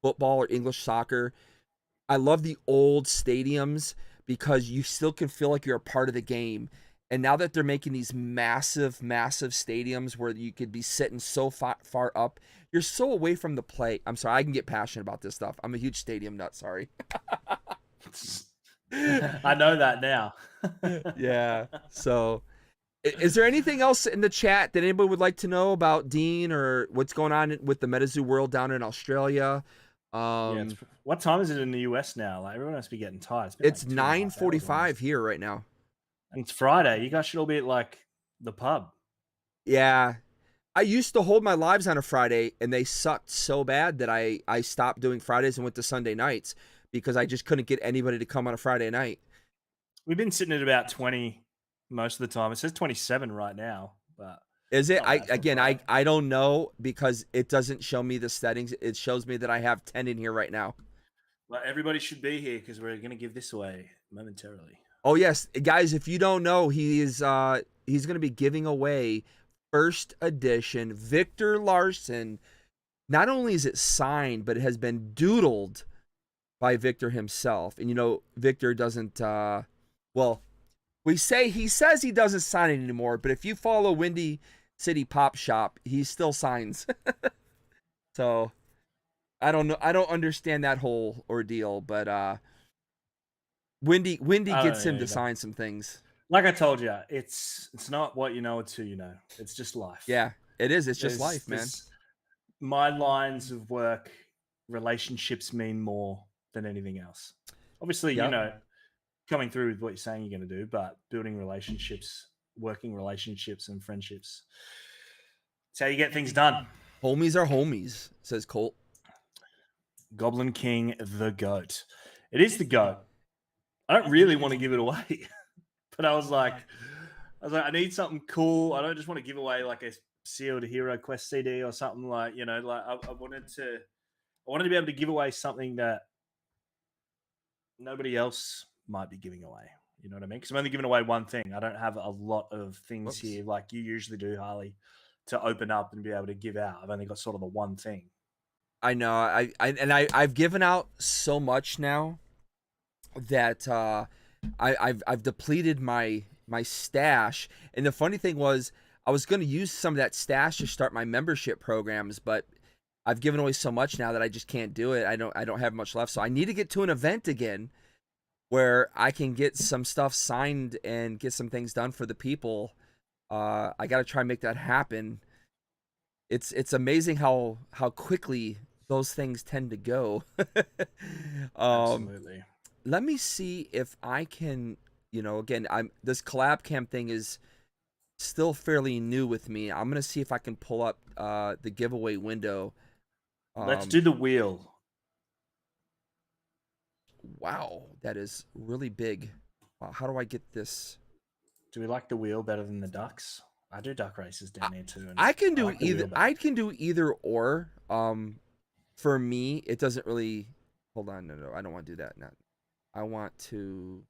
football or English soccer. I love the old stadiums because you still can feel like you're a part of the game. And now that they're making these massive, massive stadiums where you could be sitting so far up, you're so away from the play. I'm sorry, I can get passionate about this stuff. I'm a huge stadium nut, sorry. I know that now. Yeah. So is there anything else in the chat that anybody would like to know about Dean or what's going on with the Metazoo world down in Australia? What time is it in the US now? Like, everyone must be getting tired. It's 9:45 here right now. And it's Friday. You guys should all be at like the pub. Yeah. I used to hold my lives on a Friday, and they sucked so bad that I stopped doing Fridays and went to Sunday nights because I just couldn't get anybody to come on a Friday night. We've been sitting at about 20 most of the time. It says 27 right now. But is it? I don't know because it doesn't show me the settings. It shows me that I have 10 in here right now. Well, everybody should be here because we're going to give this away momentarily. Oh yes, guys! If you don't know, he's going to be giving away first edition Victor Larson. Not only is it signed, but it has been doodled by Victor himself. And you know, Victor doesn't. He says he doesn't sign it anymore. But if you follow Windy City Pop Shop, he still signs. So I don't know. I don't understand that whole ordeal, but Windy gets him to sign some things. Like I told you, it's not what you know, it's who you know. It's just life. Yeah, it is. It's just life, man. My lines of work, relationships mean more than anything else. Obviously, you know, coming through with what you're saying you're going to do, but building relationships, working relationships and friendships. It's how you get things done. Homies are homies, says Colt. Goblin King, the GOAT. It is the GOAT. I don't really want to give it away, but I was like, I need something cool. I don't just want to give away like a Sealed Hero Quest CD or something like, you know, like I wanted to be able to give away something that nobody else might be giving away. You know what I mean? Because I'm only giving away one thing. I don't have a lot of things here like you usually do, Harley, to open up and be able to give out. I've only got sort of the one thing. I know. I've given out so much now that I've depleted my stash. And the funny thing was, I was going to use some of that stash to start my membership programs, but I've given away so much now that I just can't do it. I don't have much left, so I need to get to an event again where I can get some stuff signed and get some things done for the people. I got to try and make that happen. It's amazing how quickly those things tend to go. Absolutely. Let me see if I can, again, this collab camp thing is still fairly new with me. I'm going to see if I can pull up the giveaway window. Let's do the wheel. Wow, that is really big. Wow, how do I get this? Do we like the wheel better than the ducks? I do duck races down here too. I can do either. I can do either or. For me, it doesn't really. Hold on, no, I don't want to do that. No, I want to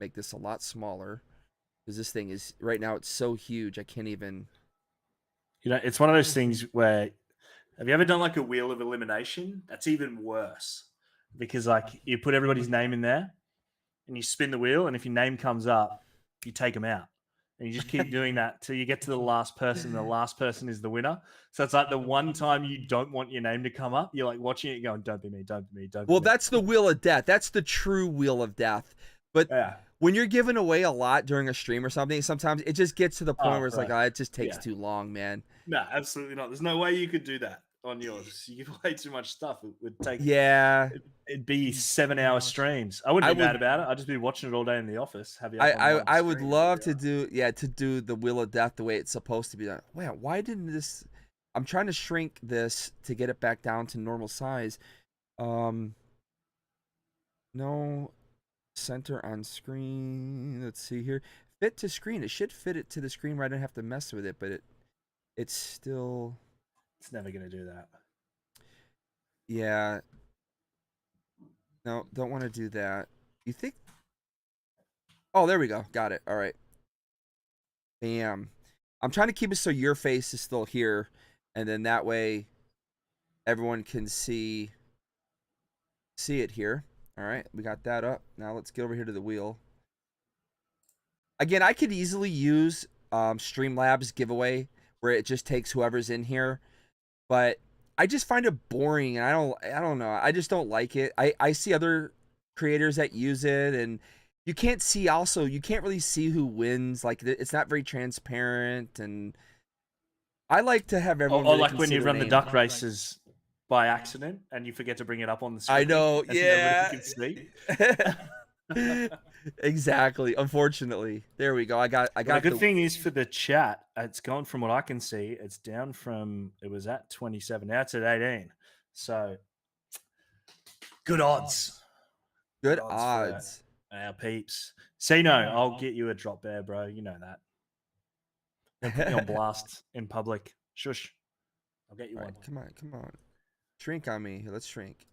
make this a lot smaller because this thing is right now. It's so huge. I can't even. It's one of those things where. Have you ever done like a wheel of elimination? That's even worse because like you put everybody's name in there and you spin the wheel, and if your name comes up, you take them out. And you just keep doing that till you get to the last person. The last person is the winner. So it's like the one time you don't want your name to come up, you're like watching it going, don't be me, don't be me, don't be me. Well, that's the wheel of death. That's the true wheel of death. But when you're giving away a lot during a stream or something, sometimes it just gets to the point Oh, where it's like, bro. it just takes Yeah. too long, man. No, absolutely not. There's no way you could do that on yours. You give away too much stuff. It would take. Yeah, It'd be 7-hour streams. I wouldn't be mad about it. I'd just be watching it all day in the office. Have you up on one I would screen love every to hour. do the Wheel of Death the way it's supposed to be done. Wait, why didn't this? I'm trying to shrink this to get it back down to normal size. No center on screen. Let's see here. Fit to screen. It should fit it to the screen where I don't have to mess with it, but it's still. It's never gonna do that. Yeah. No, don't want to do that. You think? Oh, there we go. Got it. All right. Bam. I'm trying to keep it so your face is still here, and then that way everyone can see it here. All right, we got that up. Now let's get over here to the wheel. Again, I could easily use Streamlabs giveaway where it just takes whoever's in here, but I just find it boring, and I don't know. I just don't like it. I see other creators that use it, and you can't really see who wins. Like, it's not very transparent, and I like to have everyone. Or really like when you consider run the name. duck races by accident and you forget to bring it up on the screen. I know, and yeah. nobody can see. Exactly. Unfortunately, there we go. I got. The good thing is for the chat, it's gone from what I can see. It's down from, it was at 27. Now it's at 18. So good odds. Good odds. For our peeps. See, no, I'll get you a drop bear, bro. You know that. Don't put me on blast in public. Shush. I'll get you All one. right, come on. Shrink on me. Let's shrink.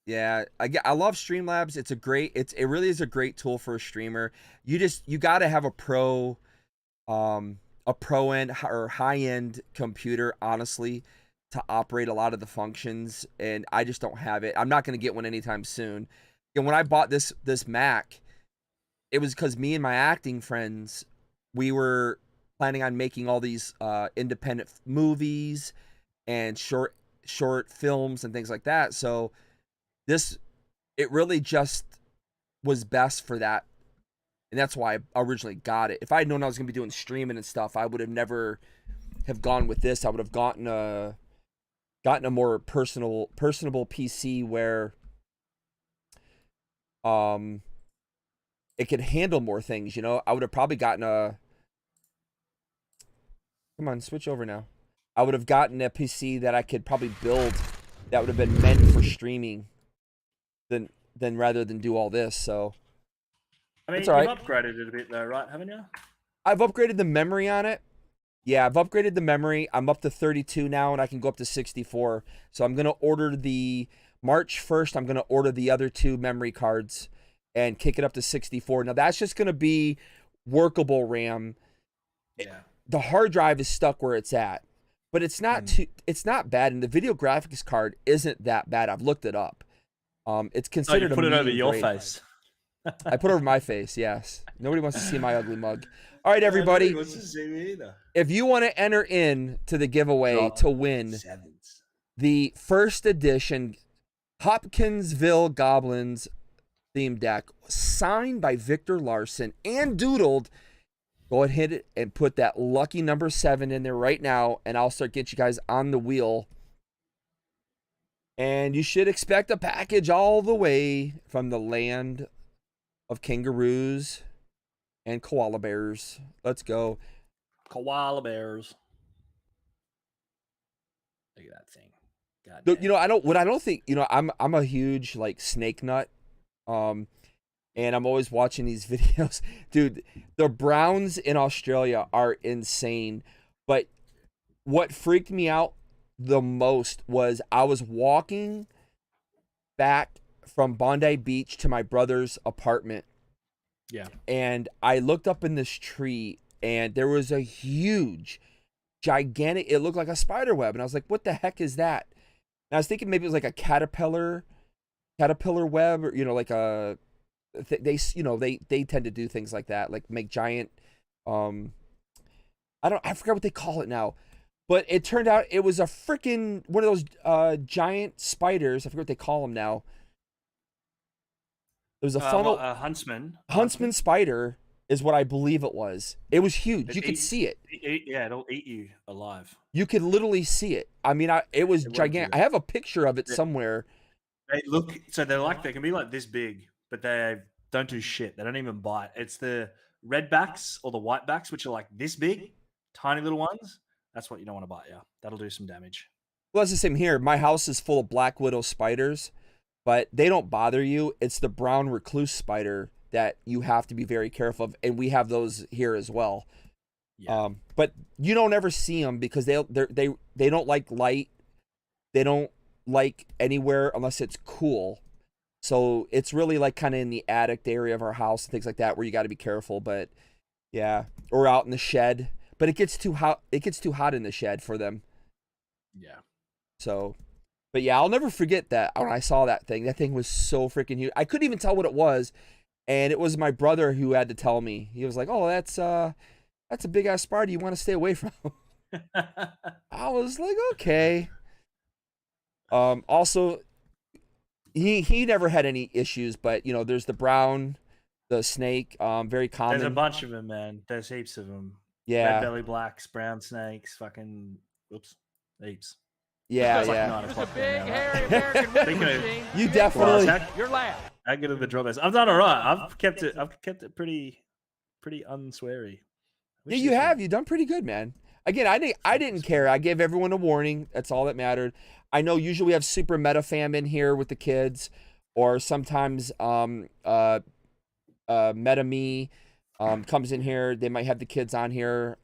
Yeah, I love Streamlabs. It really is a great tool for a streamer. You got to have a pro end or high end computer, honestly, to operate a lot of the functions, and I just don't have it. I'm not going to get one anytime soon. And when I bought this Mac, it was because me and my acting friends, we were planning on making all these independent movies and short films and things like that. So it really just was best for that, and that's why I originally got it. If I had known I was gonna be doing streaming and stuff, I would have never have gone with this. I would have gotten a more personable PC where it could handle more things. I would have probably gotten a. Come on, switch over now. I would have gotten a PC that I could probably build that would have been meant for streaming than rather than do all this. So I mean, it's you've all right. upgraded it a bit though, right? Haven't you? I've upgraded the memory on it. Yeah, I've upgraded the memory. I'm up to 32 now, and I can go up to 64. So I'm going to order March 1st, I'm going to order the other 2 memory cards and kick it up to 64. Now, that's just going to be workable RAM. Yeah. The hard drive is stuck where it's at, but it's not it's not bad, and the video graphics card isn't that bad. I've looked it up. It's considered you put a it over medium your grade. face. I put it over my face, yes. Nobody wants to see my ugly mug. All right, everybody. Nobody wants to see me either. If you want to enter in to the giveaway to win Sevens. the first edition Hopkinsville Goblins theme deck signed by Victor Larson and doodled, go ahead and put that lucky number 7 in there right now, and I'll start getting you guys on the wheel. And you should expect a package all the way from the land of kangaroos and koala bears. Let's go. Koala bears. Look at that thing. God I don't think, I'm a huge like snake nut. And I'm always watching these videos. Dude, the Browns in Australia are insane. But what freaked me out the most was I was walking back from Bondi Beach to my brother's apartment. Yeah. And I looked up in this tree, and there was a huge, gigantic, it looked like a spider web. And I was like, what the heck is that? And I was thinking maybe it was like a caterpillar web, or, like a, they tend to do things like that, like make giant, I forgot what they call it now. But it turned out it was a freaking one of those giant spiders. I forget what they call them now. It was a funnel. A huntsman. Huntsman spider is what I believe it was. It was huge. You could see it. Yeah, it'll eat you alive. You could literally see it. I mean, it was gigantic. I have a picture of it somewhere. They look, so they can be like this big, but they don't do shit. They don't even bite. It's the redbacks or the whitebacks, which are like this big, tiny little ones. That's what you don't want to bite. Yeah, that'll do some damage. Well, it's the same here. My house is full of black widow spiders, but they don't bother you. It's the brown recluse spider that you have to be very careful of, and we have those here as well. Yeah. But you don't ever see them because they don't like light. They don't like anywhere unless it's cool. So it's really like kind of in the attic area of our house and things like that where you got to be careful. But yeah, or out in the shed. But it gets too hot. It gets too hot in the shed for them. Yeah. So, but yeah, I'll never forget that when I saw that thing. That thing was so freaking huge. I couldn't even tell what it was, and it was my brother who had to tell me. He was like, "Oh, that's a big ass spider you want to stay away from." I was like, "Okay." Also, he never had any issues, but you know, there's the brown, the snake, very common. There's a bunch of them, man. There's heaps of them. Yeah. Red belly blacks, brown snakes, fucking heaps. Yeah, It's like yeah. 9 Just o'clock a big, right now. hairy American whipping Speaking of- machine. You Big definitely- boy, You're loud. I get to the drop. I've done all right. I've kept it pretty unsweary. Yeah, you have. You've done pretty good, man. Again, I didn't care. I gave everyone a warning. That's all that mattered. I know usually we have Super Meta Fam in here with the kids, or sometimes Meta Me comes in here. They might have the kids on here.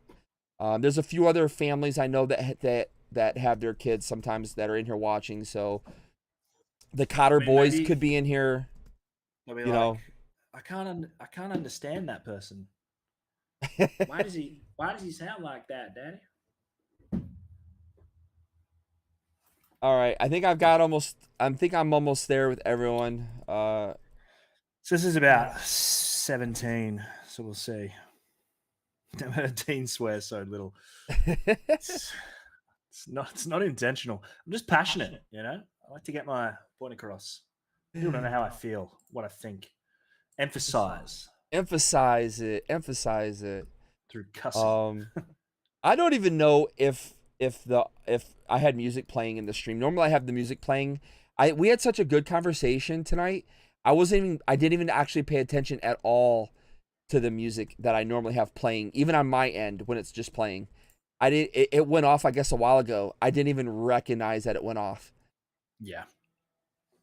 There's a few other families I know that have their kids sometimes that are in here watching. So the Cotter boys maybe- could be in here. I mean, you know. I can't understand that person. Why does he sound like that, Daddy? All right, I think I'm almost there with everyone. So this is about 17, so we'll see. Dean swears so little. It's not intentional. I'm just passionate, you know. I like to get my point across. People don't know how I feel, what I think. Emphasize Emphasize it through cussing. I don't even know if I had music playing in the stream. Normally I have the music playing. We had such a good conversation tonight. I didn't even actually pay attention at all to the music that I normally have playing, even on my end when it's just playing. It went off, I guess, a while ago. I didn't even recognize that it went off. Yeah.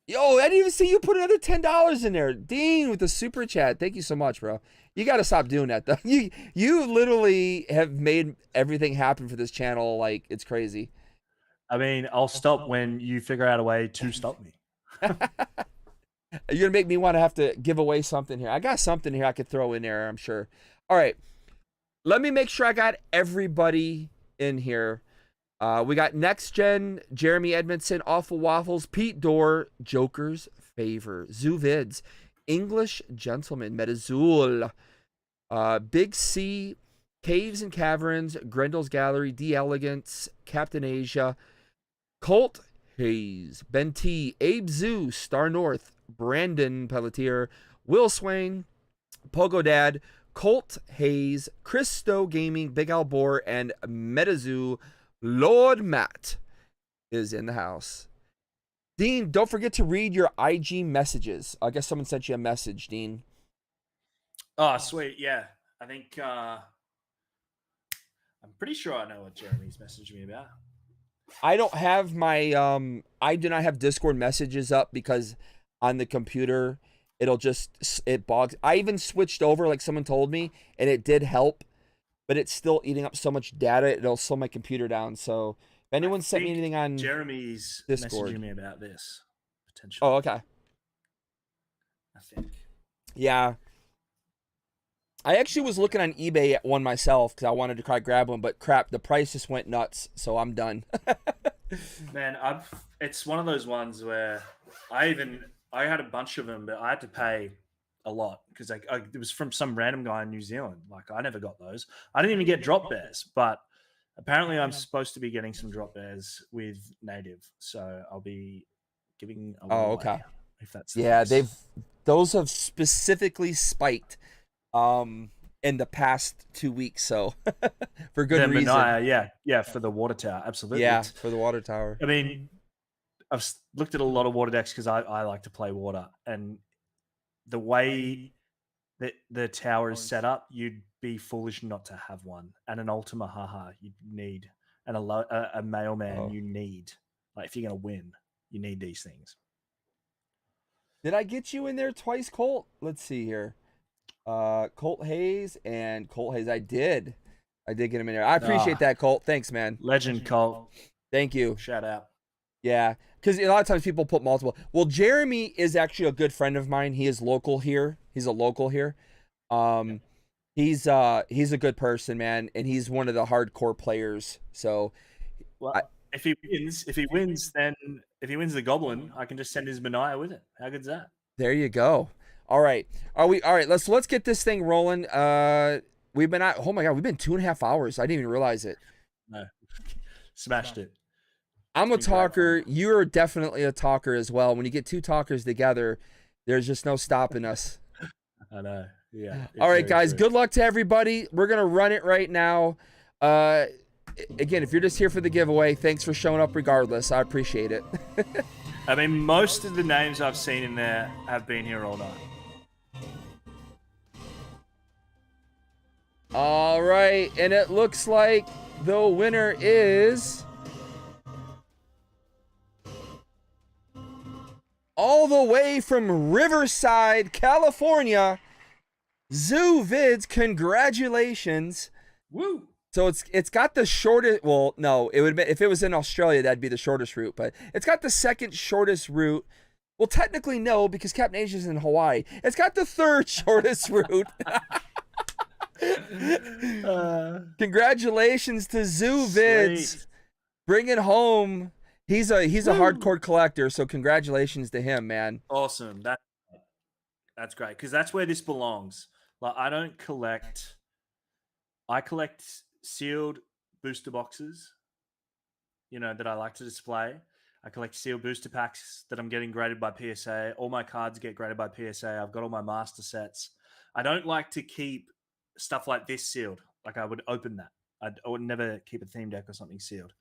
Yo, I didn't even see you put another $10 in there. Dean with the super chat. Thank you so much, bro. You got to stop doing that, though. You literally have made everything happen for this channel. Like, it's crazy. I mean, I'll stop when you figure out a way to stop me. You're going to make me want to have to give away something here. I got something here I could throw in there, I'm sure. All right. Let me make sure I got everybody in here. We got Next Gen, Jeremy Edmondson, Awful Waffles, Pete Dorr, Joker's Favor, Zoovids, English Gentleman, Metazoo, Big C, Caves and Caverns, Grendel's Gallery, D Elegance, Captain Asia, Colt Hayes, Ben T, Abe Zoo, Star North, Brandon Pelletier, Will Swain, Pogo Dad, Colt Hayes, Christo Gaming, Big Al Boar, and Metazoo. Lord Matt is in the house. Dean, don't forget to read your IG messages. I guess someone sent you a message, Dean. Oh, sweet. Yeah. I think I'm pretty sure I know what Jeremy's messaged me about. I don't have my I do not have Discord messages up because on the computer it bogs. I even switched over like someone told me, and it did help, but it's still eating up so much data, it'll slow my computer down. So if anyone sent me anything on Jeremy's Discord. messaging me about this, potentially. Oh, okay. I think. Yeah. I actually was looking on eBay at one myself because I wanted to try grab one, but crap, the price just went nuts, so I'm done. Man, it's one of those ones where I had a bunch of them, but I had to pay a lot because it was from some random guy in New Zealand. Like, I never got those. I didn't even get drop bears, but apparently I'm supposed to be getting some drop bears with native, so I'll be giving away. Oh, okay. If that's the Yeah, case. those have specifically spiked in the past 2 weeks, so for good reason. Yeah, for the water tower, absolutely. Yeah, for the water tower. I mean, I've looked at a lot of water decks because I like to play water, and the way that the tower is set up, you'd be foolish not to have one. And an Ultima Haha you need, and a mailman you need. Like, if you're gonna win, you need these things. Did I get you in there twice, Colt? Let's see here. Colt Hayes and Colt Hayes. I did get him in there. I appreciate that, Colt. Thanks, man. Legend, Colt. Thank you. Shout out. Yeah, because a lot of times people put multiple. Well, Jeremy is actually a good friend of mine. He is local here. He's a local here. He's a good person, man, and he's one of the hardcore players. So, well, if he wins the Goblin, I can just send his Mania with it. How good's that? There you go. All right. All right. Let's get this thing rolling. We've been oh my God, we've been 2.5 hours. I didn't even realize it. No, smashed it. I'm a talker. You're definitely a talker as well. When you get two talkers together, there's just no stopping us. I know. Yeah. All right, guys. Good luck to everybody. We're gonna run it right now. Again, if you're just here for the giveaway, thanks for showing up regardless. I appreciate it. I mean, most of the names I've seen in there have been here all night. All right, and it looks like the winner is all the way from Riverside, California, Zoo Vids. Congratulations. Woo. So it's got the shortest, well, no, it would be, if it was in Australia, that'd be the shortest route, but it's got the second shortest route. Well, technically no, because Captain Asia's in Hawaii. It's got the third shortest route. Congratulations to Zoo Vids. Bring it home. He's a hardcore collector, so congratulations to him, man. Awesome. That's great, because that's where this belongs. Like, I collect sealed booster boxes, that I like to display. I collect sealed booster packs that I'm getting graded by PSA. All my cards get graded by PSA. I've got all my master sets. I don't like to keep stuff like this sealed. Like, I would open that. I would never keep a theme deck or something sealed.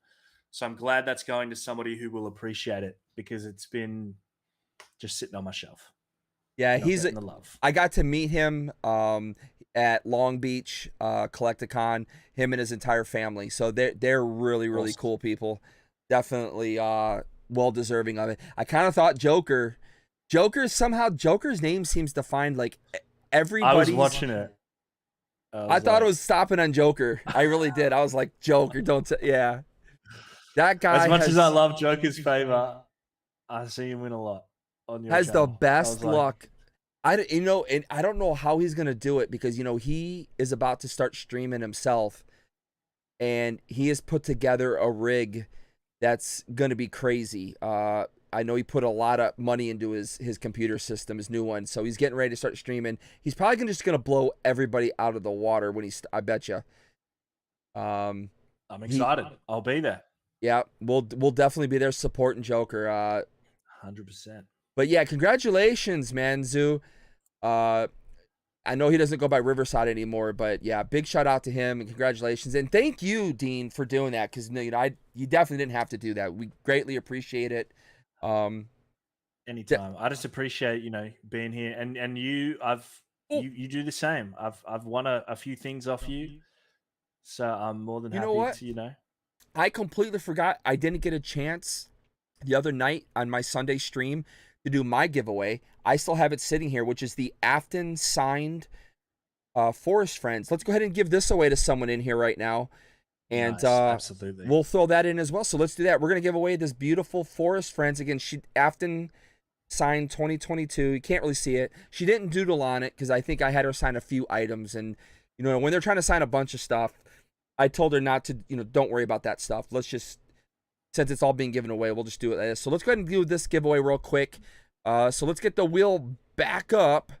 So I'm glad that's going to somebody who will appreciate it, because it's been just sitting on my shelf. Yeah, Not getting the love. I got to meet him at Long Beach Collecticon, him and his entire family. So they're really, really Awesome. cool people. Definitely well deserving of it. I kind of thought Joker's name seems to find like everybody's. I was watching it. I thought it was stopping on Joker. I really did. I was like, Joker, yeah. That guy as much as I love Joker's favor, I see him win a lot on your has channel. the best luck. And I don't know how he's gonna do it, because he is about to start streaming himself, and he has put together a rig that's gonna be crazy. I know he put a lot of money into his computer system, his new one, so he's getting ready to start streaming. He's probably just gonna blow everybody out of the water when I bet you. I'm excited. I'll be there. Yeah, we'll definitely be there supporting Joker. 100%. But yeah, congratulations, man, Zoo. I know he doesn't go by Riverside anymore, but yeah, big shout out to him and congratulations. And thank you, Dean, for doing that, because you definitely didn't have to do that. We greatly appreciate it. Anytime. I just appreciate being here, and you you do the same. I've won a few things off you, so I'm more than happy to I completely forgot. I didn't get a chance the other night on my Sunday stream to do my giveaway. I still have it sitting here, which is the Afton signed Forest Friends. Let's go ahead and give this away to someone in here right now. And Nice. Absolutely. we'll throw that in as well. So let's do that. We're going to give away this beautiful Forest Friends. Again, Afton signed 2022. You can't really see it. She didn't doodle on it because I think I had her sign a few items. And, when they're trying to sign a bunch of stuff, I told her not to, don't worry about that stuff. Let's just, since it's all being given away, we'll just do it. So let's go ahead and do this giveaway real quick. So let's get the wheel back up.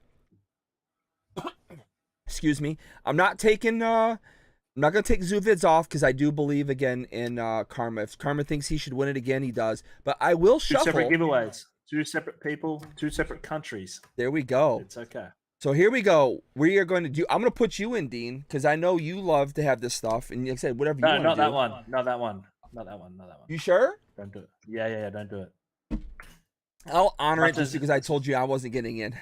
Excuse me. I'm not going to take Zoo Vids off, because I do believe again in Karma. If Karma thinks he should win it again, he does. But I will shuffle. 2 separate giveaways. 2 separate people, 2 separate countries. There we go. It's okay. So here we go. We are going to do. I'm going to put you in, Dean, because I know you love to have this stuff, and like I said, whatever you want to do. No, not that one. Not that one. Not that one. Not that one. You sure? Don't do it. Yeah. Don't do it. I'll honor it just because I told you I wasn't getting in.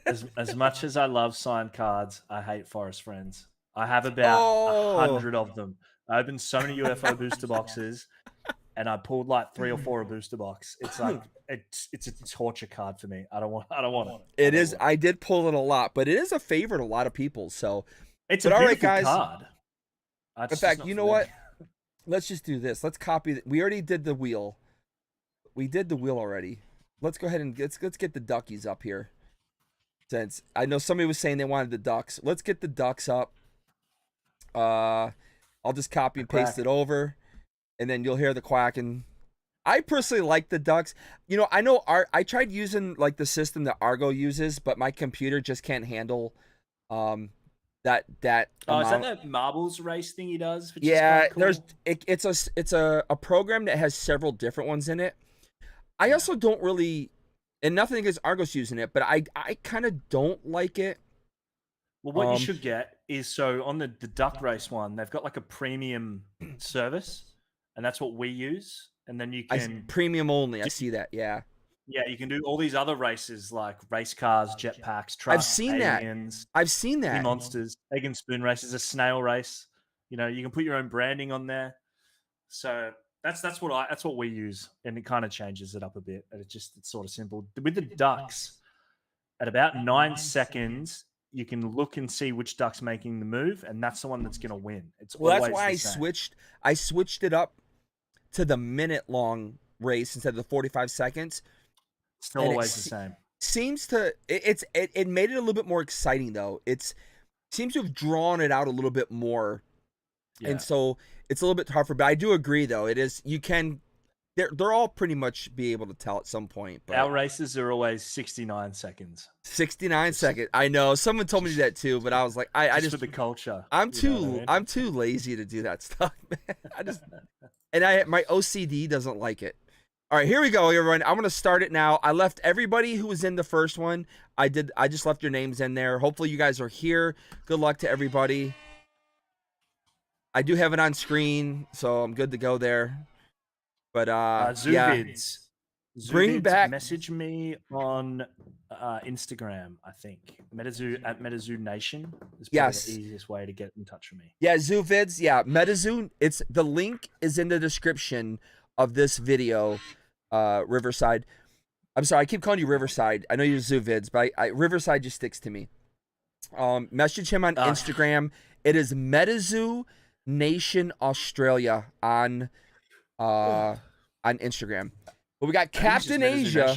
As much as I love signed cards, I hate Forest Friends. I have about 100 of them. I opened so many UFO booster boxes, and I pulled like 3 or 4 a booster box. It's like it's a torture card for me. I don't want it. It is. I did pull it a lot, but it is a favorite of a lot of people. So it's a beautiful card. In fact, you know what? Let's just do this. Let's copy. We already did the wheel. We did the wheel already. Let's go ahead and let's get the duckies up here. Since I know somebody was saying they wanted the ducks. Let's get the ducks up. I'll just copy and paste it over, and then you'll hear the quacking. I personally like the ducks. You know, I tried using like the system that Argo uses, but my computer just can't handle that Oh, is that the marbles race thing he does? Which yeah, is cool? it's a program that has several different ones in it. I also don't really, and nothing against Argos using it, but I kind of don't like it. Well, what you should get is, so on the duck race one, they've got like a premium service, and that's what we use. And then you can premium only. I see that. Yeah. Yeah, you can do all these other races like race cars, jetpacks, trucks. I've seen aliens, that. I've seen that. Monsters, egg and spoon races, a snail race. You know, you can put your own branding on there. So that's what we use, and it kind of changes it up a bit. And it's sort of simple. With the ducks, at about 9 seconds, you can look and see which duck's making the move, and that's the one that's going to win. It's that's why I switched it up to the minute-long race instead of the 45 seconds. Still always the same. Seems to it made it a little bit more exciting though. Seems to have drawn it out a little bit more, and so it's a little bit tougher. But I do agree though. It is they're all pretty much be able to tell at some point. But our races are always 69 seconds. 69 seconds. I know someone told me that too, but I was like, I just for the culture. I'm too lazy to do that stuff, man. My OCD doesn't like it. All right, here we go, everyone. I'm going to start it now. I left everybody who was in the first one. I just left your names in there. Hopefully you guys are here. Good luck to everybody. I do have it on screen, so I'm good to go there. But Zoovids. Bring back. Message me on Instagram, I think. Metazoo Nation is probably the easiest way to get in touch with me. Yeah, Zoovids. Yeah, Metazoo. The link is in the description of this video. Riverside. I'm sorry, I keep calling you Riverside. I know you're Zoovids, but Riverside just sticks to me. Message him on Instagram. It is Metazoo Nation Australia on Instagram. But we got Captain Asia,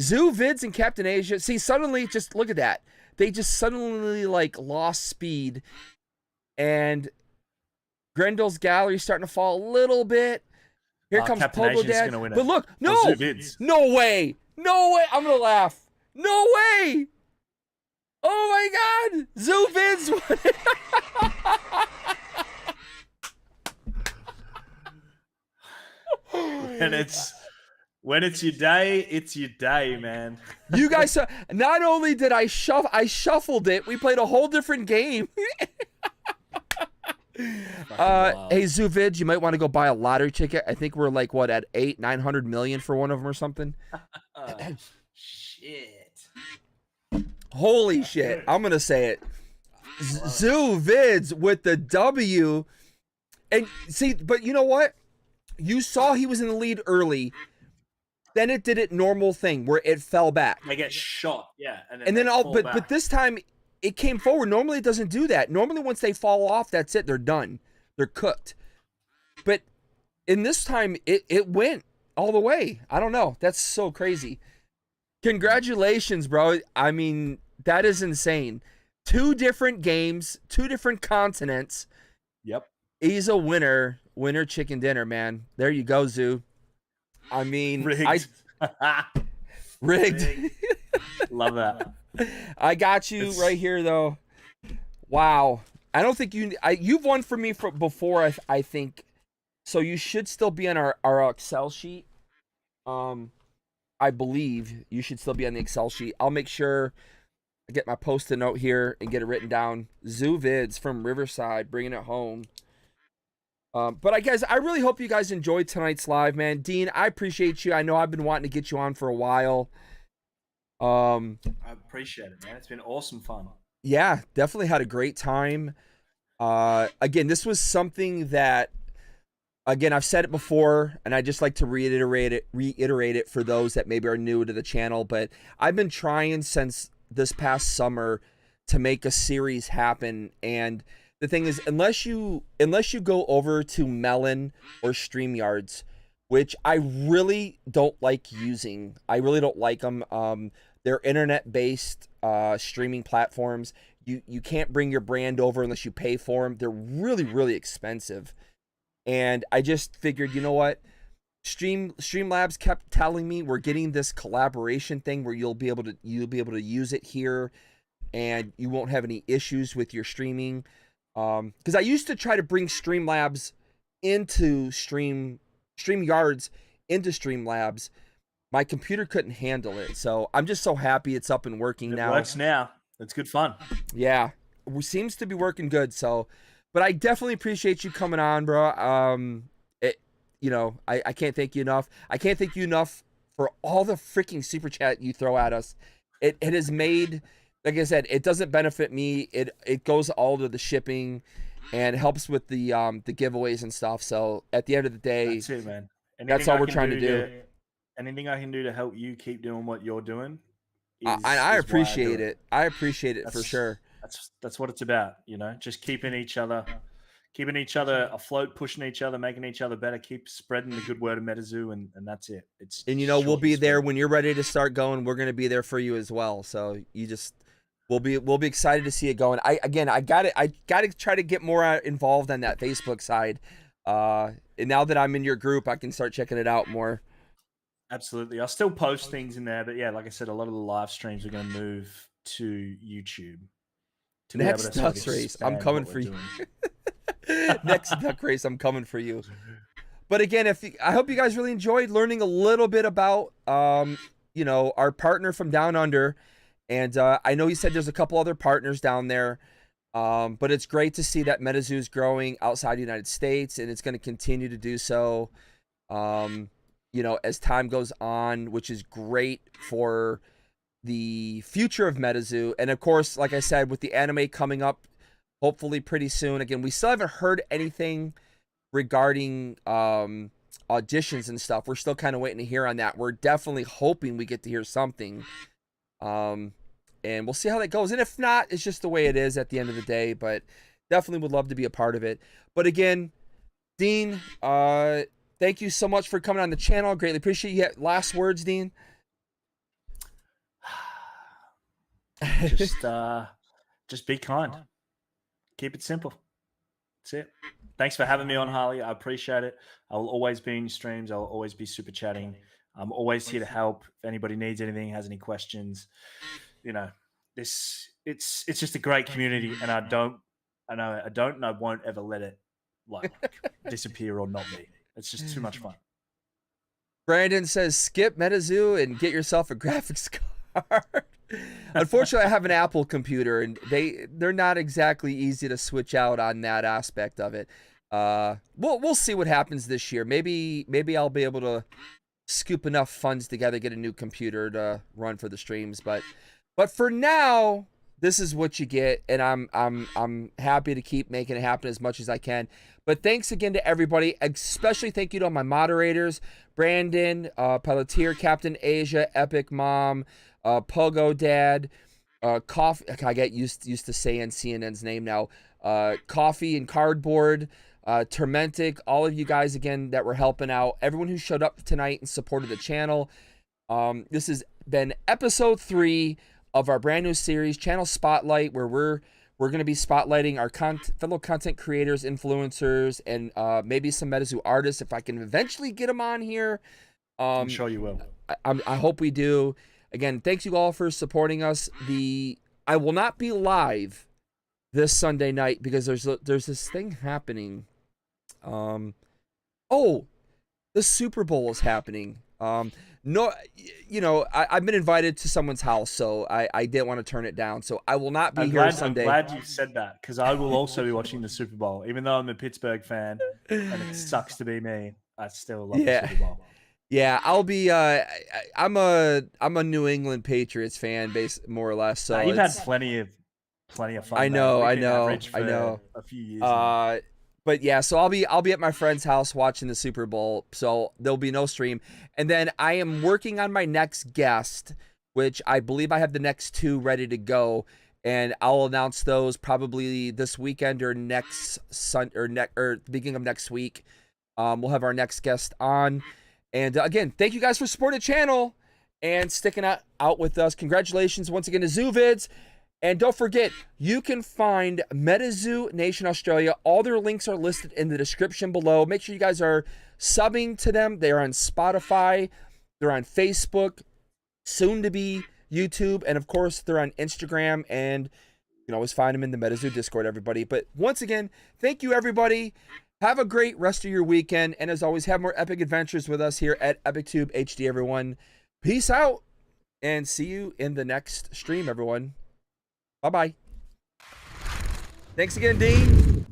Zoovids, and Captain Asia. See, suddenly, just look at that. They just suddenly like lost speed, and Grendel's gallery starting to fall a little bit. Here comes Pogo Dad. But look, no way. I'm going to laugh. No way. Oh my God. Zoovids. When it's your day, it's your day, man. You guys saw, not only did I shuffled it, we played a whole different game. Hey Zoovid, you might want to go buy a lottery ticket. I think we're like at 800-900 million for one of them or something. Shit. Holy shit. I'm gonna say it. Zoovids with the W. And see, but you know what? You saw he was in the lead early. Then it did it normal thing where it fell back. They get shot, yeah. But this time it came forward. Normally it doesn't do that. Normally once they fall off, that's it. They're done. They're cooked. But in this time, it went all the way. I don't know. That's so crazy. Congratulations, bro. I mean, that is insane. 2 different games, 2 different continents. Yep. He's a winner. Winner chicken dinner, man. There you go, Zoo. I mean, rigged. Rigged. Love that. I got you right here, though. Wow. I don't think you've won for me before, I think. So you should still be on our Excel sheet. I believe you should still be on the Excel sheet. I'll make sure I get my post-it note here and get it written down. Zoo Vids from Riverside, bringing it home. But I really hope you guys enjoyed tonight's live, man. Dean, I appreciate you. I know I've been wanting to get you on for a while. I appreciate it, man. It's been awesome fun. Yeah, definitely had a great time. Again, this was something that, again, I've said it before, and I just like to reiterate it for those that maybe are new to the channel. But I've been trying since this past summer to make a series happen. And the thing is, unless you go over to Melon or StreamYards, which I really don't like using. I really don't like them. They're internet-based streaming platforms. You can't bring your brand over unless you pay for them. They're really, really expensive. And I just figured, you know what? Streamlabs kept telling me we're getting this collaboration thing where you'll be able to use it here, and you won't have any issues with your streaming. Because I used to try to bring Streamlabs into StreamYards into Streamlabs. My computer couldn't handle it, so I'm just so happy it's up and working now. It works now. It's good fun. Yeah, it seems to be working good. So, but I definitely appreciate you coming on, bro. I can't thank you enough. I can't thank you enough for all the freaking super chat you throw at us. It has made, like I said, it doesn't benefit me. It goes all to the shipping, and it helps with the giveaways and stuff. So at the end of the day, that's it, man. That's all we're trying to do. Anything I can do to help you keep doing what you're doing, I appreciate it. I appreciate it for sure. That's what it's about, just keeping each other afloat, pushing each other, making each other better, keep spreading the good word of Metazoo, and that's it. We'll be there when you're ready to start going. We're going to be there for you as well. So we'll be excited to see it going. I got to try to get more involved on that Facebook side. And now that I'm in your group, I can start checking it out more. Absolutely. I'll still post things in there, but yeah, like I said, a lot of the live streams are going to move to YouTube. Next duck race, I'm coming for you. Next duck race, I'm coming for you. But again, I hope you guys really enjoyed learning a little bit about, our partner from down under. And I know you said there's a couple other partners down there. But it's great to see that Metazoo is growing outside the United States, and it's going to continue to do so. As time goes on, which is great for the future of Metazoo. And of course, like I said, with the anime coming up hopefully pretty soon. Again, we still haven't heard anything regarding auditions and stuff. We're still kind of waiting to hear on that. We're definitely hoping we get to hear something. And we'll see how that goes. And if not, it's just the way it is at the end of the day. But definitely would love to be a part of it. But again, Dean, thank you so much for coming on the channel. Greatly appreciate you. Last words, Dean? Just be kind. Keep it simple. That's it. Thanks for having me on, Harley. I appreciate it. I'll always be in your streams. I'll always be super chatting. I'm always here to help. If anybody needs anything, has any questions, it's just a great community, and I don't and I won't ever let it disappear or not be. It's just too much fun. Brandon says skip Metazoo and get yourself a graphics card. Unfortunately, I have an Apple computer, and they're not exactly easy to switch out on that aspect of it. We'll see what happens this year. Maybe I'll be able to scoop enough funds together, get a new computer to run for the streams. But for now, this is what you get, and I'm happy to keep making it happen as much as I can. But thanks again to everybody, especially thank you to all my moderators, Brandon, Pelletier, Captain Asia, Epic Mom, Pogo Dad, Coffee. I get used to saying CNN's name now. Coffee and Cardboard, Tormentic, all of you guys again that were helping out. Everyone who showed up tonight and supported the channel. This has been episode 3 of our brand new series, Channel Spotlight, where we're going to be spotlighting our fellow content creators, influencers, and maybe some Metazoo artists if I can eventually get them on here. I'm sure you will. I hope we do. Again, thanks you all for supporting us. I will not be live this Sunday night because there's this thing happening. The Super Bowl is happening No, you know, I've been invited to someone's house, so I didn't want to turn it down. So I will not be here Sunday. I'm glad you said that, because I will also be watching the Super Bowl. Even though I'm a Pittsburgh fan and it sucks to be me, I still love the Super Bowl. Yeah, I'll be. I'm a New England Patriots fan, more or less. So you've had plenty of fun. I know. A few years now. But yeah, so I'll be at my friend's house watching the Super Bowl. So there'll be no stream, and then I am working on my next guest, which I believe I have the next 2 ready to go, and I'll announce those probably this weekend or next or the beginning of next week. We'll have our next guest on. And again, thank you guys for supporting the channel and sticking out with us. Congratulations once again to ZooVids. And don't forget, you can find Metazoo Nation Australia. All their links are listed in the description below. Make sure you guys are subbing to them. They're on Spotify. They're on Facebook, soon to be YouTube. And of course, they're on Instagram. And you can always find them in the Metazoo Discord, everybody. But once again, thank you, everybody. Have a great rest of your weekend. And as always, have more epic adventures with us here at EpicTube HD, everyone. Peace out. And see you in the next stream, everyone. Bye-bye. Thanks again, Dean.